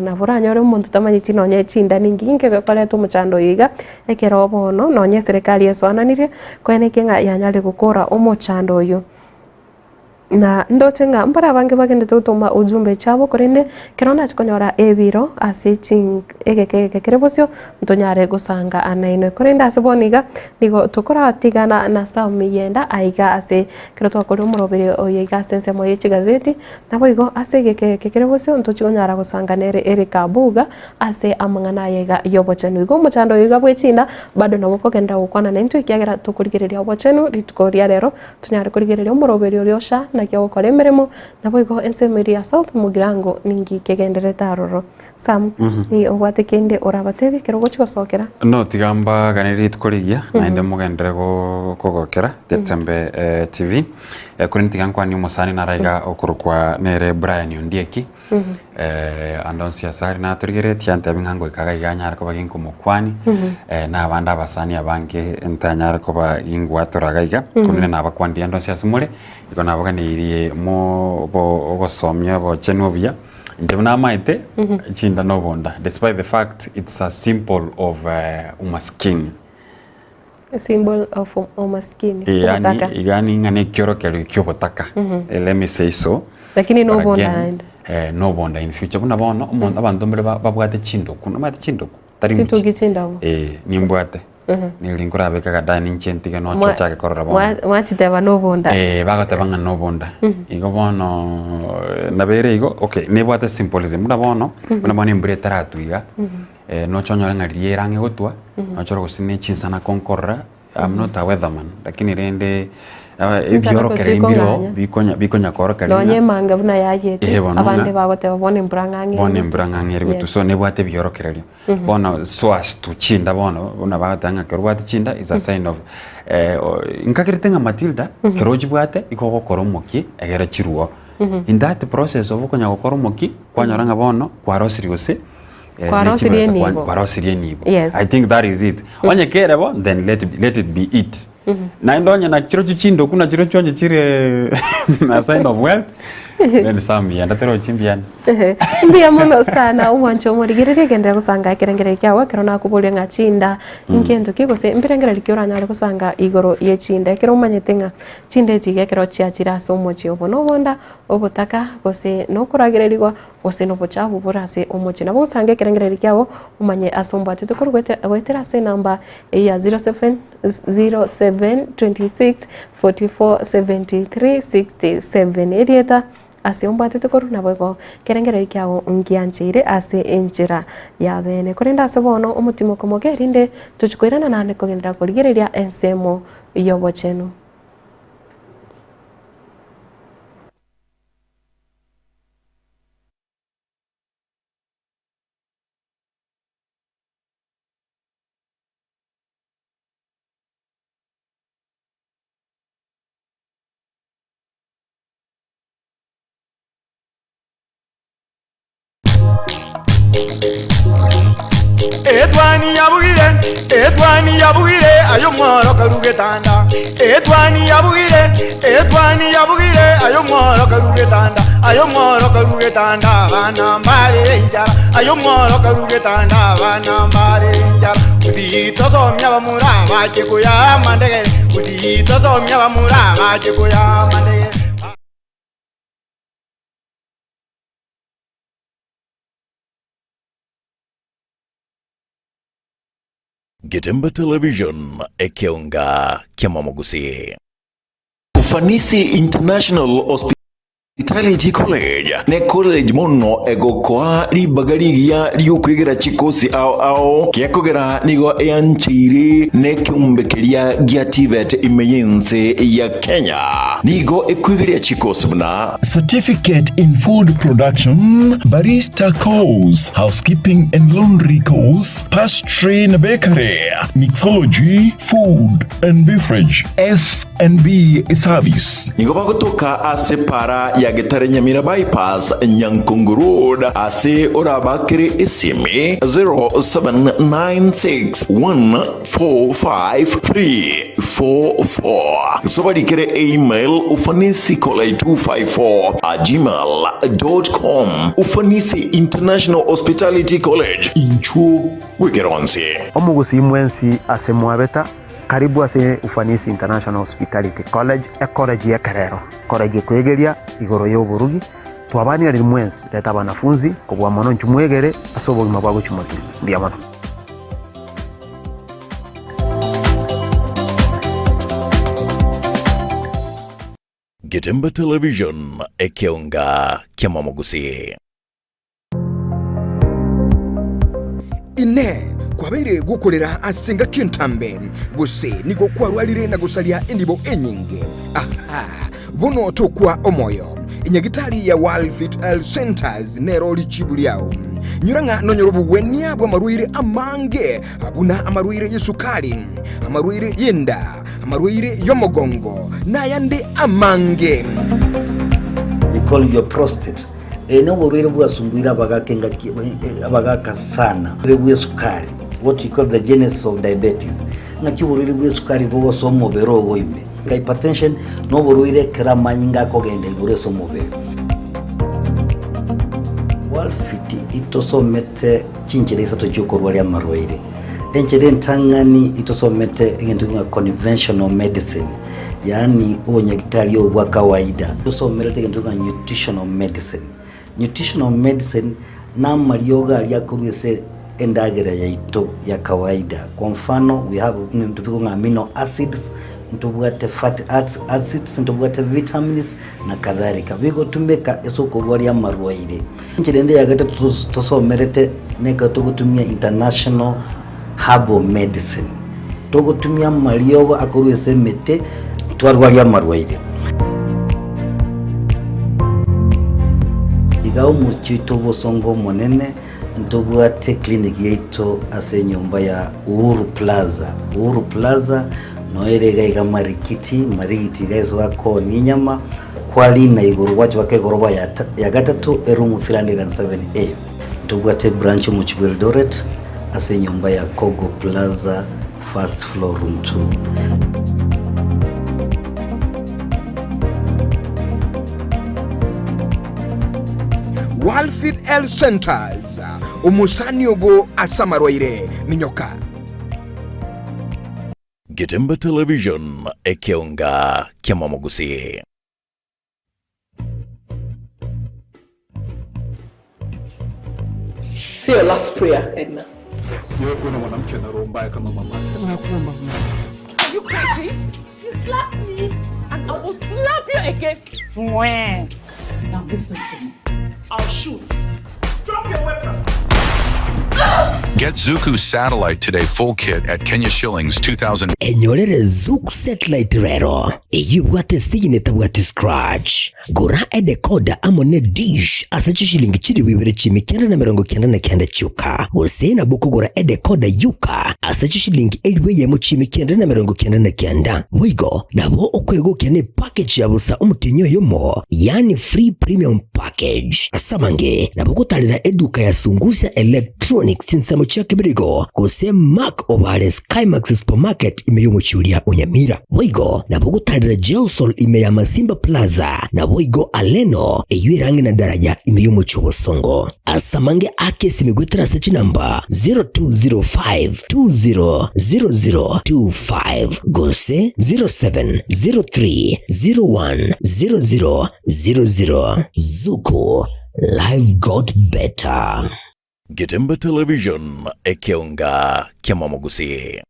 naburanyore umuntu tamanyiti nonye chinda ninginge koreta umuchando yiga ekero bono nonye serikali esonanire kwene kenga yanyale gukora umuchando yo na ndochenga mbara bange bagende tutuma ujumbe chabo korinde kirona chikonyora ebiro ase ching egeke kerebosio ntonyare gusanga anaino korinde aseboniga nigo tukora tigana na staff miyenda aiga ase kirotwa kuri umurobere oyiga sense moye chigazeti nabo igo ase egeke kerebosio ntochikonyara gusanga nere erika buga ase amangana yega yobochenu igo muchando yiga bwechinda bado nabo kogenda gukwana na into ikiagera tukurigereria obochenu ritukoria rero tunyare kurigereria umurobere oriosha na kyo kore meremo nabo igo ensemeria South Mugirango ningi kegendere taroro Sam ni obwate kende orabatebe kero gochigosokera no tigamba ganiri tukorigia naende mugendere kogokera Getembe TV kuri ntigangwa ni umusani naraiga okurukwa nere Brian Ondieki andonsia sari na turigere yante bingango ikaga iganyara ko baginko mukwani na abanda abasani abange entanyara ko bagingwa turagaiga kunene na abakwandi andonsia simule iko nabaganiriye mo ogosomya bo chenobia njebona maite chinda no bonda despite the fact it's a symbol of umaskini, a symbol of umaskini yani ngane kyoro kyobotaka let me say so lakini no bonda no bonda in future buna bono umuntu abantu mbere babwate chindoku no mate chindoku tari mchi chindoku nimbwate nilingura beka dani nchentiga no chocha ke korora bono wachiteba no bonda bagatebanga no bonda igo bono nabere igo okay nebwate symbolism buna bono buna bono imbre taratuiga no chonyora ngariye range gotwa no choro gusine chinsana konkorra I'm not a weatherman lakini rende ebyoro kerelimbiro bikonya kora kalina donye manga buna yayete abande bagoteba bone mbrangangere gutu so nebwate byoro kerelio bono so as to chinda bono una bagatanga kerwate chinda is a sign of nkakiritenga Matilda keroji bwate ikoko koromoki egera chiruo in that process of konya gokoromoki kwanyoranga bono kwarosiriose Yes. I think that is it. Onye kerebo then let it be it. Na ndonye na chiro chichindo kuna chiro chonye chire a sign of wealth. Then some ya ndatero chimbiana. Mbia mono sana uwancho murigerere gendera kusanga kirengere kyawe kirona kubulia ngachinda ingendo kigose mbirengere likioranya ari kusanga igoro ye chinda kiro manyetenga chinde tige kiro chiachira somo chiobo no bonda obotaka gose no kuragererigwa gose no bochabu burase omochina bosange kirengere kyawo umanye asombo atete kurwete wetera se namba ya 0726447367 edieta ase ombate koru na bogo kerengere kyawo ngianchire ase enjira ya bene korenda sobono omutimo komoge rinde tuchikoirana nane kogendera korigereria ensemo yobochenu Edwani yabugire ayo mworo karugetanda Edwani yabugire ayo mworo karugetanda bana mbale njara ayo mworo karugetanda bana mbale njara uzito somya bamuraba chikuya mandegere uzito somya bamuraba chikuya mandegere Getembe Television ekeunga kiamamugusi. Ufanisi International Hospitality College ne college mono egokwa ribagarigia riukwigera chikosi ao kiakogera nigo eanchiri ne kiumbekeria gia TVET imeyense ya Kenya nigo ekwigiria chikosi buna certificate in food production, barista course, housekeeping and laundry course, pastry and bakery, mixology, food and beverage, F&B service. Nigo bagotoka ase para ya Getare Nyamira bypass Nyankungu Road ase orabakire isimi 0796145344 sobadikire email ufanisicollege254@gmail.com Ufanisi International Hospitality College inchu wigeronse omugusi mwensi ase mwabeta Karibu ase Ufanisi International Hospitality College, college ya Kerero, college kwegeria igoro yo burugi twabani ari mwensi leta banafunzi kubwa mono nchumwegere asobo mabwago chumatu ndia mono. Getemba Television ekeonga kia mamogusi. Ine kwabeire gukorera asenga kintambe guse nigo kwarwalire na gusalia indibo enyinge. Aha, bono tokwa omoyo inyagitari ya World Fit Health Centers nero lichibuliao nyuranga nonyorobu wenia bwa maruire amange abuna amaruire yesukari amaruire yenda amaruire yomogongo na yande amange. We call your prostate. Eno buruire bwa sumbuira bagakenga abagaka sana bwe sukari, what we call the genesis of diabetes. Ngaki buruire bwa sukari bwo somo bero woime hypertension no buruire kera manyinga kogenda igure somo bero. Walfiti itosomete chinchereza tochokorwa lya marwaire enchere ntangani itosomete ngendo nga conventional medicine, yani ubonyagitari obwa kawaida. Itosomete ngendo nga nutritional medicine. Nutritional medicine na marioga aliakurwese endagera ya ito ya kawaida. Kwa mfano we have nga amino acids, ntubwate fatty acids, ntubwate vitamins na kadhalika. Bigo tumeka esokorwa lya marwaire nchirende yagata tosomerete neka togutumia international herbal medicine, togutumia mariogo akurwese mete twarwa lya marwaire. Igao muchito bosongo monene ntubwate clinic yeito ase nyumba ya Uhuru Plaza. Uhuru Plaza noerega iga marikiti guys wako ninyama kwali na iguru wacho bakegoroba ya gatatu erumu 307A. Ntubwate branch mu Eldoret ase nyumba ya Kogo Plaza first floor room 2. World Fit Health Centers umusani ogo asamarwaire minyoka. Getemba Television ekeonga kia mamogusi. Say your last prayer, Edna. Siyo kuna mwanamke na roho mbaya kama mama. Nakuomba. Are you crazy? You slapped me and I will slap you again. Mwah. Now listen to me. I'll shoot. Drop your weapon. Get Zuku Satellite Today full kit at Kenya shillings 2,000. Enyorere Zuku Satellite rero. Eyubwate sigine tabwate scratch. Gura decoder amone dish asachi shilingi chiri wibere chimi kenda na mirongo kenda na kenda chuka. Usena buku gura decoder yuka asachi shilingi eliwe yemo chimi kenda na mirongo kenda na kenda. Wigo nabo okwego kene package ya busa umutinyo yomo, yani free premium package. Asamange nabo kutalira eduka ya sungusia electronics sinsamo chake birigo kuse Mark Ovale Skymax Supermarket imeyumuchulia Unyamira. Wigo nabo kutalira Gelsol imeya Masimba Plaza na Wigo Aleno eyuirangi na daraja imeyumuchu Bosongo. Asamange ake simigwetera sechi namba 0205200025 gose 0703010000. Zuku, life got better. Getemba Television ekeonga kia mamogusi.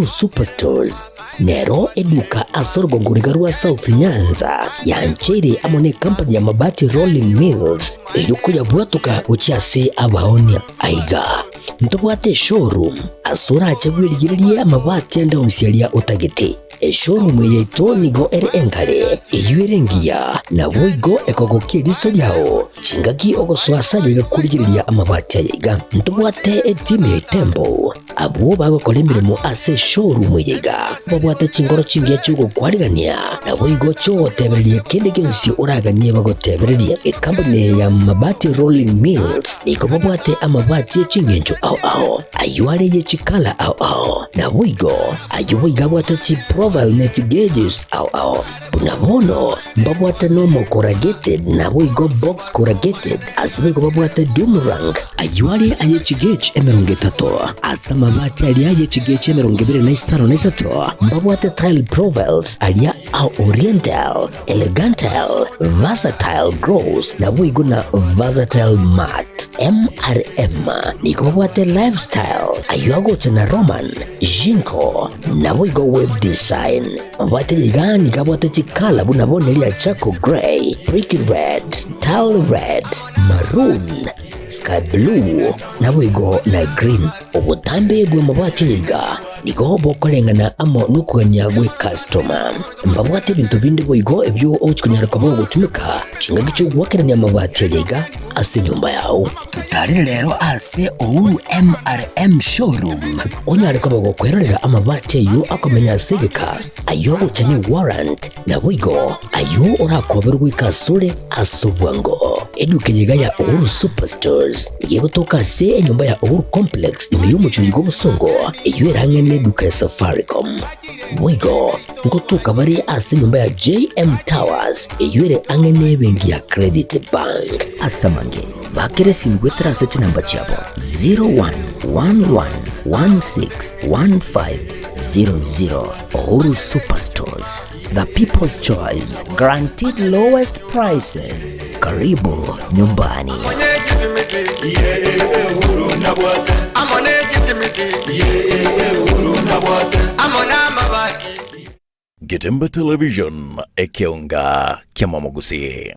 Superstores nero eduka asorgo ngurigarua South Nyanza ya nchere amone company ya mabati Rolling Mills eyuko ya bwatuka uchiase abaonia aiga ntobwate showroom asura achabwirigirie amabati anda usialia utagete showroom yeito nigo engale eyuirengia na boigo ekogokie liso lyao chingaki ogoswasa yiga kurigiriria amabati aiga ntobwate team Tembo abo bagokora imirimo ase showroom yiga babwate chingoro chingia chugo kwarigania na boigo cho tebererie kende gensi uraganie bagotebererie company ya mabati Rolling Mills niko babwate amabati chingenjo ao ayuare ye chikala ao na boigo ayuiga bwate chi profile net gauges ao unabono babwate normal corrugated na boigo box corrugated asibigo babwate Dumarang ayuare aye chigage emerungetato asama amabati alia yechigeche 25 mbabwate tile provels alia au oriental elegantal versatile gross na buigo na versatile mat MRM niko babwate lifestyle ayuago chana roman jinko na buigo web design mbabwate ligani kabwate chikala buna bonelia chaco gray brick red tile red maroon sky blue na buigo na green obutambe gwe mabwate liga niko bokolengana amo nukuganya gwe customer mbabwate bintu bindi buigo ebyo ochikunyara kabo gutumika chinga gicho gwakeranya mabwate liga ase nyumba yao tutari rero ase Ouru MRM showroom onyare kabo gukwerera amabwate yu akomenya segeka ayo uchane warrant na buigo ayo orakoberwa ikasure asubwango edukenyega ya Ouru Superstores igiye gutoka se enyumba ya Ouru Complex imiyumucho yigo busongo iyo erangene duka ya Safaricom buigo ngotuka bari ase nyumba ya JM Towers iyo ere angene bengi ya Credit Bank asamange bakere simgwetra se namba chabo 0111161500 Ouru Superstores, the people's choice, guaranteed lowest prices. Karibu nyumbani. Getembe Television ekeonga kiamamogusi.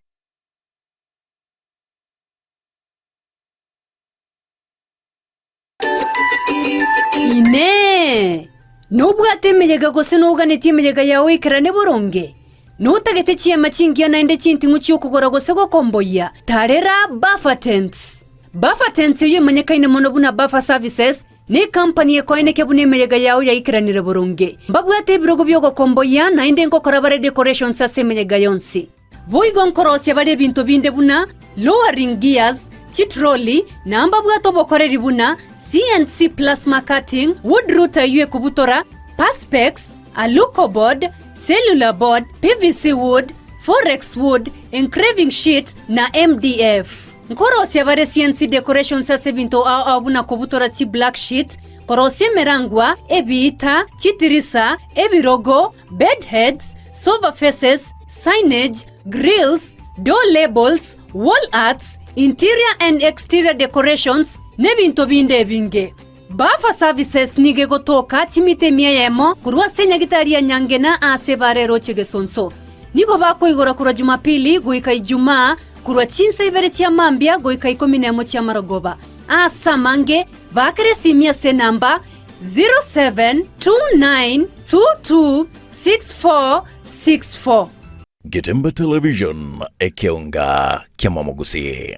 Ine nubwate meyega gose nuganeti meyega yawe ikarane boronge nutagete chiyama chingia naende chinti nguchi okugora gose gokomboya tarera Buffertents yo manyakaine mono buna Buffer Services ni company ekoine kebune meyega yawe ya ikiranire boronge mbabwate birogo byo gokomboya naende ngokora bare decorations ase meyega yonsi boigo nkorose bare bintu binde buna lowering gears chitroli namba bwato bokoreri buna CNC plasma cutting, wood router yue kubutora, perspex, aluco board, cellular board, PVC wood, forex wood, engraving sheet na MDF. Nkorosia bare CNC decoration sase binto au buna kubutora chi black sheet, korosia merangwa, ebiita, chitirisa, ebirogo, bed heads, sofa faces, signage, grills, door labels, wall arts, interior and exterior decorations, nebinto binde binge. Buffer Services nige gotoka chimite miayemo kurwa senya gitaria nyangena ase bare roche gesonso. Niko bako igora kura Jumapili goika Ijumaa kurwa chinsa ibere chia mambia goika 11 chia marogoba. Asa mange bakere simia se namba 0729226464. Getembe Television ekeonga kiamamogusi.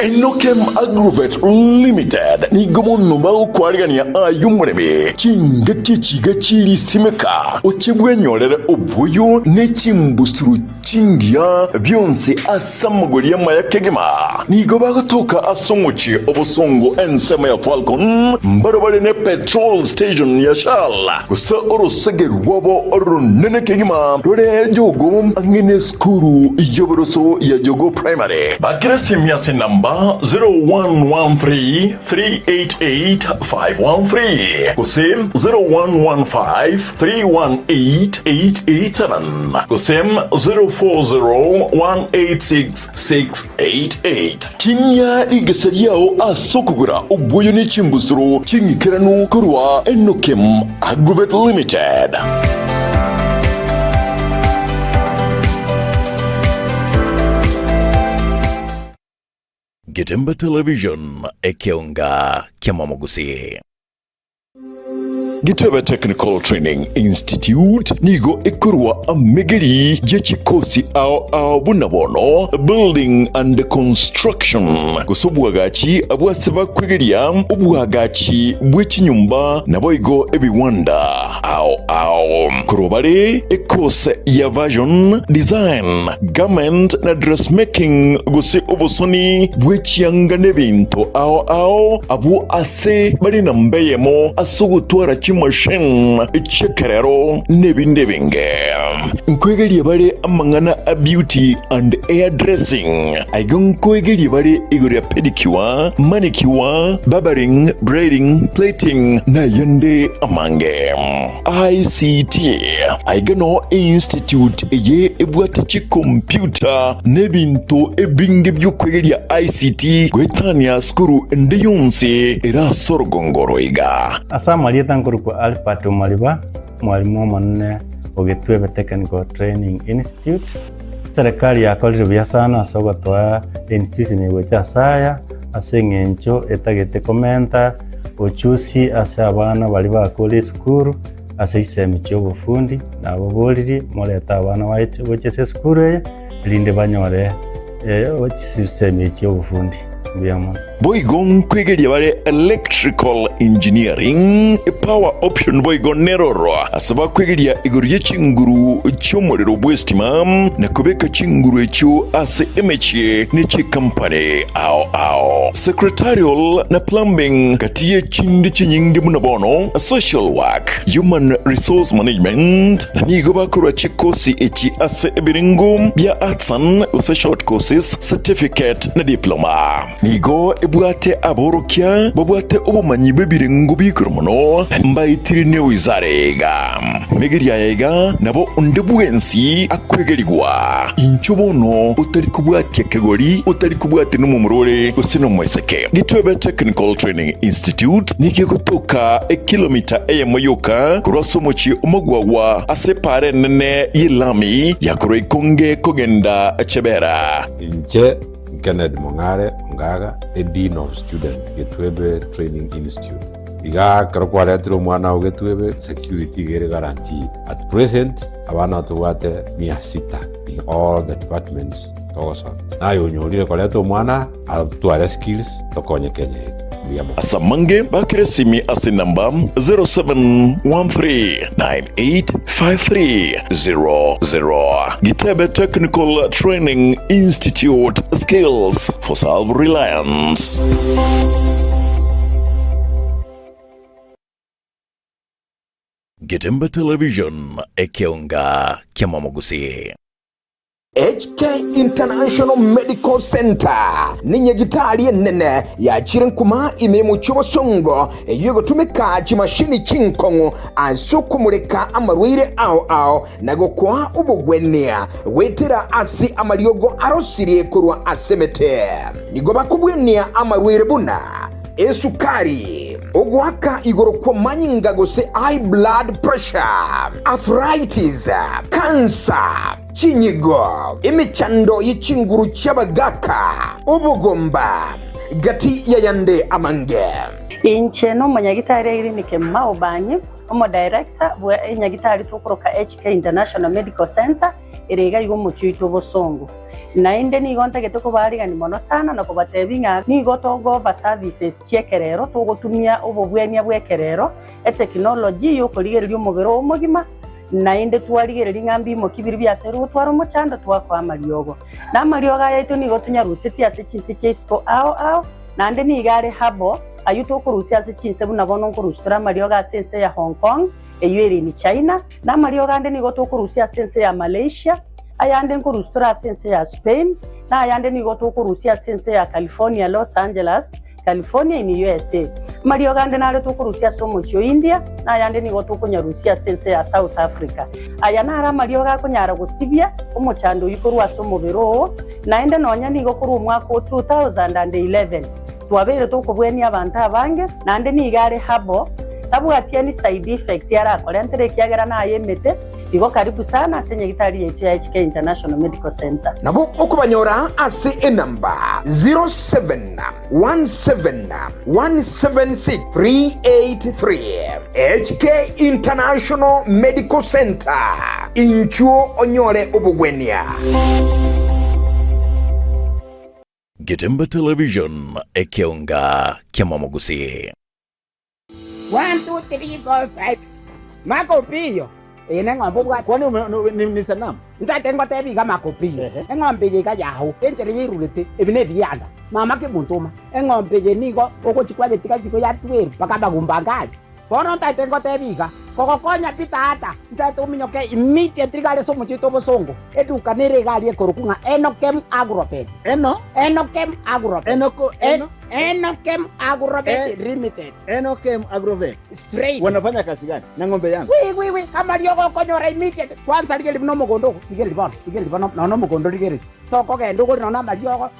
Enokem Agrovet Limited ni gomono ba ukwarigania ayumureme chingati chigachiri simeka ochebwenyorere obuyo ne chimbusuru chingia byonse asamuguriya maya kegema ni goba gotoka asongochi obosongo ensema ya Falcon mbarabare ne petrol station ya Shell gusa orosegerwabo orunene kegema rore jogo angene skuru ijoboroso ya Jogo Primary bakirasi miase namba 0113-388-513 Kusem 0115-318-887 Kusem 040-186-688 Kimya igeseriao asokugura ubuyo ni chimbusuru chingikiranu kurwa Enokem Agrovet Limited. Getembe Television ekeonga kiamamogusi. Gitebe Technical Training Institute nigo ekurwa amegeri jechikosi ao bunabono building and construction kusobwagachi abwasaba kwegeria ubwagachi bw'ekinyumba naboigo ebiwanda ao kurobare ekose ya version design garment na dressmaking gusi obusoni bw'ekiyanga n'ebintu ao abu ase bali na mbeyemo asogutwara chimashine chekerero nebinde binge nkwegelie bare amangana a beauty and hairdressing aigon kwegeli bare igore pedicure manicure barbering braiding plating na yande amange ICT aigano institute ye ebwata chi computer nebinto ebinge byokwegelia ICT gwetania skuru ndeyonse era sorgongoro iga asama lietankuru kwa alpato maliba mwalimu manne Ogetwebe Technical Training Institute. Serikali yakolire bya sana sogotoa institution yegocha saya asengencho etagete komenta ochusi ase abana bali bakole skuru ase isemi cyobufundi nabo boliri moleta abana baito bochese skuru linde banyore system cyobufundi byamo boigon kwegelia bare electrical engineering power option boigon neroro asaba kwegelia igoriye chinguru cyomorero bwestima na kubeka chinguru echo ase emeche neche company ao secretarial na plumbing katiye chindi chinyingi munabono social work human resource management na nigo bakora chikosi echi ase ebiringo bya artsan use short courses certificate na diploma nigo ebwate aborokia babwate obumanyi bebirengo bikromono mbayitirine wizarega megeria yega nabo ondebwensi akwegerigwa inchobono utari kubwate kegori utari kubwate numumurore usino mweseke Gitwebe Technical Training Institute nikikotoka kilomita eyemoyoka kurosomochi umugwawa asepare nene yilami yakore konge kogenda chebera inche Kenneth Mongare Ngaga, a Dean of Student, Gitwebe Training Institute. Iga karokwaretiro mwana wa Gitwebe security gere guarantee. At present, abana tuwate 600 in all the departments togosa. Na yonyolire kwareto mwana atuare skills tokonye Kenya. Asamange bakire simi ase namba 0713985300. Gitwebe Technical Training Institute, skills for self-reliance. Gitembe Television ekeonga kiamamogusi. HK International Medical Center ni nyagitari nene ya chirenkuma imemu chobosongo yugo tumeka chimashini chinkongo asukumureka amarwire ao nago kwa ubugwenia wetera asi amariogo arosirie kurwa asemete nigo bakubwenia amarwire buna esukari ogwaka igoro kwa manyinga gose high blood pressure arthritis cancer chinyigo imichando yichinguru cyabagaka ubugomba gati yayande amange inche no manyagitari irinike maobanyi omo director bwa nyagitari tukoroka HK International Medical Center erega yugo muchito bosongo nainde ni gonta getoko bari gani mono sana na kubatebinga ni gotongo over services chekerero tugotumia ubobwenia bwekerero technology yo kurigererio mugero omugima nainde twarigereria ngambi mo kibiri byasero twaro muchanda twakwa mariogo na marioga yetu ni gotunya rusiti ase chinsi chesko ao nande ni gare habo ayuto kurusia ase chinse buna bono kurustura marioga sense ya Hong Kong eyeri ni China na marioga ande ni goto kurusia sense ya Malaysia ayande nkurustura sense ya Spain na ayande ni goto kurusia sense ya California Los Angeles California in USA marioga ande nare to kurusia somo cho India na ayande ni goto kunyarusia sense ya South Africa ayana ara marioga kunyara gusibia umuchando yikorwa somo bero na ende nonya ni gokuru umwaka 2011 twabere to kubweni abantu abange nande ni gare habo tabu atiani side effect yara kolentere kiagera na ayemete igo karibu sana asenye gitari yetu ya HK International Medical Center nabo okubanyora ase enamba 0717617383 HK International Medical Center inchuo onyole obugwenia. Gitembe Television ekeonga kiamamogusi. 1 2 3 4 5 Makopio ene ngombo bwa kwani ni sanamu ndate ngotebi ga makopio engombe je ga yaho entere yirulete ebine biyanda mama ke buntuma engombe je nigo oko chikwale tikaziko ya tweru pakaba gumbangali bono ntaitengo tebiga kogokonya pitata ntaituminyoke immediately gari somo chito bosongo eduka nere gari ekorukunga Enokem Agrobet Enokem Agrobet Limited. Enokem Agrobet straight. Wanafanya kazi gani na ng'ombe yangu? Wi kama liogo konyora immediate kwanza ligeli no mogondo ligeli bono no mogondo ligeli toko gendo ko no na liogo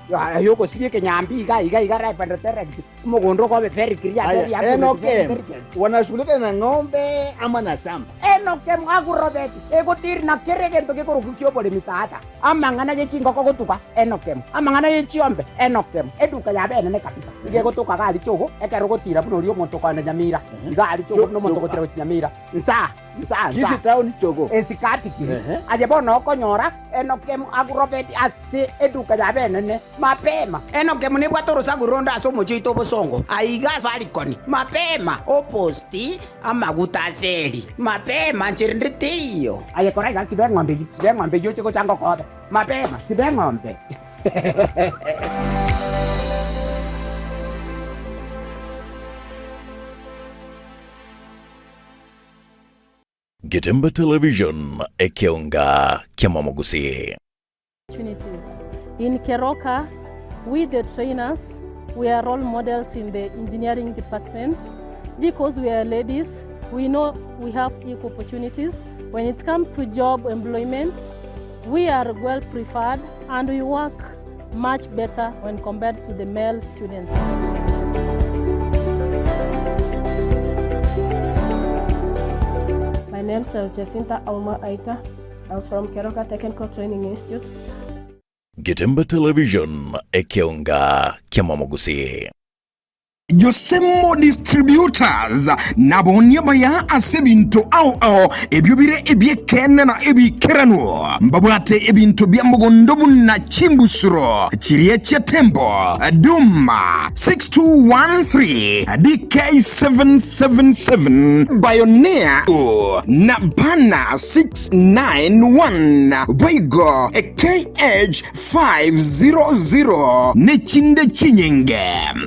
yoko siye kenyambi iga right and direct mogondo ko be very clear. Enokem wanashughulika na ng'ombe ama na shamba? Enokem Agrobet egotir na keregento ke korukukio pole mitata amangana ye chingo ko gotuka Enokem amangana ye chiombe Enokem eduka ya bene ne kabisa ige gotuka gali chogo ekero gotira buno rio monto kwa Nyamira gali chogo no monto gotira kwa Nyamira nsa kisi town chogo esikati ki aje bono konyora Enokem Agrobet ase eduka ya bene ne mapema Enokem ne bwatoro saguronda asomo chito bosongo aiga farikoni mapema oposti amaguta seli mapema nchirinditiyo aye koraiga sibeng'ombe yo chiko chango koda mapema sibeng'ombe. Getembe Television ekeonga kiamamogusi. Opportunities. In Keroka, we the trainers, we are role models in the engineering departments because we are ladies. We know we have equal opportunities. When it comes to job employment, we are well preferred and we work much better when compared to the male students. My name is Jacinta Auma Aita. I'm from Keroka Technical Training Institute. Getembe Television ekeonga kiamamogusi. Josemo Distributors nabonia baya asebinto ao ebyobire ebyekene na ebikerano mbabwate ebinto byamugondobu na chimbusuro chirie tembo Duma 6213 DK777 Pioneer na Bana 691 Boigo KH500 nechinde chinyenge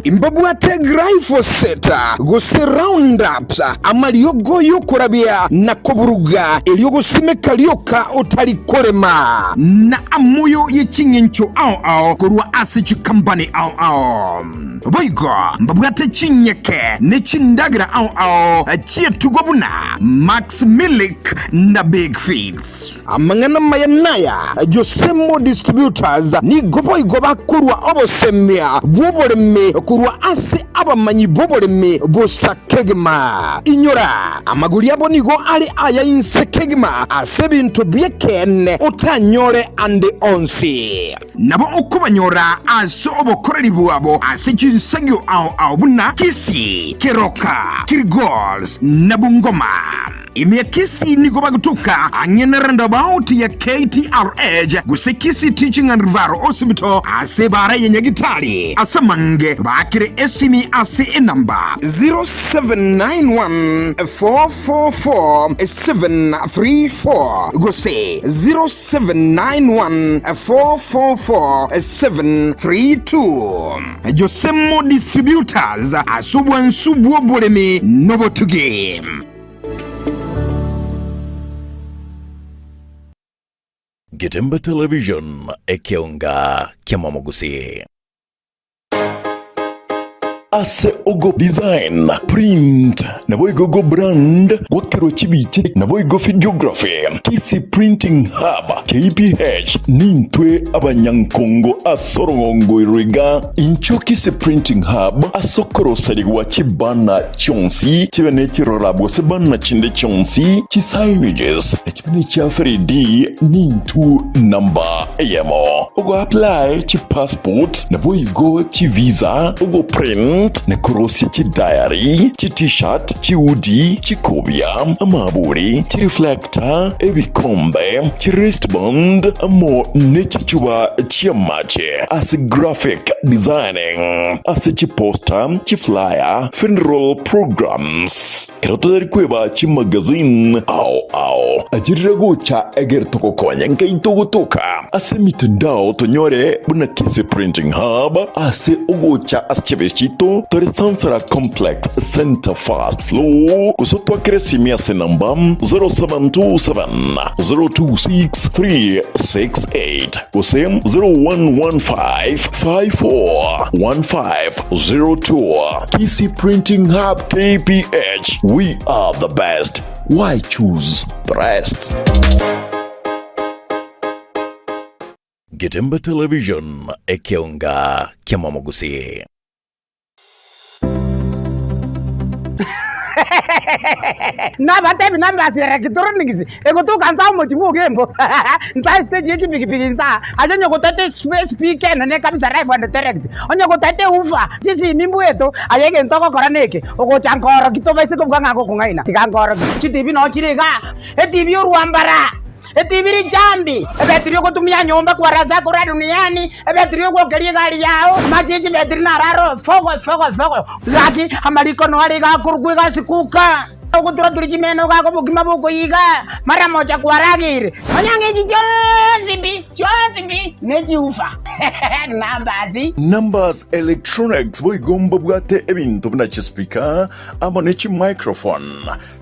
mbabwate Glyphosate gose Roundups amaliogo yokurabia na koburuga eliogosimeka lioka otalikorema na amoyo yechinyencho ao kurwa asichi company ao boigo mbabwate chinyeke nechindagira ao chietugobuna Max Milik na Big Feeds amangana mayanaya Josemo Distributors ni goboigo bakurwa obosemia bwoboleme kurwa ase abamanyi boboleme bosakegema inyora amaguli yabo nigo ali aya insekegema asebintu byekene utanyore ande onsi nabo okubanyora aso obokoreri bwabo asichinsagyo ao buna Kisi Keroka Kirgols na Bungoma Imiakisi niko bagutuka anyene roundabout ya KTRH gusekisi Teaching and Referral Hospital asebara yenye gitari asamange bakire esimi ase number 0791-444-734 guse 0791-444-732 Josemo Distributors asubwa bolemi nobotuge. Getembe Television ekeonga kiamamogusi. Ase Ogo Design Print Naboigo Brand Gwakero Chibiche Naboigo Videography Kisi Printing Hub KPH Nintwe Abanyankongo Asorongo Iriga Incho Kisi Printing Hub Asokoro Saligwa Chibana Chonsi Chibane Chirorabo Sebana Chinde Chonsi Chisignages Chibane Chafri D Nintu Number Ayamo Ogo Apply Chi Passport Naboigo Chi Visa Ogo Print Nekorosi chi diary, chi t-shirt, chi hoodie, chi kobia, amaburi, chi reflector, ebikombe, chi wristband, amo nechichuba chi amache, as graphic designing, as chi poster, chi flyer, funeral programs. Kerotadari kweba chi magazine, ajirego cha egertoko kwanya nkaitogo toka, ase mitandao tonyore buna Kisi Printing Hub, ase ogo cha as chibeshito Igoro tori Sansara Complex Center First Floor kusotwa kresimia namba 0727 026368 kusem 0115 541502. KC Printing Hub KPH, we are the best. Why choose the rest? Getemba Television ekionga kiamamogusi. Nabatebi nambasire kitoronigizi ego kanza mochimu gembo nsa stage yechi bigi nsa ajonyo kotate space pike nene kabisa live and direct onyo kotate ufa sisi mimbu eto ayege ntoko koraneke ogo chankoro kitobese ko bwanga ko ngaina tikankoro chitibi no chirega etibi urwambara etibiri jambi ebetrio kutumia nyomba kwa raza kwa duniani ebetrio kwa kelia gari yao majiji betri na raro fogo laki amaliko no ali ga kurugwe ga sikuka okutura tulijimeno ga ko bugima boko yiga mara moja kwa ragire onyange jonzi neji ufa Numbers Electronics boigomba bwate ebintu bina chi speaker amone chi microphone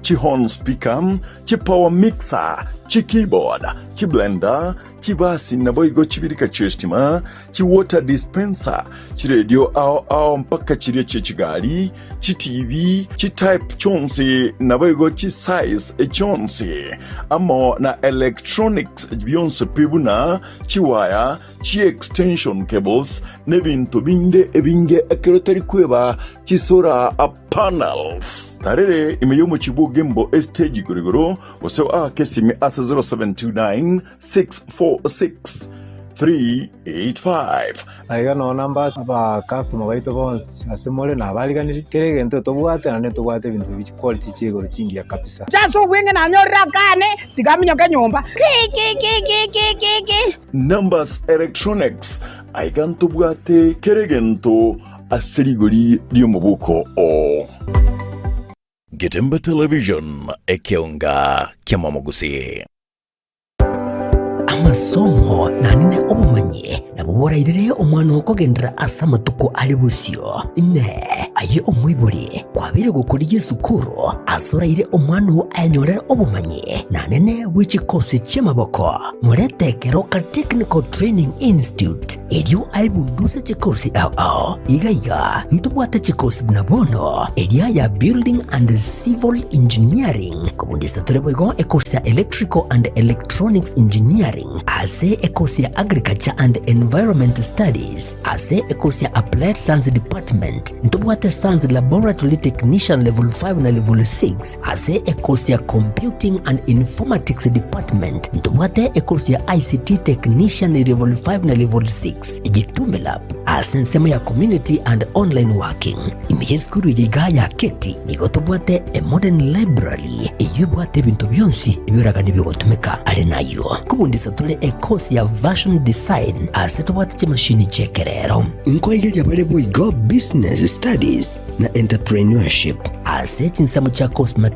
chi horn speaker chi power mixer chi keyboard chi blender chi basi na boigo chibirika chestima chi water dispenser chi radio au mpaka chirie chigali chi TV chi type chonsi na boigo chi size chonsi amo na electronics beyonce pibuna chi wire chi extension cables nebintu binde ebinge akerotari kweba chi solar panels tarere imeyomo chibugembo stage gorigoro osewa kesimi asa 0729 646 385. Aiga no numbers aba customer baito bons asemole na baliganiri kerege nto tobwate na neto bwate bintu bichi quality chego chingia kabisa. Jaso wenge na nyora kane tigaminyo kanyomba. Numbers Electronics aiga nto bwate kerege nto aserigori dio mubuko o. Getemba Television ekionga kiamamogusi. Amasomo nanine obumanyi nabuborairire omwana okogendera asa matuko ali busio ne aye omwiburi kwabire gukuriye sukuru asoraire omwana anyorera obumanyi nanene wichikose chemaboko muretekero ka Technical Training Institute elio aibunduse chikosi ao igaiga ntubwate chikosi bnabono elia ya Building and Civil Engineering kubundisa tureboigo ekosi ya Electrical and Electronics Engineering ase ekosi ya Agriculture and Environment Studies ase ekosi ya Applied Science Department ntubwate Science Laboratory Technician level 5 na level 6 ase ekosi ya Computing and Informatics Department ntubwate ekosi ya ICT Technician level 5 na level 6 Gitumelab ase nsema ya Community and Online Working imiyeskuru yigaya keti migotobwate a Modern Library eyubwate bintu byonsi ibiraga nibigotumika ale nayo kubundisa tule ekosi ya Version Design ase tubwate chimashini chekerero inkoigeli abale boigo Business Studies na Entrepreneurship ase chinsamo cha Cosmetology